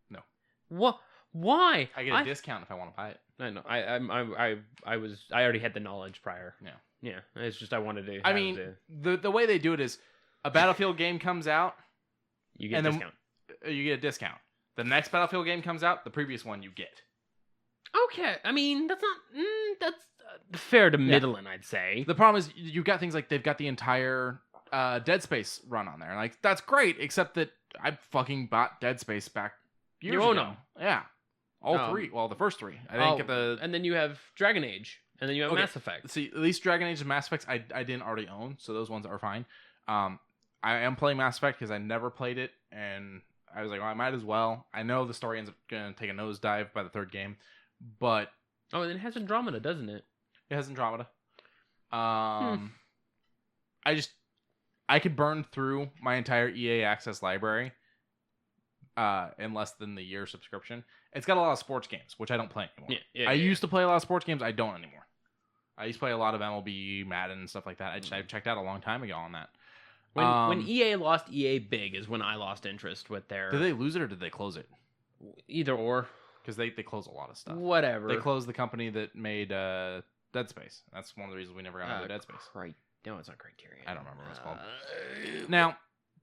[SPEAKER 1] No.
[SPEAKER 2] What? Why?
[SPEAKER 1] I get a discount if I want to buy it.
[SPEAKER 2] I know. I already had the knowledge prior.
[SPEAKER 1] Yeah.
[SPEAKER 2] Yeah, it's just I wanted to.
[SPEAKER 1] I mean, the way they do it is a Battlefield game comes out,
[SPEAKER 2] you get a discount.
[SPEAKER 1] You get a discount. The next Battlefield game comes out, the previous one you get.
[SPEAKER 2] Okay, I mean that's not that's fair to middling, I'd say.
[SPEAKER 1] The problem is you've got things like they've got the entire Dead Space run on there. Like that's great, except that I fucking bought Dead Space back years ago.
[SPEAKER 2] You own them.
[SPEAKER 1] Yeah, all three. Well, the first three. I didn't get the.
[SPEAKER 2] And then you have Dragon Age, and then you have Mass Effect.
[SPEAKER 1] See, at least Dragon Age and Mass Effect I didn't already own, so those ones are fine. I am playing Mass Effect because I never played it, and I was like, well, I might as well. I know the story ends up going to take a nosedive by the third game, but...
[SPEAKER 2] Oh, and it has Andromeda, doesn't it?
[SPEAKER 1] It has Andromeda. I could burn through my entire EA Access library in less than the year subscription. It's got a lot of sports games, which I don't play anymore. I used to play a lot of sports games. I don't anymore. I used to play a lot of MLB, Madden, and stuff like that. I checked out a long time ago on that.
[SPEAKER 2] When EA lost EA Big is when I lost interest with their...
[SPEAKER 1] Did they lose it or did they close it?
[SPEAKER 2] Either or.
[SPEAKER 1] Because they close a lot of stuff.
[SPEAKER 2] Whatever.
[SPEAKER 1] They closed the company that made Dead Space. That's one of the reasons we never got into Dead Space.
[SPEAKER 2] No, it's not Criterion.
[SPEAKER 1] I don't remember what it's called.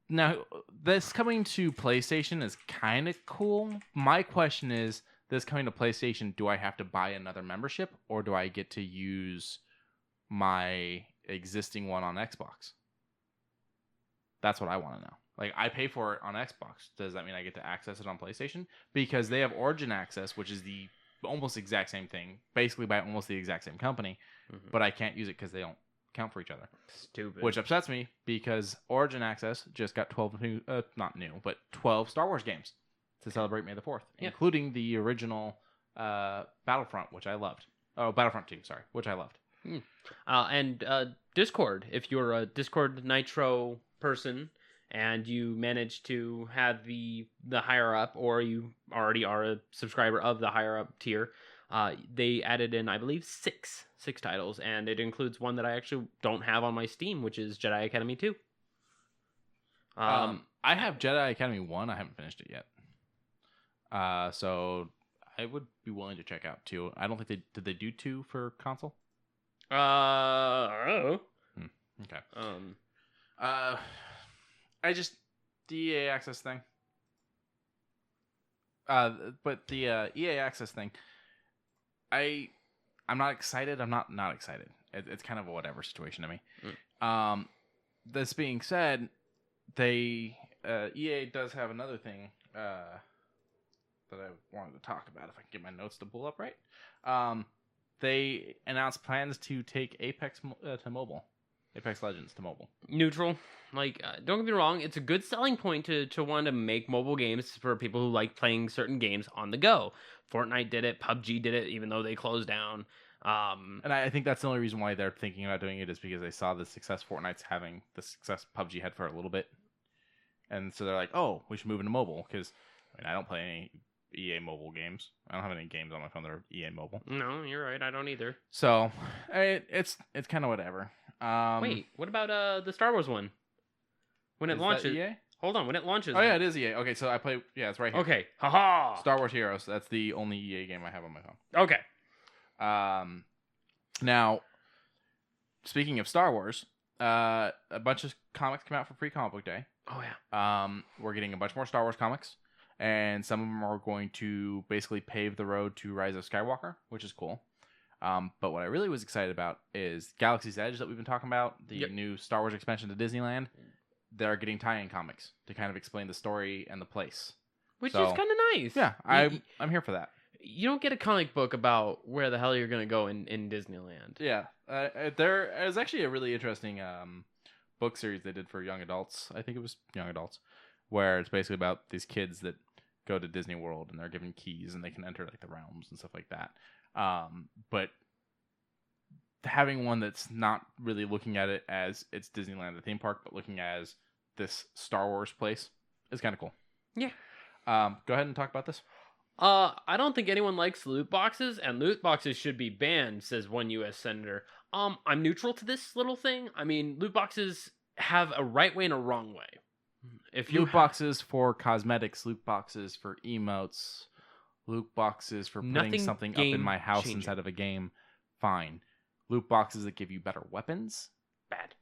[SPEAKER 1] Now, this coming to PlayStation is kind of cool. My question is, this coming to PlayStation, do I have to buy another membership or do I get to use my existing one on Xbox? That's what I want to know. Like, I pay for it on Xbox. Does that mean I get to access it on PlayStation? Because they have Origin Access, which is the almost exact same thing, basically by almost the exact same company, but I can't use it because they don't count for each other.
[SPEAKER 2] Stupid.
[SPEAKER 1] Which upsets me because Origin Access just got 12 new, not new, but 12 Star Wars games to celebrate May the 4th, including the original Battlefront, which I loved. Oh, Battlefront 2, sorry, which I loved.
[SPEAKER 2] And Discord, if you're a Discord Nitro person and you manage to have the higher up, or you already are a subscriber of the higher up tier, they added in, I believe, six titles, and it includes one that I actually don't have on my Steam, which is Jedi Academy 2.
[SPEAKER 1] I have Jedi Academy 1. I haven't finished it yet. So I would be willing to check out 2. I don't think did they do 2 for console?
[SPEAKER 2] I don't know.
[SPEAKER 1] Okay. I just the EA Access thing. But the EA Access thing, I'm not excited. I'm not excited. It's kind of a whatever situation to me. This being said, EA does have another thing that I wanted to talk about. If I can get my notes to pull up right. They announced plans to take Apex to mobile. Apex Legends to mobile.
[SPEAKER 2] Neutral. Like, don't get me wrong, it's a good selling point to want to make mobile games for people who like playing certain games on the go. Fortnite did it, PUBG did it, even though they closed down.
[SPEAKER 1] And I think that's the only reason why they're thinking about doing it is because they saw the success Fortnite's having, the success PUBG had for a little bit. And so they're like, oh, we should move into mobile, because I don't play any EA mobile games. I don't have any games on my phone that are EA mobile.
[SPEAKER 2] No, you're right, I don't either.
[SPEAKER 1] So, it's kind of whatever.
[SPEAKER 2] Wait, what about the Star Wars one? When it launches,
[SPEAKER 1] EA?
[SPEAKER 2] Hold on, when it launches.
[SPEAKER 1] Oh yeah, it is EA. Okay, so I play. Yeah, it's right here.
[SPEAKER 2] Okay, haha.
[SPEAKER 1] Star Wars Heroes. That's the only EA game I have on my phone.
[SPEAKER 2] Okay.
[SPEAKER 1] Now, speaking of Star Wars, a bunch of comics come out for Free Comic Book Day.
[SPEAKER 2] Oh yeah.
[SPEAKER 1] We're getting a bunch more Star Wars comics, and some of them are going to basically pave the road to Rise of Skywalker, which is cool. But what I really was excited about is Galaxy's Edge that we've been talking about, the new Star Wars expansion to Disneyland. They're getting tie-in comics to kind of explain the story and the place.
[SPEAKER 2] Which is kind of nice.
[SPEAKER 1] Yeah, I'm here for that.
[SPEAKER 2] You don't get a comic book about where the hell you're going to go in Disneyland.
[SPEAKER 1] Yeah. There is actually a really interesting book series they did for young adults. I think it was young adults, where it's basically about these kids that go to Disney World and they're given keys and they can enter like the realms and stuff like that. But having one that's not really looking at it as it's Disneyland, the theme park, but looking as this Star Wars place is kind of cool.
[SPEAKER 2] Yeah.
[SPEAKER 1] Go ahead and talk about this.
[SPEAKER 2] I don't think anyone likes loot boxes, and loot boxes should be banned, says one U.S. senator. I'm neutral to this little thing. I mean, loot boxes have a right way and a wrong way. If you
[SPEAKER 1] loot boxes for cosmetics, loot boxes for emotes, loot boxes for putting something up in my house inside of a game, fine. Loot boxes that give you better weapons,
[SPEAKER 2] Bad.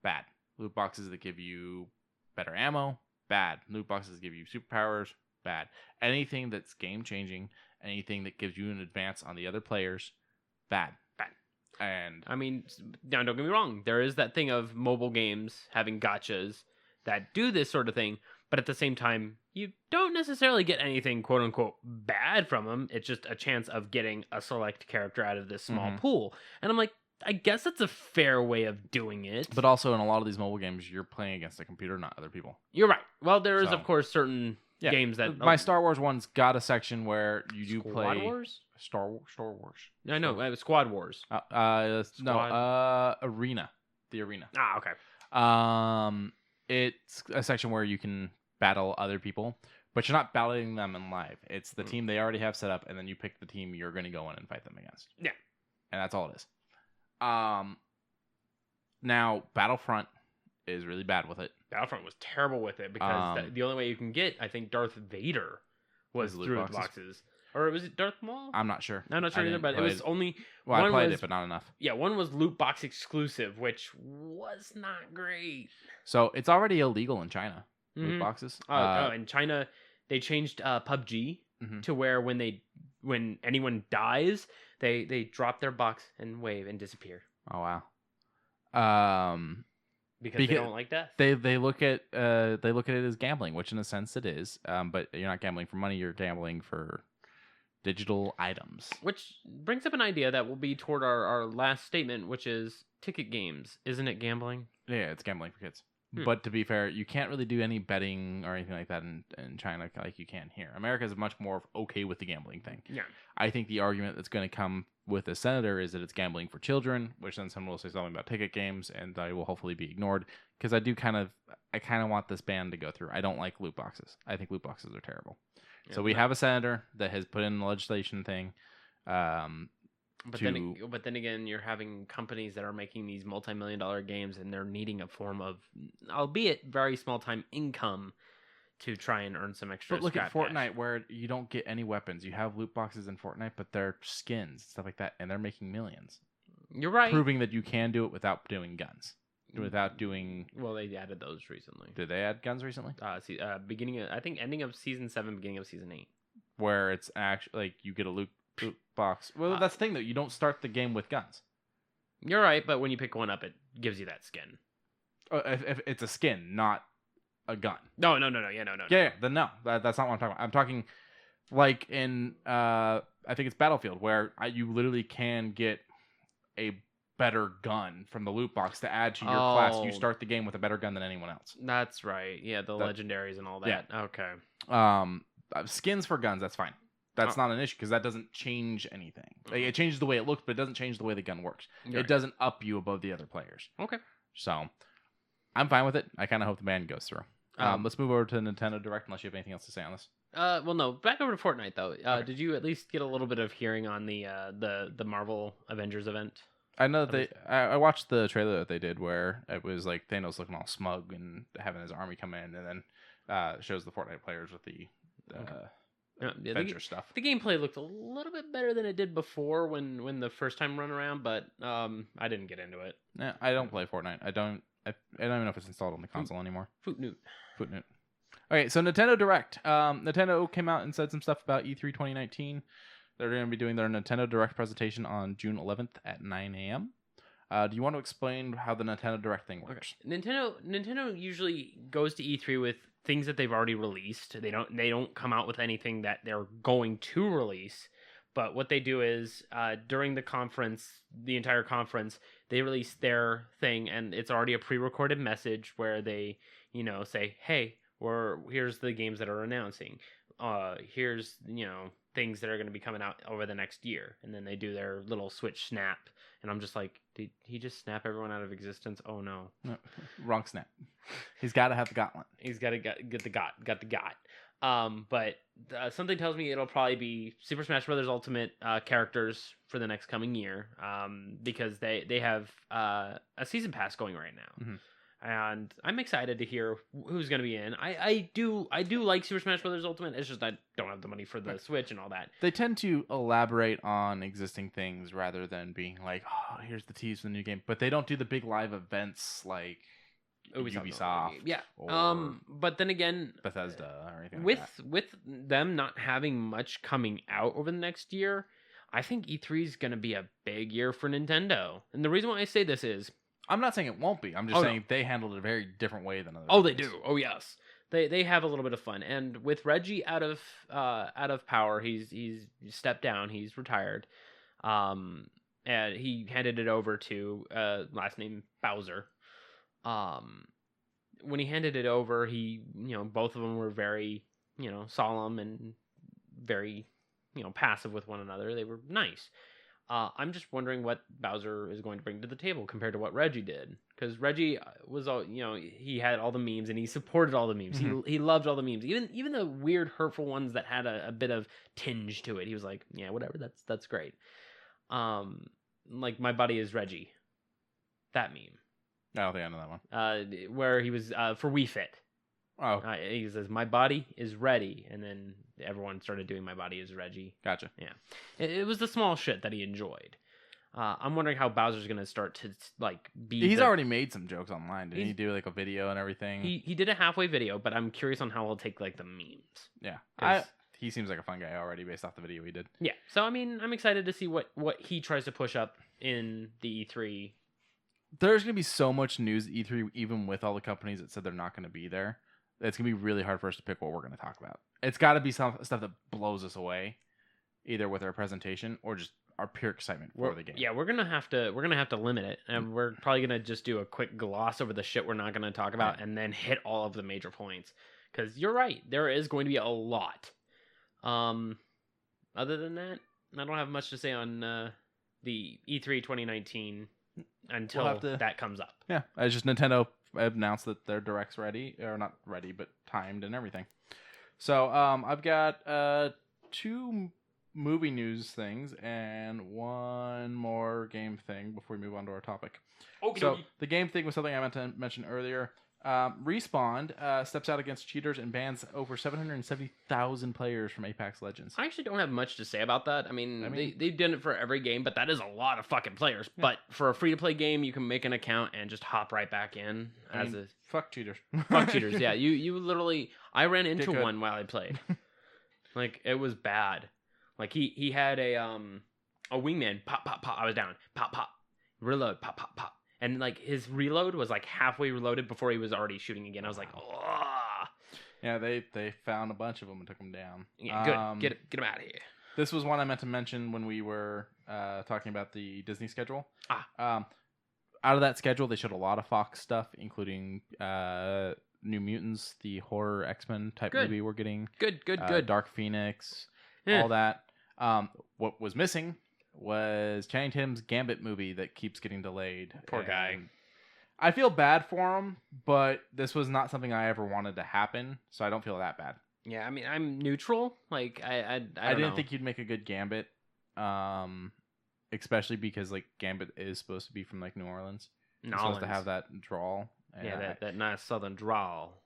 [SPEAKER 1] bad. Loot boxes that give you better ammo, bad. Loot boxes that give you superpowers, bad. Anything that's game changing, anything that gives you an advance on the other players, bad.
[SPEAKER 2] Bad.
[SPEAKER 1] And
[SPEAKER 2] I mean, now don't get me wrong. There is that thing of mobile games having gotchas that do this sort of thing, but at the same time, you don't necessarily get anything quote unquote bad from them. It's just a chance of getting a select character out of this small pool. And I'm like, I guess that's a fair way of doing it.
[SPEAKER 1] but also in a lot of these mobile games, you're playing against a computer, not other people.
[SPEAKER 2] You're right. Well, there is,
[SPEAKER 1] So,
[SPEAKER 2] of course, certain
[SPEAKER 1] Yeah.
[SPEAKER 2] games that...
[SPEAKER 1] My Star Wars one's got a section where you do
[SPEAKER 2] Squad
[SPEAKER 1] play
[SPEAKER 2] Wars?
[SPEAKER 1] Star Wars.
[SPEAKER 2] I know, Squad Wars.
[SPEAKER 1] Arena. The arena.
[SPEAKER 2] Ah, okay.
[SPEAKER 1] It's a section where you can battle other people, but you're not battling them in live. It's the team they already have set up, and then you pick the team you're going to go in and fight them against.
[SPEAKER 2] Yeah.
[SPEAKER 1] And that's all it is. Now, Battlefront is really bad with it.
[SPEAKER 2] Battlefront was terrible with it because the only way you can get, I think, Darth Vader was
[SPEAKER 1] loot
[SPEAKER 2] through
[SPEAKER 1] boxes.
[SPEAKER 2] the boxes. Or was it Darth Maul?
[SPEAKER 1] I'm not sure.
[SPEAKER 2] I'm not sure either, but it was only...
[SPEAKER 1] Well, I played
[SPEAKER 2] was,
[SPEAKER 1] it, but not enough.
[SPEAKER 2] Yeah, one was loot box exclusive, which was not great.
[SPEAKER 1] So it's already illegal in China, loot
[SPEAKER 2] Mhm.
[SPEAKER 1] boxes.
[SPEAKER 2] In China, they changed PUBG to where when anyone dies, they drop their box and wave and disappear.
[SPEAKER 1] Oh, wow.
[SPEAKER 2] Because they don't like death.
[SPEAKER 1] They look at it as gambling, which in a sense it is. But you're not gambling for money; you're gambling for digital items.
[SPEAKER 2] Which brings up an idea that will be toward our last statement, which is ticket games. Isn't it gambling?
[SPEAKER 1] Yeah, it's gambling for kids. But to be fair, you can't really do any betting or anything like that in China like you can here. America is much more okay with the gambling thing.
[SPEAKER 2] Yeah.
[SPEAKER 1] I think the argument that's going to come with the senator is that it's gambling for children, which then someone will say something about ticket games, and I will hopefully be ignored because I kind of want this ban to go through. I don't like loot boxes. I think loot boxes are terrible. Yeah, so we have a senator that has put in the legislation thing.
[SPEAKER 2] But then again, you're having companies that are making these multi-million-dollar games, and they're needing a form of, albeit very small-time income, to try and earn some extra.
[SPEAKER 1] But look at Fortnite,
[SPEAKER 2] cash.
[SPEAKER 1] where you don't get any weapons. You have loot boxes in Fortnite, but they're skins, stuff like that, and they're making millions.
[SPEAKER 2] You're right.
[SPEAKER 1] Proving that you can do it without doing guns, without doing.
[SPEAKER 2] Well, they added those recently.
[SPEAKER 1] Did they add guns recently?
[SPEAKER 2] Ending of season 7, beginning of season 8,
[SPEAKER 1] where it's actually like you get a loot box. Well, that's the thing though. You don't start the game with guns.
[SPEAKER 2] You're right, but when you pick one up, it gives you that skin.
[SPEAKER 1] If it's a skin, not a gun.
[SPEAKER 2] No.
[SPEAKER 1] Yeah, then no. That's not what I'm talking about. I'm talking like in I think it's Battlefield, where you literally can get a better gun from the loot box to add to your class. You start the game with a better gun than anyone else.
[SPEAKER 2] That's right. Yeah, the legendaries and all that. Yeah.
[SPEAKER 1] Okay. Skins for guns, that's fine. That's not an issue because that doesn't change anything. Like, it changes the way it looks, but it doesn't change the way the gun works.
[SPEAKER 2] Right.
[SPEAKER 1] It doesn't up you above the other players.
[SPEAKER 2] Okay.
[SPEAKER 1] So I'm fine with it. I kind of hope the ban goes through. Let's move over to Nintendo Direct unless you have anything else to say on this.
[SPEAKER 2] Well, no. Back over to Fortnite though. Okay. Did you at least get a little bit of hearing on the Marvel Avengers event?
[SPEAKER 1] I know that I watched the trailer that they did where it was like Thanos looking all smug and having his army come in, and then shows the Fortnite players with the adventure stuff. The
[SPEAKER 2] gameplay looked a little bit better than it did before when the first time run around, but I didn't get into it.
[SPEAKER 1] Yeah, I don't play Fortnite. I don't even know if it's installed on the console anymore.
[SPEAKER 2] Footnote.
[SPEAKER 1] Okay, so Nintendo Direct. Nintendo came out and said some stuff about E3 2019. They're going to be doing their Nintendo Direct presentation on June 11th at 9 a.m. Do you want to explain how the Nintendo Direct thing works?
[SPEAKER 2] Okay. Nintendo usually goes to E3 with things that they've already released. They don't come out with anything that they're going to release. But what they do is during the conference, the entire conference, they release their thing, and it's already a pre-recorded message where they, say, "Hey, here's the games that are announcing. Here's things that are going to be coming out over the next year," and then they do their little switch snap, and I'm just like, did he just snap everyone out of existence? Oh no,
[SPEAKER 1] wrong snap. He's got to have the gauntlet.
[SPEAKER 2] He's got to get the got. But something tells me it'll probably be Super Smash Bros. Ultimate characters for the next coming year, because they have a season pass going right now. Mm-hmm. And I'm excited to hear who's going to be in. I do like Super Smash Bros. Ultimate. It's just I don't have the money for the Switch and all that.
[SPEAKER 1] They tend to elaborate on existing things rather than being like, oh, here's the tease for the new game. But they don't do the big live events like Ubisoft.
[SPEAKER 2] Yeah.
[SPEAKER 1] Or
[SPEAKER 2] But then again,
[SPEAKER 1] Bethesda or anything
[SPEAKER 2] with
[SPEAKER 1] like that.
[SPEAKER 2] with them not having much coming out over the next year, I think E3 is going to be a big year for Nintendo. And the reason why I say this is,
[SPEAKER 1] I'm not saying it won't be. I'm just saying they handled it a very different way than other.
[SPEAKER 2] oh, they
[SPEAKER 1] companies.
[SPEAKER 2] do. Oh, yes. They have a little bit of fun. And with Reggie out of power, he's stepped down. He's retired. And he handed it over to last name Bowser. When he handed it over, both of them were very, solemn and very, passive with one another. They were nice. I'm just wondering what Bowser is going to bring to the table compared to what Reggie did. Because Reggie was all, he had all the memes and he supported all the memes.
[SPEAKER 1] Mm-hmm.
[SPEAKER 2] He loved all the memes, even the weird, hurtful ones that had a bit of tinge to it. He was like, yeah, whatever, that's great. Like My Buddy is Reggie, that meme.
[SPEAKER 1] I don't think I know that one.
[SPEAKER 2] Where he was for Wii Fit.
[SPEAKER 1] Oh,
[SPEAKER 2] he says, "My body is ready," and then everyone started doing "My body is Reggie."
[SPEAKER 1] gotcha.
[SPEAKER 2] Yeah, it was the small shit that he enjoyed. I'm wondering how Bowser's gonna start to be.
[SPEAKER 1] He's already made some jokes online. Didn't he do like a video and everything?
[SPEAKER 2] He did a halfway video, but I'm curious on how he'll take the memes.
[SPEAKER 1] Yeah, he seems like a fun guy already based off the video he did.
[SPEAKER 2] Yeah, so I mean, I'm excited to see what he tries to push up in the E3.
[SPEAKER 1] There's gonna be so much news at E3, even with all the companies that said they're not gonna be there. It's gonna be really hard for us to pick what we're gonna talk about. It's got to be some stuff that blows us away, either with our presentation or just our pure excitement for the game.
[SPEAKER 2] Yeah, we're gonna have to limit it, and we're probably gonna just do a quick gloss over the shit we're not gonna talk about, and then hit all of the major points. Because you're right, there is going to be a lot. Other than that, I don't have much to say on the E3 2019 until that comes up.
[SPEAKER 1] Yeah, it's just Nintendo announced that their Direct's ready, or not ready, but timed and everything. So I've got 2 movie news things and 1 more game thing before we move on to our topic.
[SPEAKER 2] Okay.
[SPEAKER 1] So the game thing was something I meant to mention earlier. Respawn steps out against cheaters and bans over 770,000 players from Apex Legends.
[SPEAKER 2] I actually don't have much to say about that. I mean they've done it for every game, but that is a lot of fucking players. Yeah. But for a free-to-play game, you can make an account and just hop right back in.
[SPEAKER 1] Fuck cheaters.
[SPEAKER 2] Fuck cheaters, yeah. You literally... I ran into one while I played. Like, it was bad. Like, he had a wingman. Pop, pop, pop. I was down. Pop, pop. Reload. Pop, pop, pop. And, like, his reload was, like, halfway reloaded before he was already shooting again. I was like, oh.
[SPEAKER 1] Yeah, they found a bunch of them and took them down.
[SPEAKER 2] Yeah, good. Get them out of here.
[SPEAKER 1] This was one I meant to mention when we were talking about the Disney schedule. Out of that schedule, they showed a lot of Fox stuff, including New Mutants, the horror X-Men type movie we're getting.
[SPEAKER 2] Good.
[SPEAKER 1] Dark Phoenix, all that. What was missing was Channing Tatum's Gambit movie that keeps getting delayed.
[SPEAKER 2] Poor guy.
[SPEAKER 1] I feel bad for him, but this was not something I ever wanted to happen, so I don't feel that bad.
[SPEAKER 2] Yeah, I mean, I'm neutral. Like, I
[SPEAKER 1] didn't
[SPEAKER 2] know.
[SPEAKER 1] think you'd make a good Gambit, especially because like Gambit is supposed to be from like New Orleans. It's supposed to have that drawl.
[SPEAKER 2] Yeah, that nice southern drawl.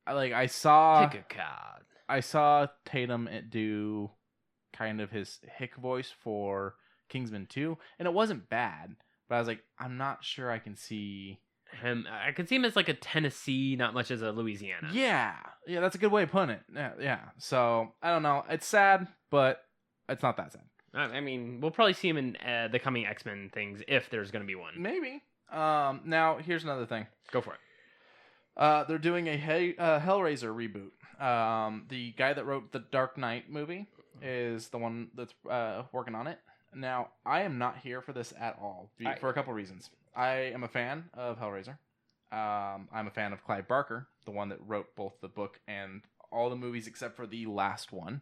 [SPEAKER 1] I saw
[SPEAKER 2] Pick a card.
[SPEAKER 1] I saw Tatum do kind of his hick voice for Kingsman 2, and it wasn't bad, but I was like, I'm not sure I can see
[SPEAKER 2] him. I can see him as like a Tennessee, not much as a Louisiana.
[SPEAKER 1] Yeah, that's a good way of putting it. Yeah. So I don't know. It's sad, but it's not that sad.
[SPEAKER 2] I mean, we'll probably see him in the coming X-Men things if there's going to be one.
[SPEAKER 1] Maybe. Now here's another thing.
[SPEAKER 2] Go for
[SPEAKER 1] it. They're doing a Hellraiser reboot. The guy that wrote the Dark Knight movie is the one that's working on it. Now, I am not here for this at all for a couple reasons. I am a fan of Hellraiser. I'm a fan of Clive Barker, the one that wrote both the book and all the movies except for the last one.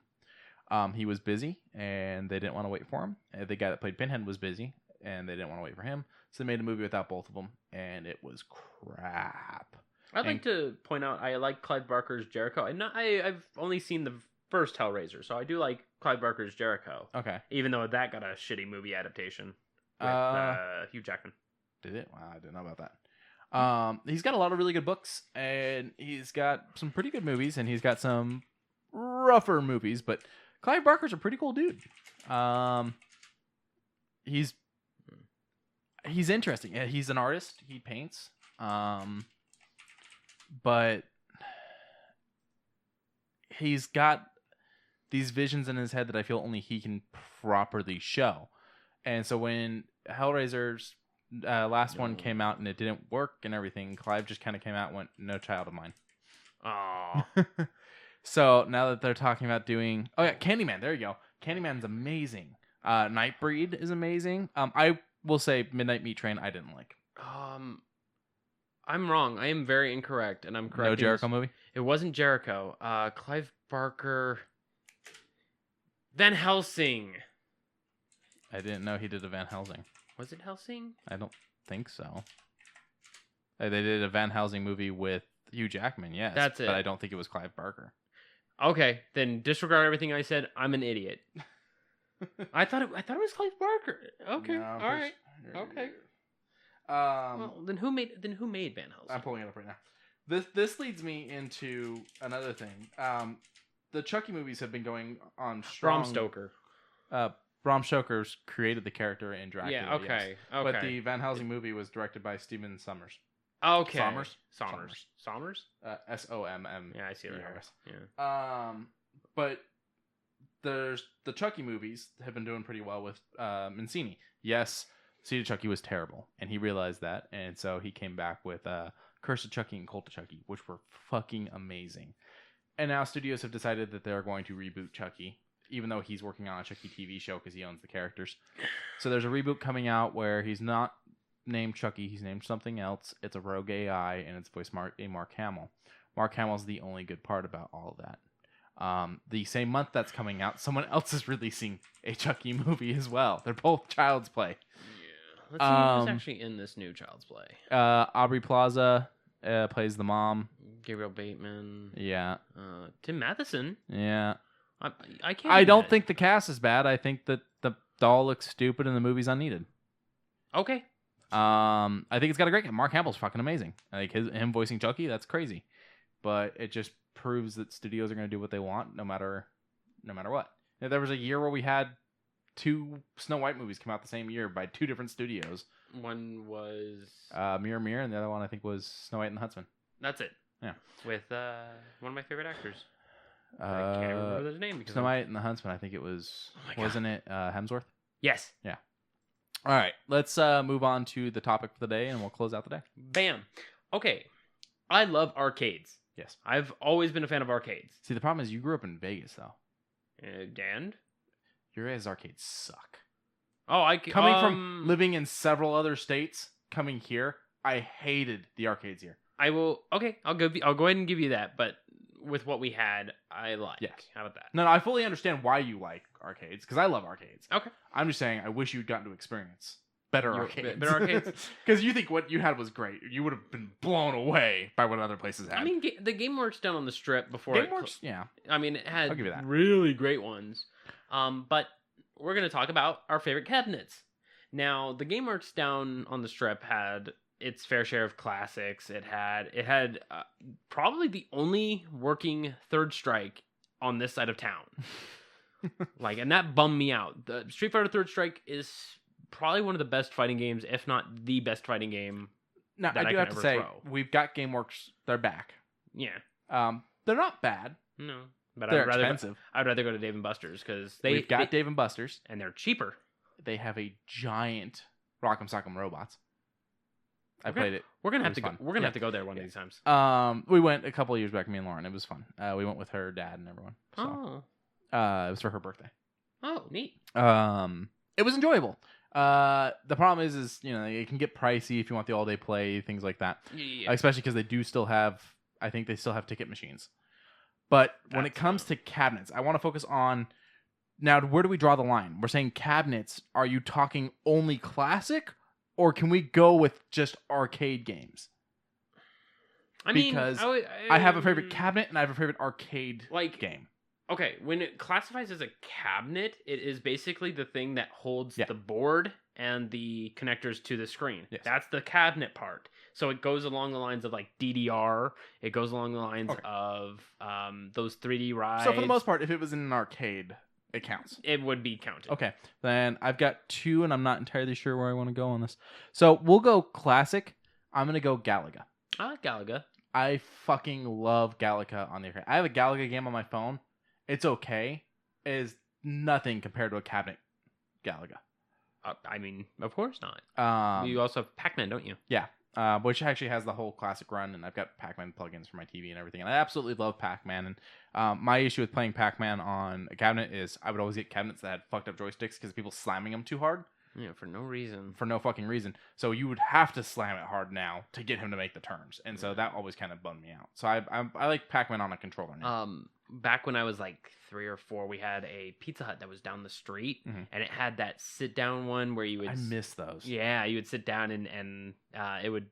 [SPEAKER 1] He was busy, and they didn't want to wait for him. The guy that played Pinhead was busy, and they didn't want to wait for him. So they made a movie without both of them, and it was crap.
[SPEAKER 2] I'd like to point out I like Clive Barker's Jericho. I've only seen the first Hellraiser, so I do like Clive Barker's Jericho.
[SPEAKER 1] Okay.
[SPEAKER 2] Even though that got a shitty movie adaptation with Hugh Jackman.
[SPEAKER 1] Did it? Wow, I didn't know about that. He's got a lot of really good books, and he's got some pretty good movies, and he's got some rougher movies, but Clive Barker's a pretty cool dude.
[SPEAKER 3] he's interesting. He's an artist. He paints. But he's got these visions in his head that I feel only he can properly show. And so when Hellraiser's last one came out and it didn't work and everything, Clive just kind of came out and went, no child of mine.
[SPEAKER 2] Oh.
[SPEAKER 3] So now that they're talking about doing... Oh, yeah, Candyman. There you go. Candyman's amazing. Nightbreed is amazing. I will say Midnight Meat Train I didn't like.
[SPEAKER 2] I'm wrong. I am very incorrect, and I'm correct.
[SPEAKER 3] No Jericho movie?
[SPEAKER 2] It wasn't Jericho. Clive Barker... Van Helsing.
[SPEAKER 3] I didn't know he did a Van Helsing.
[SPEAKER 2] Was it Helsing?
[SPEAKER 3] I don't think so. They did a Van Helsing movie with Hugh Jackman, yes.
[SPEAKER 2] That's it.
[SPEAKER 3] But I don't think it was Clive Barker.
[SPEAKER 2] Okay, then disregard everything I said. I'm an idiot. I thought it was Clive Barker. Okay,
[SPEAKER 3] No,
[SPEAKER 2] all right. Okay. Well, then who made Van Helsing?
[SPEAKER 3] I'm pulling it up right now. This leads me into another thing. The Chucky movies have been going on strong.
[SPEAKER 2] Bram Stoker.
[SPEAKER 3] Bram Stoker's created the character in Dracula.
[SPEAKER 2] Yeah, okay,
[SPEAKER 3] yes.
[SPEAKER 2] okay.
[SPEAKER 3] But the Van Helsing movie was directed by Stephen Sommers.
[SPEAKER 2] Okay.
[SPEAKER 3] Sommers?
[SPEAKER 2] Sommers?
[SPEAKER 3] SOMM.
[SPEAKER 2] Yeah, I see that.
[SPEAKER 3] Yeah. But there's the Chucky movies have been doing pretty well with Mancini. Yes, Seed of Chucky was terrible, and he realized that, and so he came back with Curse of Chucky and Cult of Chucky, which were fucking amazing. And now studios have decided that they're going to reboot Chucky, even though he's working on a Chucky TV show because he owns the characters. So there's a reboot coming out where he's not named Chucky, he's named something else. It's a rogue AI, and it's voiced by Mark Hamill. Mark Hamill's the only good part about all of that. The same month that's coming out, someone else is releasing a Chucky movie as well. They're both Child's Play.
[SPEAKER 2] Yeah. Let's see who's actually in this new Child's Play.
[SPEAKER 3] Aubrey Plaza plays the mom.
[SPEAKER 2] Gabriel Bateman.
[SPEAKER 3] Yeah.
[SPEAKER 2] Tim Matheson.
[SPEAKER 3] Yeah.
[SPEAKER 2] I can't.
[SPEAKER 3] I don't think the cast is bad. I think that the doll looks stupid and the movie's unneeded.
[SPEAKER 2] Okay.
[SPEAKER 3] I think it's got a great. Mark Hamill's fucking amazing. Like him voicing Chucky, that's crazy. But it just proves that studios are going to do what they want, no matter what. Now, there was a year where we had 2 Snow White movies come out the same year by 2 different studios.
[SPEAKER 2] One was
[SPEAKER 3] Mirror Mirror, and the other one I think was Snow White and the Huntsman.
[SPEAKER 2] That's it.
[SPEAKER 3] Yeah.
[SPEAKER 2] With one of my favorite actors. I can't even remember his name because
[SPEAKER 3] Snow White and the Huntsman. I think it was. Wasn't it Hemsworth?
[SPEAKER 2] Yes.
[SPEAKER 3] Yeah. All right. Let's move on to the topic for the day, and we'll close out the day.
[SPEAKER 2] Bam. Okay. I love arcades.
[SPEAKER 3] Yes.
[SPEAKER 2] I've always been a fan of arcades.
[SPEAKER 3] See, the problem is you grew up in Vegas, though.
[SPEAKER 2] And
[SPEAKER 3] your guys' arcades suck.
[SPEAKER 2] Oh,
[SPEAKER 3] coming from living in several other states, coming here, I hated the arcades here.
[SPEAKER 2] I will. Okay, I'll go ahead and give you that. But with what we had, I like.
[SPEAKER 3] Yes.
[SPEAKER 2] How about that?
[SPEAKER 3] No, I fully understand why you like arcades because I love arcades.
[SPEAKER 2] Okay.
[SPEAKER 3] I'm just saying I wish you'd gotten to experience better arcades.
[SPEAKER 2] Better arcades.
[SPEAKER 3] Because you think what you had was great. You would have been blown away by what other places had.
[SPEAKER 2] I mean, the GameWorks down on the Strip before.
[SPEAKER 3] GameWorks, yeah.
[SPEAKER 2] I mean, it had
[SPEAKER 3] I'll give you that.
[SPEAKER 2] really great ones. But we're going to talk about our favorite cabinets. Now, the GameWorks down on the Strip had its fair share of classics. It had probably the only working Third Strike on this side of town. And that bummed me out. The Street Fighter Third Strike is probably one of the best fighting games, if not the best fighting game.
[SPEAKER 3] Now, I do have to say, we've got GameWorks. They're back.
[SPEAKER 2] Yeah.
[SPEAKER 3] They're not bad.
[SPEAKER 2] No. But
[SPEAKER 3] they're expensive.
[SPEAKER 2] I'd rather go to Dave & Buster's because
[SPEAKER 3] we've got Dave & Buster's.
[SPEAKER 2] And they're cheaper.
[SPEAKER 3] They have a giant Rock'em Sock'em Robots. I played it.
[SPEAKER 2] We're gonna have to go. We're gonna have to go there one of these times.
[SPEAKER 3] We went a couple of years back, me and Lauren. It was fun. We went with her dad and everyone. So. It was for her birthday.
[SPEAKER 2] Oh, neat.
[SPEAKER 3] It was enjoyable. The problem is it can get pricey if you want the all day play, things like that.
[SPEAKER 2] Yeah.
[SPEAKER 3] Especially because they do still have. I think they still have ticket machines. But when it comes to cabinets, I want to focus on. Now, where do we draw the line? We're saying cabinets. Are you talking only classic? Or can we go with just arcade games? Because I have a favorite cabinet and I have a favorite arcade game.
[SPEAKER 2] Okay, when it classifies as a cabinet, it is basically the thing that holds the board and the connectors to the screen. Yes. That's the cabinet part. So it goes along the lines of DDR. It goes along the lines of those 3D rides.
[SPEAKER 3] So for the most part, if it was in an arcade, It counts.
[SPEAKER 2] It would be counted.
[SPEAKER 3] Okay, then I've got 2, and I'm not entirely sure where I want to go on this. So we'll go classic. I'm gonna go Galaga.
[SPEAKER 2] I like Galaga.
[SPEAKER 3] I fucking love Galaga on the arcade. I have a Galaga game on my phone. It's okay. It is nothing compared to a cabinet Galaga.
[SPEAKER 2] I mean, of course not. You also have Pac-Man, don't you?
[SPEAKER 3] Yeah, which actually has the whole classic run, and I've got Pac-Man plugins for my TV and everything, and I absolutely love Pac-Man. And my issue with playing Pac-Man on a cabinet is I would always get cabinets that had fucked up joysticks because people slamming them too hard.
[SPEAKER 2] Yeah, for no reason.
[SPEAKER 3] For no fucking reason. So you would have to slam it hard now to get him to make the turns, and so that always kind of bummed me out. So I like Pac-Man on a controller now.
[SPEAKER 2] Back when I was like 3 or 4, we had a Pizza Hut that was down the street, and it had that sit down one where you would.
[SPEAKER 3] I miss those.
[SPEAKER 2] Yeah, you would sit down and it would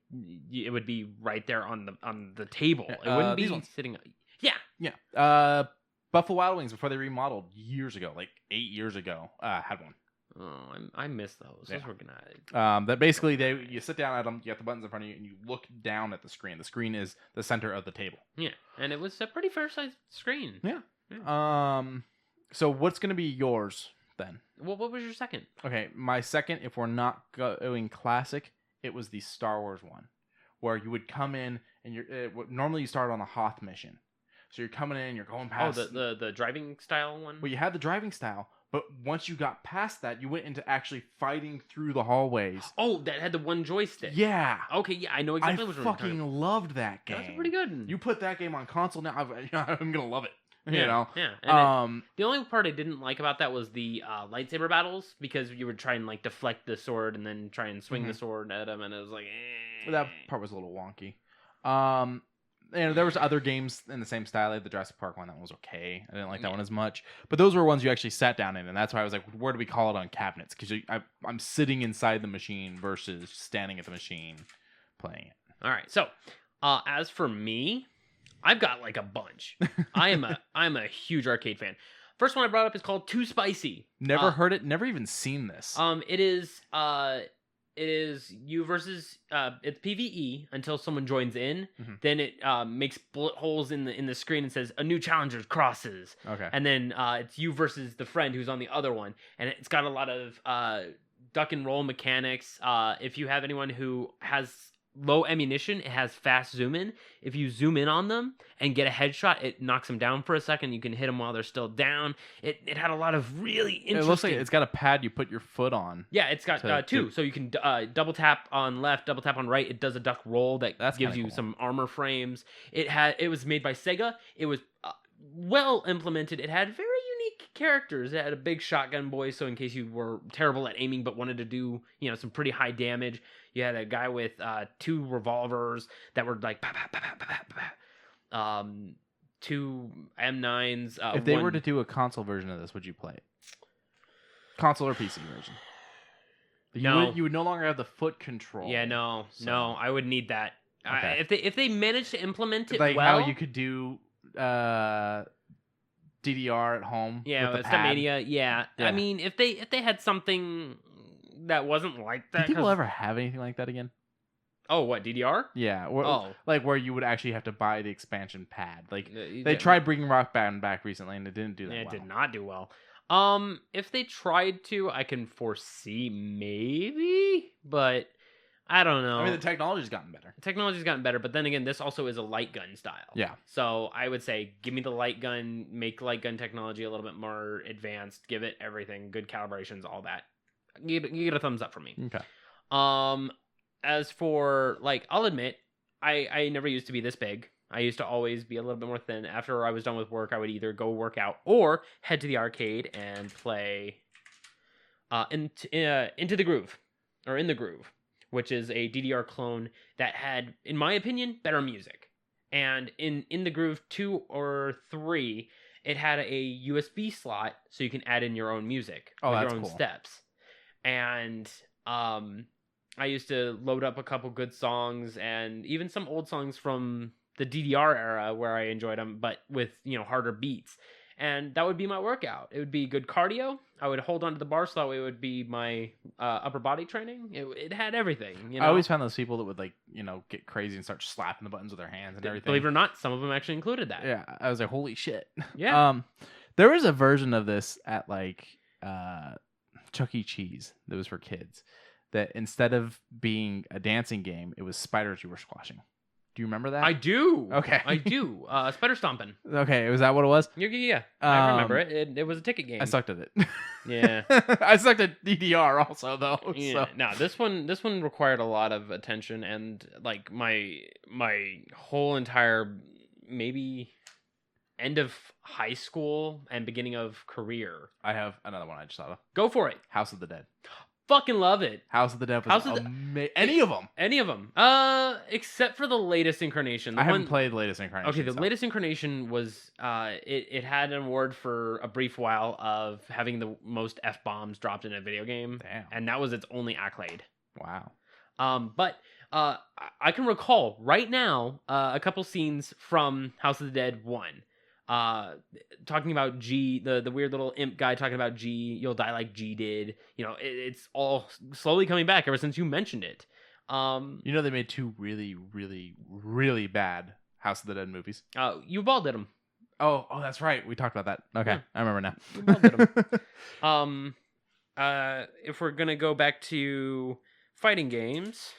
[SPEAKER 2] be right there on the table. It wouldn't be sitting. Yeah.
[SPEAKER 3] Buffalo Wild Wings, before they remodeled years ago, like 8 years ago, had one.
[SPEAKER 2] Oh, I miss those.
[SPEAKER 3] Yeah.
[SPEAKER 2] Those were good.
[SPEAKER 3] That basically you sit down at them, you got the buttons in front of you, and you look down at the screen. The screen is the center of the table.
[SPEAKER 2] Yeah, and it was a pretty fair-sized screen.
[SPEAKER 3] Yeah. So what's gonna be yours then?
[SPEAKER 2] Well, what was your second?
[SPEAKER 3] Okay, my second, if we're not going classic, it was the Star Wars one, where you would come in and normally you start on a Hoth mission, so you're coming in, you're going past.
[SPEAKER 2] Oh, the driving style one.
[SPEAKER 3] Well, you had the driving style. But once you got past that, you went into actually fighting through the hallways.
[SPEAKER 2] Oh, that had the one joystick.
[SPEAKER 3] Yeah.
[SPEAKER 2] Okay, yeah, I know exactly what you're talking about.
[SPEAKER 3] I fucking loved that game.
[SPEAKER 2] That's pretty good.
[SPEAKER 3] You put that game on console now, I'm gonna love it.
[SPEAKER 2] Yeah,
[SPEAKER 3] you know.
[SPEAKER 2] Yeah. And the only part I didn't like about that was the lightsaber battles, because you would try and like deflect the sword and then try and swing the sword at him, and it was like.
[SPEAKER 3] That part was a little wonky. There was other games in the same style. I had the Jurassic Park one. That one was okay. I didn't like that one as much. But those were ones you actually sat down in, and that's why I was like, where do we call it on cabinets? Because I'm sitting inside the machine versus standing at the machine playing it.
[SPEAKER 2] All right. So, as for me, I've got like a bunch. I'm a huge arcade fan. First one I brought up is called Too Spicy.
[SPEAKER 3] Never heard it. Never even seen this.
[SPEAKER 2] It is you versus it's PvE until someone joins in. Mm-hmm. Then it makes bullet holes in the screen and says a new challenger crosses.
[SPEAKER 3] Okay.
[SPEAKER 2] And then it's you versus the friend who's on the other one, and it's got a lot of duck and roll mechanics. If you have anyone who has low ammunition, it has fast zoom in. If you zoom in on them and get a headshot, it knocks them down for a second. You can hit them while they're still down. It had a lot of really interesting.
[SPEAKER 3] It looks like it's got a pad you put your foot on.
[SPEAKER 2] Yeah, it's got two, so you can double tap on left, double tap on right. It does a duck roll that gives you some armor frames. It was made by Sega. It was well implemented. It had very unique characters. It had a big shotgun boy, so in case you were terrible at aiming but wanted to do some pretty high damage. You had a guy with 2 revolvers that were like 2 M9s.
[SPEAKER 3] If they were to do a console version of this, would you play it? Console or PC version?
[SPEAKER 2] No.
[SPEAKER 3] You would no longer have the foot control.
[SPEAKER 2] Yeah, no, I would need that.
[SPEAKER 3] Okay.
[SPEAKER 2] If they managed to implement it
[SPEAKER 3] like
[SPEAKER 2] well,
[SPEAKER 3] how you could do DDR at home.
[SPEAKER 2] Yeah,
[SPEAKER 3] with the
[SPEAKER 2] Mania. Yeah. I mean, if they had something that wasn't like that.
[SPEAKER 3] Do people ever have anything like that again?
[SPEAKER 2] Oh, what, DDR?
[SPEAKER 3] Yeah. Like where you would actually have to buy the expansion pad. Like they
[SPEAKER 2] Yeah.
[SPEAKER 3] tried bringing Rock Band back recently, and it didn't do that well.
[SPEAKER 2] It did not do well. If they tried to, I can foresee maybe, but I don't know.
[SPEAKER 3] I mean, the technology's gotten better.
[SPEAKER 2] But then again, this also is a light gun style.
[SPEAKER 3] Yeah.
[SPEAKER 2] So I would say, give me the light gun, make light gun technology a little bit more advanced, give it everything, good calibrations, all that. You get a thumbs up from me.
[SPEAKER 3] Okay.
[SPEAKER 2] As for, like, I'll admit, I never used to be this big. I used to always be a little bit more thin. After I was done with work, I would either go work out or head to the arcade and play Into the Groove, or In the Groove, which is a DDR clone that had, in my opinion, better music. And in the Groove 2 or 3, it had a USB slot so you can add in your own music with
[SPEAKER 3] that's
[SPEAKER 2] your own
[SPEAKER 3] cool.
[SPEAKER 2] steps. And I used to load up a couple good songs and even some old songs from the DDR era where I enjoyed them, but with harder beats. And that would be my workout. It would be good cardio. I would hold onto the bar so that way it would be my upper body training. It had everything.
[SPEAKER 3] I always found those people that would get crazy and start slapping the buttons with their hands and everything.
[SPEAKER 2] Believe it or not, some of them actually included that.
[SPEAKER 3] Yeah, I was like, holy shit.
[SPEAKER 2] Yeah.
[SPEAKER 3] There was a version of this at like Chuck E. Cheese that was for kids. That instead of being a dancing game, it was spiders you were squashing. Do you remember that?
[SPEAKER 2] I do.
[SPEAKER 3] Okay.
[SPEAKER 2] I do. Spider stomping.
[SPEAKER 3] Okay, was that what it was?
[SPEAKER 2] Yeah. I remember it. It was a ticket game.
[SPEAKER 3] I sucked at it.
[SPEAKER 2] Yeah.
[SPEAKER 3] I sucked at DDR also though.
[SPEAKER 2] Yeah.
[SPEAKER 3] So.
[SPEAKER 2] No, this one required a lot of attention, and like my whole entire maybe end of high school and beginning of career.
[SPEAKER 3] I have another one I just thought of.
[SPEAKER 2] Go for it.
[SPEAKER 3] House of the Dead.
[SPEAKER 2] Fucking love it.
[SPEAKER 3] House of the Dead was any of them.
[SPEAKER 2] Any of them. Except for the latest incarnation.
[SPEAKER 3] I haven't played the latest incarnation.
[SPEAKER 2] Okay, the latest incarnation was it had an award for a brief while of having the most F-bombs dropped in a video game.
[SPEAKER 3] Damn.
[SPEAKER 2] And that was its only accolade.
[SPEAKER 3] Wow.
[SPEAKER 2] But I can recall right now a couple scenes from House of the Dead 1. Talking about G, the weird little imp guy talking about G, you'll die like G did. You know, it's all slowly coming back ever since you mentioned it.
[SPEAKER 3] You know they made 2 really, really, really bad House of the Dead movies.
[SPEAKER 2] You ball did them.
[SPEAKER 3] Oh, that's right. We talked about that. Okay,
[SPEAKER 2] Yeah.
[SPEAKER 3] I remember now.
[SPEAKER 2] You ball did them. If we're gonna go back to fighting games,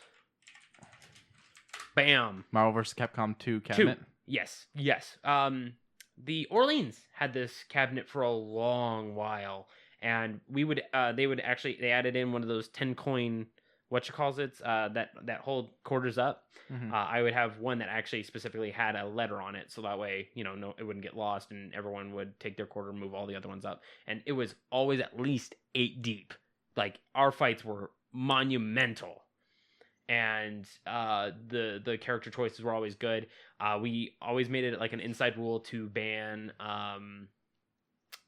[SPEAKER 2] bam,
[SPEAKER 3] Marvel vs. Capcom 2 cabinet.
[SPEAKER 2] 2. Yes. The Orleans had this cabinet for a long while, and they added in one of those 10 coin that hold quarters up.
[SPEAKER 3] Mhm.
[SPEAKER 2] I would have one that actually specifically had a letter on it, so that way it wouldn't get lost, and everyone would take their quarter and move all the other ones up. And it was always at least 8 deep. Like our fights were monumental. And the character choices were always good. We always made it like an inside rule to ban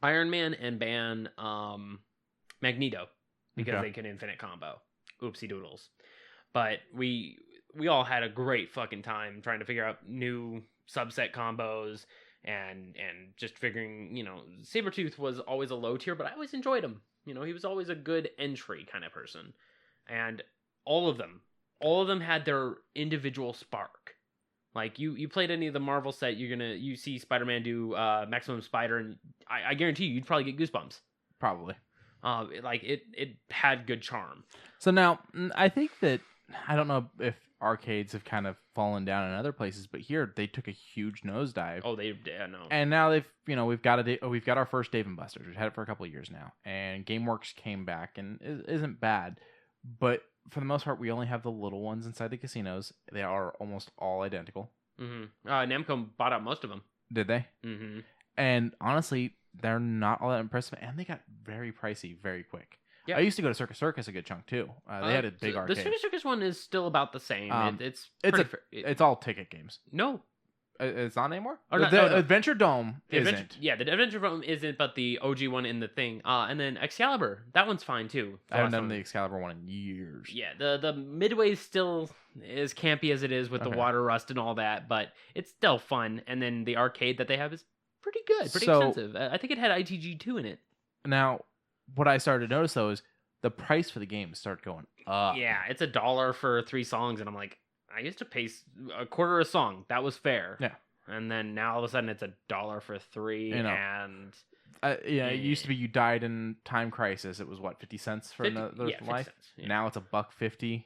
[SPEAKER 2] Iron Man and ban Magneto because they could infinite combo. Oopsie doodles. But we all had a great fucking time trying to figure out new subset combos and just figuring, Sabretooth was always a low tier, but I always enjoyed him. He was always a good entry kind of person. And all of them had their individual spark. Like you played any of the Marvel set, you see Spider-Man do Maximum Spider, and I guarantee you'd probably get goosebumps.
[SPEAKER 3] Probably.
[SPEAKER 2] It had good charm.
[SPEAKER 3] So now I think that I don't know if arcades have kind of fallen down in other places, but here they took a huge nosedive.
[SPEAKER 2] Oh, no.
[SPEAKER 3] And now we've got our first Dave and Buster's. We've had it for a couple of years now, and GameWorks came back and it isn't bad, but for the most part, we only have the little ones inside the casinos. They are almost all identical.
[SPEAKER 2] Mm-hmm. Namco bought out most of them.
[SPEAKER 3] Did they?
[SPEAKER 2] Mm-hmm.
[SPEAKER 3] And honestly, they're not all that impressive, and they got very pricey very quick.
[SPEAKER 2] Yeah.
[SPEAKER 3] I used to go to Circus Circus a good chunk too. They had a big arcade.
[SPEAKER 2] The Circus one is still about the same.
[SPEAKER 3] It's all ticket games.
[SPEAKER 2] No.
[SPEAKER 3] It's not anymore?
[SPEAKER 2] No.
[SPEAKER 3] Adventure Dome isn't.
[SPEAKER 2] The Adventure Dome isn't, but the OG one in the thing. And then Excalibur, that one's fine too.
[SPEAKER 3] I haven't done the Excalibur one in years.
[SPEAKER 2] Yeah, the Midway still as campy as it is with the water rust and all that, but it's still fun. And then the arcade that they have is pretty good, pretty expensive. I think it had ITG2 in it.
[SPEAKER 3] Now, what I started to notice though is the price for the games started going up.
[SPEAKER 2] Yeah, it's $1 for 3 songs, and I'm like, I used to pay $0.25 a song. That was fair.
[SPEAKER 3] Yeah.
[SPEAKER 2] And then now all of a sudden it's $1 for 3, and
[SPEAKER 3] it used to be you died in Time Crisis. It was what, 50 cents for another life.
[SPEAKER 2] Cents, yeah.
[SPEAKER 3] Now it's $1.50.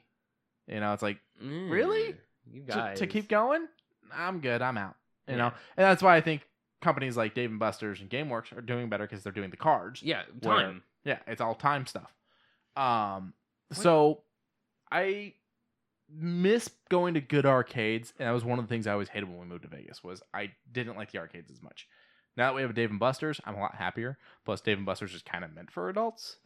[SPEAKER 3] It's like really,
[SPEAKER 2] you guys
[SPEAKER 3] to keep going. I'm good. I'm out. You know, and that's why I think companies like Dave and Buster's and GameWorks are doing better because they're doing the cards.
[SPEAKER 2] Yeah, time.
[SPEAKER 3] It's all time stuff. So I miss going to good arcades, and that was one of the things I always hated when we moved to Vegas. Was I didn't like the arcades as much. Now that we have a Dave and Buster's, I'm a lot happier. Plus, Dave and Buster's is kind of meant for adults.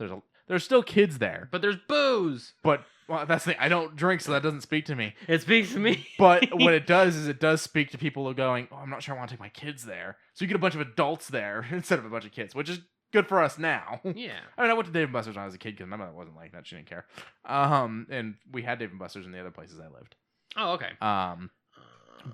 [SPEAKER 3] There's still kids there,
[SPEAKER 2] but there's booze.
[SPEAKER 3] But that's the thing. I don't drink, so that doesn't speak to me.
[SPEAKER 2] It speaks to me.
[SPEAKER 3] But what it does is it does speak to people who are going, I'm not sure I want to take my kids there. So you get a bunch of adults there instead of a bunch of kids, which is good for us now.
[SPEAKER 2] Yeah.
[SPEAKER 3] I mean, I went to Dave and Buster's when I was a kid because my mother wasn't like that. She didn't care. And we had Dave and Buster's in the other places I lived.
[SPEAKER 2] Oh, okay.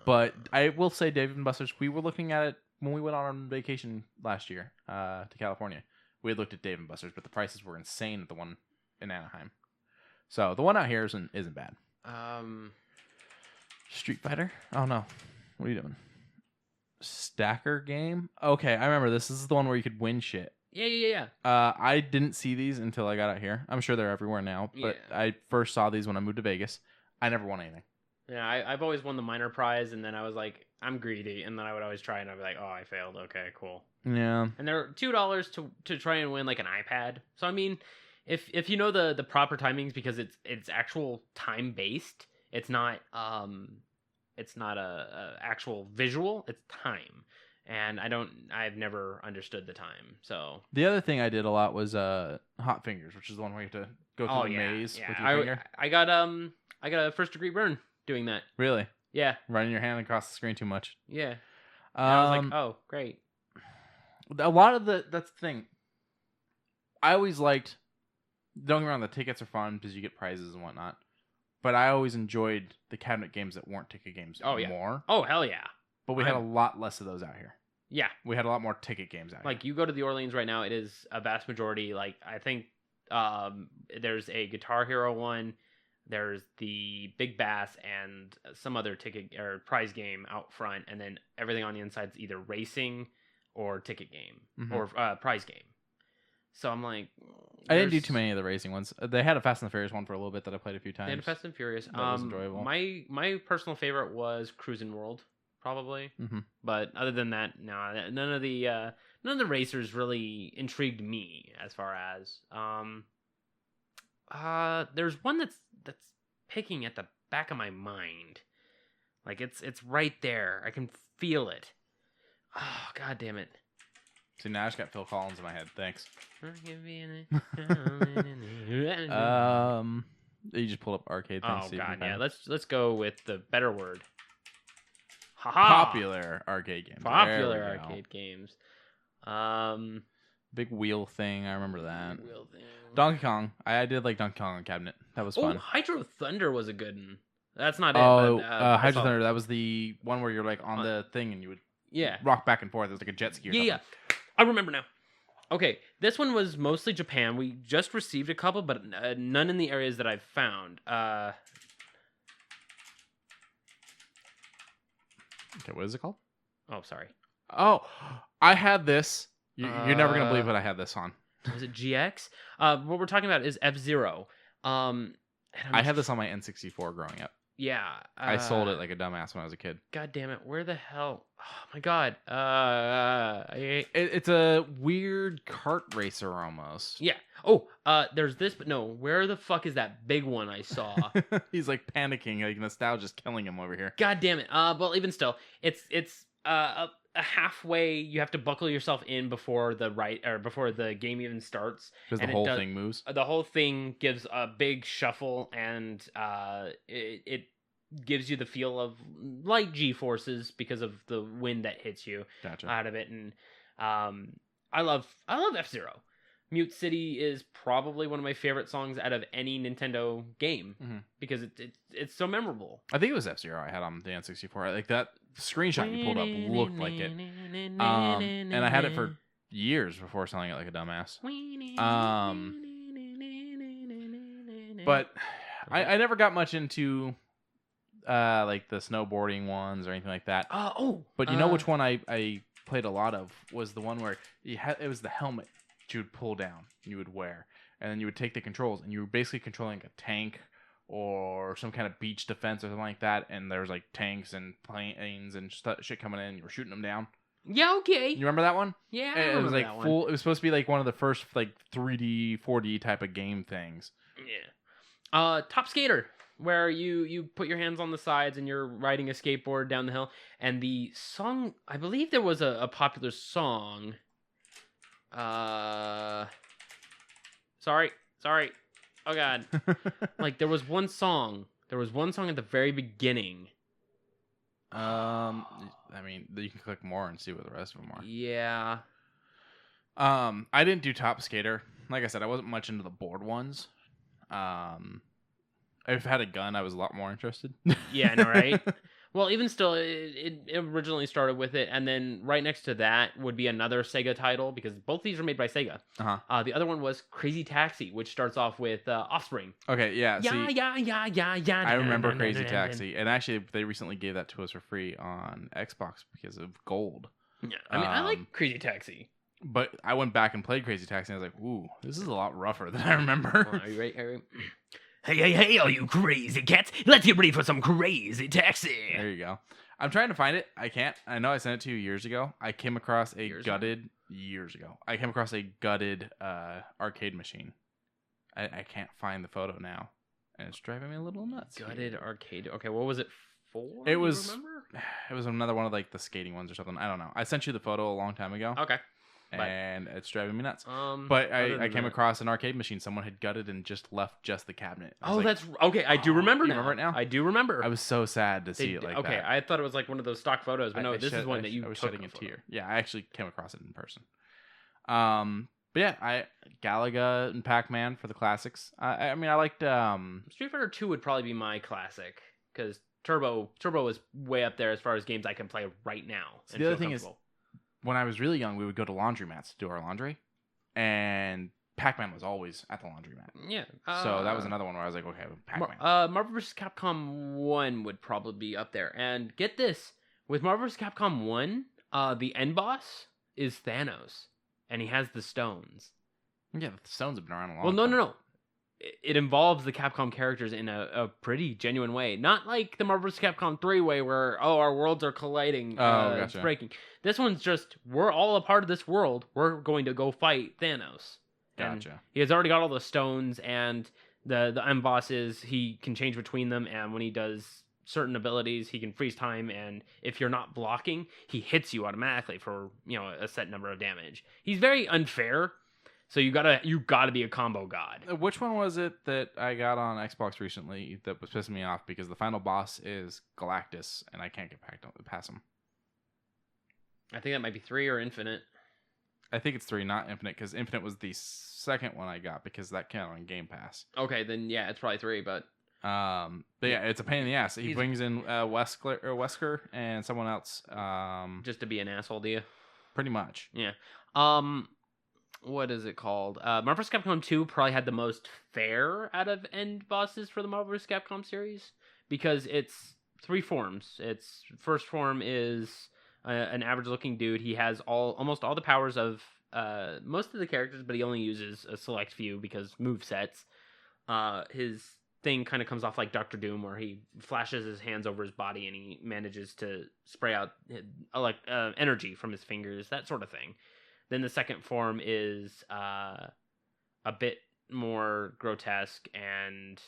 [SPEAKER 3] But I will say Dave and Buster's, we were looking at it when we went on vacation last year to California. We had looked at Dave and Buster's, but the prices were insane at the one in Anaheim. So the one out here isn't bad. Street Fighter? Oh no. What are you doing? stacker game. Okay, I remember this. This is the one where you could win shit.
[SPEAKER 2] Yeah.
[SPEAKER 3] I didn't see these until I got out here. I'm sure they're everywhere now, but
[SPEAKER 2] Yeah.
[SPEAKER 3] I first saw these when I moved to Vegas. I never won anything.
[SPEAKER 2] Yeah, I've always won the minor prize, and then I was like, I'm greedy, and then I would always try, and I'd be like, oh, I failed. Okay, cool.
[SPEAKER 3] Yeah.
[SPEAKER 2] And they're $2 to try and win like an iPad. So I mean, if you know the proper timings, because it's actual time based. It's not a actual visual. It's time, and I've never understood the time. So
[SPEAKER 3] The other thing I did a lot was Hot Fingers, which is the one where you have to go through the maze with your finger.
[SPEAKER 2] I got a first degree burn doing that.
[SPEAKER 3] Really?
[SPEAKER 2] Yeah.
[SPEAKER 3] Running your hand across the screen too much.
[SPEAKER 2] Yeah. And I was like, oh, great.
[SPEAKER 3] A lot of that's the thing. I always liked. Don't get me wrong, the tickets are fun because you get prizes and whatnot. But I always enjoyed the cabinet games that weren't ticket games more.
[SPEAKER 2] Oh, hell yeah.
[SPEAKER 3] But we had a lot less of those out here.
[SPEAKER 2] Yeah.
[SPEAKER 3] We had a lot more ticket games out here.
[SPEAKER 2] Like, you go to the Orleans right now, it is a vast majority. Like, I think there's a Guitar Hero one, there's the Big Bass, and some other ticket or prize game out front, and then everything on the inside is either racing or ticket game or prize game. So I'm like,
[SPEAKER 3] I didn't do too many of the racing ones. They had a Fast and the Furious one for a little bit that I played a few times.
[SPEAKER 2] They had a Fast and Furious.
[SPEAKER 3] That was enjoyable.
[SPEAKER 2] My personal favorite was Cruisin' World, probably.
[SPEAKER 3] Mm-hmm.
[SPEAKER 2] But other than that, no, none of the racers really intrigued me as far as there's one that's picking at the back of my mind. Like it's right there. I can feel it. Oh, god damn it.
[SPEAKER 3] See, now I just got Phil Collins in my head. Thanks. You just pulled up arcade things.
[SPEAKER 2] Oh god, yeah. Let's go with the better word. Ha-ha!
[SPEAKER 3] Popular arcade games.
[SPEAKER 2] Popular arcade games.
[SPEAKER 3] Big wheel thing. I remember that.
[SPEAKER 2] Wheel thing.
[SPEAKER 3] Donkey Kong. I did like Donkey Kong on cabinet. That was fun.
[SPEAKER 2] Hydro Thunder was a good one. That's not it.
[SPEAKER 3] Oh,
[SPEAKER 2] But,
[SPEAKER 3] Hydro Thunder. That was the one where you're like on the thing and you would rock back and forth. It was like a jet ski or something.
[SPEAKER 2] Yeah. I remember now. Okay, this one was mostly Japan. We just received a couple, but none in the areas that I've found.
[SPEAKER 3] Okay, what is it called?
[SPEAKER 2] Oh, sorry.
[SPEAKER 3] Oh, I had this. You're never going to believe what I had this on.
[SPEAKER 2] Was it GX? What we're talking about is F-Zero.
[SPEAKER 3] I had this on my N64 growing up.
[SPEAKER 2] Yeah.
[SPEAKER 3] I sold it like a dumbass when I was a kid.
[SPEAKER 2] God damn it. Where the hell? Oh, my God.
[SPEAKER 3] It's a weird kart racer almost.
[SPEAKER 2] Yeah. Oh, there's this, but no. Where the fuck is that big one I saw?
[SPEAKER 3] He's like panicking. Like nostalgia's killing him over here.
[SPEAKER 2] God damn it. Well, even still, it's a halfway. You have to buckle yourself in before the game even starts.
[SPEAKER 3] Because the whole thing moves.
[SPEAKER 2] The whole thing gives a big shuffle, and it gives you the feel of light G-forces because of the wind that hits you out of it. And I love F-Zero. Mute City is probably one of my favorite songs out of any Nintendo game because it's so memorable.
[SPEAKER 3] I think it was F-Zero I had on the N64. Like that screenshot you pulled up looked like it. And I had it for years before selling it like a dumbass. But I never got much into like the snowboarding ones or anything like that. But you know which one I played a lot of was the one where it was the helmet you would pull down, you would wear, and then you would take the controls, and you were basically controlling a tank or some kind of beach defense or something like that, and there was like tanks and planes and shit coming in, and you were shooting them down.
[SPEAKER 2] Yeah, okay.
[SPEAKER 3] You remember that one?
[SPEAKER 2] Yeah,
[SPEAKER 3] it was like full. It was supposed to be like one of the first like 3D, 4D type of game things.
[SPEAKER 2] Yeah. Top Skater, where you put your hands on the sides and you're riding a skateboard down the hill, and the song, I believe there was a popular song. Sorry. Oh god. Like there was one song at the very beginning.
[SPEAKER 3] I mean, you can click more and see what the rest of them are.
[SPEAKER 2] Yeah.
[SPEAKER 3] I didn't do Top Skater. Like I said, I wasn't much into the board ones. If I had a gun, I was a lot more interested.
[SPEAKER 2] Yeah, I know, right? Well, even still, it originally started with it, and then right next to that would be another Sega title, because both these are made by Sega. The other one was Crazy Taxi, which starts off with Offspring.
[SPEAKER 3] Okay, yeah.
[SPEAKER 2] Yeah.
[SPEAKER 3] I remember Crazy Taxi, and actually, they recently gave that to us for free on Xbox because of Gold.
[SPEAKER 2] Yeah, I mean, I like Crazy Taxi.
[SPEAKER 3] But I went back and played Crazy Taxi, and I was like, ooh, this is a lot rougher than I remember.
[SPEAKER 2] Are you ready? Hey, all you crazy cats. Let's get ready for some Crazy Taxi.
[SPEAKER 3] There you go. I'm trying to find it. I can't. I know I sent it to you years ago. I came across a gutted arcade machine. I can't find the photo now, and it's driving me a little nuts.
[SPEAKER 2] Gutted arcade. Okay, what was it for?
[SPEAKER 3] It was.
[SPEAKER 2] Remember?
[SPEAKER 3] It was another one of like the skating ones or something. I don't know. I sent you the photo a long time ago.
[SPEAKER 2] Okay.
[SPEAKER 3] And it's driving me nuts.
[SPEAKER 2] But
[SPEAKER 3] I came across an arcade machine. Someone had gutted and just left just the cabinet.
[SPEAKER 2] That's okay. I do remember now.
[SPEAKER 3] Remember it now?
[SPEAKER 2] I do remember.
[SPEAKER 3] I was so sad to see it like that.
[SPEAKER 2] Okay, I thought it was like one of those stock photos, but no, this is one that you
[SPEAKER 3] I was
[SPEAKER 2] took
[SPEAKER 3] shedding a tear. Yeah, I actually came across it in person. But yeah, Galaga and Pac-Man for the classics. I mean, I liked
[SPEAKER 2] Street Fighter 2 would probably be my classic because Turbo is way up there as far as games I can play right now.
[SPEAKER 3] So the other thing is, when I was really young, we would go to laundromats to do our laundry, and Pac-Man was always at the laundromat.
[SPEAKER 2] Yeah.
[SPEAKER 3] So that was another one where I was like, okay, Pac-Man.
[SPEAKER 2] Marvel vs. Capcom 1 would probably be up there. And get this, with Marvel vs. Capcom 1, the end boss is Thanos, and he has the stones.
[SPEAKER 3] Yeah, the stones have been around a long
[SPEAKER 2] time. Well,
[SPEAKER 3] no.
[SPEAKER 2] It involves the Capcom characters in a pretty genuine way. Not like the Marvel vs. Capcom 3 way where, our worlds are colliding.
[SPEAKER 3] Gotcha.
[SPEAKER 2] It's breaking. This one's just, we're all a part of this world. We're going to go fight Thanos.
[SPEAKER 3] Gotcha.
[SPEAKER 2] And he has already got all the stones, and the end bosses, he can change between them, and when he does certain abilities, he can freeze time, and if you're not blocking, he hits you automatically for, a set number of damage. He's very unfair. So you gotta be a combo god.
[SPEAKER 3] Which one was it that I got on Xbox recently that was pissing me off because the final boss is Galactus and I can't get past him?
[SPEAKER 2] I think that might be 3 or Infinite.
[SPEAKER 3] I think it's 3, not Infinite, because Infinite was the second one I got because that came out on Game Pass.
[SPEAKER 2] Okay, then yeah, it's probably 3, but
[SPEAKER 3] yeah, it's a pain in the ass. He brings in Wesker and someone else.
[SPEAKER 2] Just to be an asshole to you.
[SPEAKER 3] Pretty much.
[SPEAKER 2] Yeah. What is it called? Marvel vs. Capcom 2 probably had the most fair out of end bosses for the Marvel vs. Capcom series because it's 3 forms. Its first form is an average-looking dude. He has almost all the powers of most of the characters, but he only uses a select few because move sets. His thing kind of comes off like Dr. Doom, where he flashes his hands over his body and he manages to spray out energy from his fingers, that sort of thing. Then the second form is a bit more grotesque and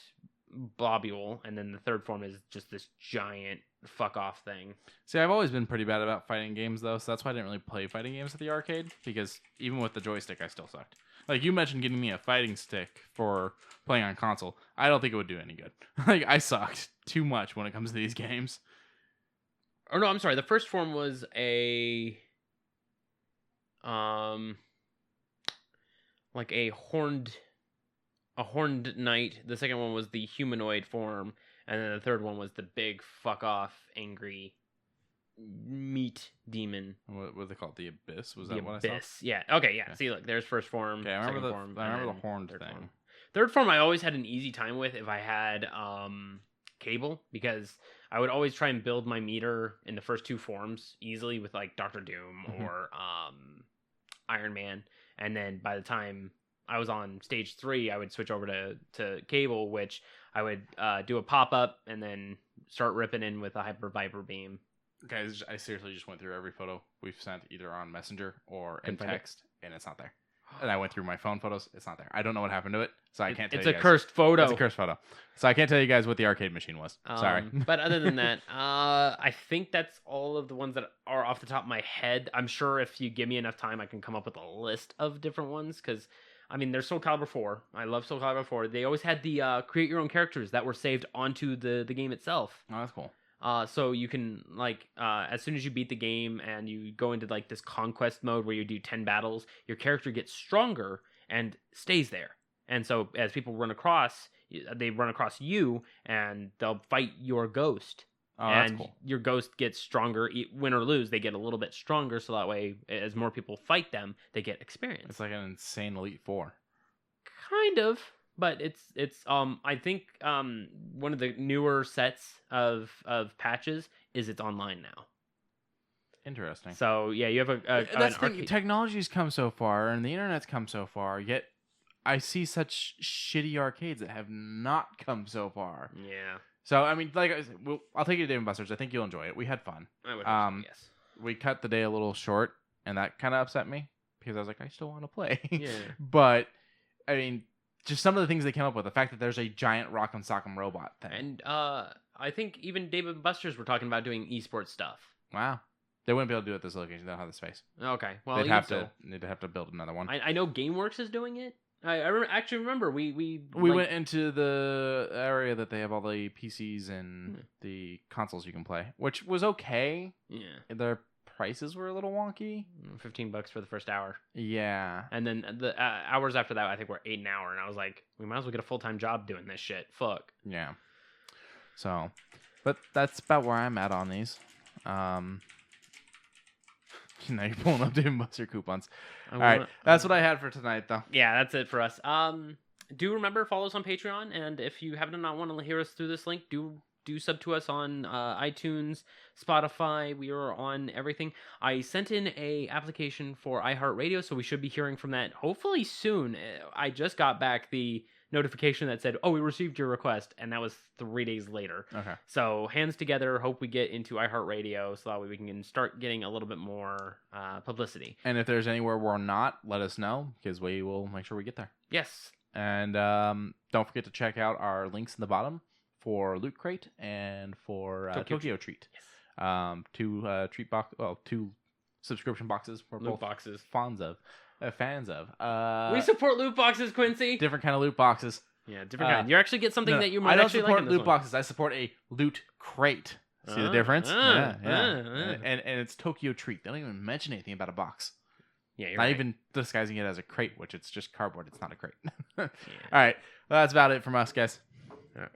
[SPEAKER 2] blobule, and then the third form is just this giant fuck off thing.
[SPEAKER 3] See, I've always been pretty bad about fighting games, though, so that's why I didn't really play fighting games at the arcade, because even with the joystick, I still sucked. Like, you mentioned getting me a fighting stick for playing on console. I don't think it would do any good. Like, I sucked too much when it comes to these games.
[SPEAKER 2] Oh, no, I'm sorry. The first form was like a horned knight. The second one was the humanoid form, and then the third one was the big fuck off angry meat demon.
[SPEAKER 3] What was it called? The Abyss? Was
[SPEAKER 2] the
[SPEAKER 3] that
[SPEAKER 2] Abyss.
[SPEAKER 3] What I saw?
[SPEAKER 2] Yeah. Okay. Yeah. See, look, there's first form.
[SPEAKER 3] Okay, I remember the horned
[SPEAKER 2] third
[SPEAKER 3] thing.
[SPEAKER 2] Form. Third form, I always had an easy time with if I had cable, because I would always try and build my meter in the first 2 forms easily with like Dr. Doom or Iron Man, and then by the time I was on stage 3, I would switch over to cable, which I would do a pop up and then start ripping in with a Hyper Viper beam.
[SPEAKER 3] Guys, I seriously just went through every photo we've sent either on Messenger or in text, and it's not there. And I went through my phone photos. It's not there. I don't know what happened to it, so I can't tell you guys.
[SPEAKER 2] It's a cursed photo.
[SPEAKER 3] It's a cursed photo. So I can't tell you guys what the arcade machine was. Sorry.
[SPEAKER 2] But other than that, I think that's all of the ones that are off the top of my head. I'm sure if you give me enough time, I can come up with a list of different ones, because I mean, there's Soul Calibur 4. I love Soul Calibur 4. They always had the create your own characters that were saved onto the game itself.
[SPEAKER 3] Oh, that's cool.
[SPEAKER 2] So you can, like, as soon as you beat the game and you go into, like, this conquest mode where you do 10 battles, your character gets stronger and stays there. And so as people run across, they run across you, and they'll fight your ghost.
[SPEAKER 3] Oh,
[SPEAKER 2] and
[SPEAKER 3] that's cool.
[SPEAKER 2] Your ghost gets stronger. Win or lose, they get a little bit stronger, so that way, as more people fight them, they get experience.
[SPEAKER 3] It's like an insane Elite Four.
[SPEAKER 2] Kind of. But it's I think one of the newer sets of patches is it's online now.
[SPEAKER 3] Interesting.
[SPEAKER 2] So yeah, you have
[SPEAKER 3] That's
[SPEAKER 2] an
[SPEAKER 3] the thing.
[SPEAKER 2] arcade.
[SPEAKER 3] Technology's come so far, and the internet's come so far. Yet, I see such shitty arcades that have not come so far.
[SPEAKER 2] Yeah,
[SPEAKER 3] So I mean, like I said, I'll take you to Dave & Buster's. I think you'll enjoy it. We had fun.
[SPEAKER 2] I would hope so, yes.
[SPEAKER 3] We cut the day a little short, and that kind of upset me because I was like, I still want to play.
[SPEAKER 2] Yeah.
[SPEAKER 3] But I mean, just some of the things they came up with. The fact that there's a giant Rock'em Sock'em robot thing.
[SPEAKER 2] And I think even Dave & Buster's were talking about doing esports stuff.
[SPEAKER 3] Wow. They wouldn't be able to do it at this location. They don't have the space.
[SPEAKER 2] Okay, well,
[SPEAKER 3] They'd have to build another one.
[SPEAKER 2] I know GameWorks is doing it. I actually remember we
[SPEAKER 3] went into the area that they have all the PCs and the consoles you can play, which was okay.
[SPEAKER 2] Yeah,
[SPEAKER 3] Their prices were a little wonky.
[SPEAKER 2] $15 for the first hour.
[SPEAKER 3] Yeah,
[SPEAKER 2] And then the hours after that, I think were $8 an hour, and I was like, we might as well get a full-time job doing this shit. Fuck.
[SPEAKER 3] yeah. So, but that's about where I'm at on these. Now you're pulling up Dave & Buster coupons. All right, that's what I had for tonight, though.
[SPEAKER 2] Yeah, that's it for us. Do remember, follow us on Patreon, and if you happen to not want to hear us through this link, do sub to us on iTunes, Spotify. We are on everything. I sent in a application for iHeartRadio, so we should be hearing from that hopefully soon. I just got back the notification that said, "Oh, we received your request," and that was 3 days later.
[SPEAKER 3] Okay.
[SPEAKER 2] So hands together, hope we get into iHeartRadio so that way we can start getting a little bit more publicity.
[SPEAKER 3] And if there's anywhere we're not, let us know because we will make sure we get there.
[SPEAKER 2] Yes.
[SPEAKER 3] And don't forget to check out our links in the bottom for Loot Crate and for Tokyo Treat.
[SPEAKER 2] Yes.
[SPEAKER 3] Two subscription boxes for
[SPEAKER 2] Loot
[SPEAKER 3] both
[SPEAKER 2] boxes.
[SPEAKER 3] fans of.
[SPEAKER 2] We support loot boxes, Quincy.
[SPEAKER 3] Different kind of loot boxes.
[SPEAKER 2] Yeah, different kind. You actually get something that you
[SPEAKER 3] I
[SPEAKER 2] might
[SPEAKER 3] don't
[SPEAKER 2] actually
[SPEAKER 3] support
[SPEAKER 2] like in this
[SPEAKER 3] loot
[SPEAKER 2] one.
[SPEAKER 3] boxes. I support a Loot Crate. See the difference? And it's Tokyo Treat. They don't even mention anything about a box.
[SPEAKER 2] Yeah, you're
[SPEAKER 3] Not
[SPEAKER 2] right.
[SPEAKER 3] even disguising it as a crate, which it's just cardboard. It's not a crate. All right. Well, that's about it from us, guys.
[SPEAKER 2] All right.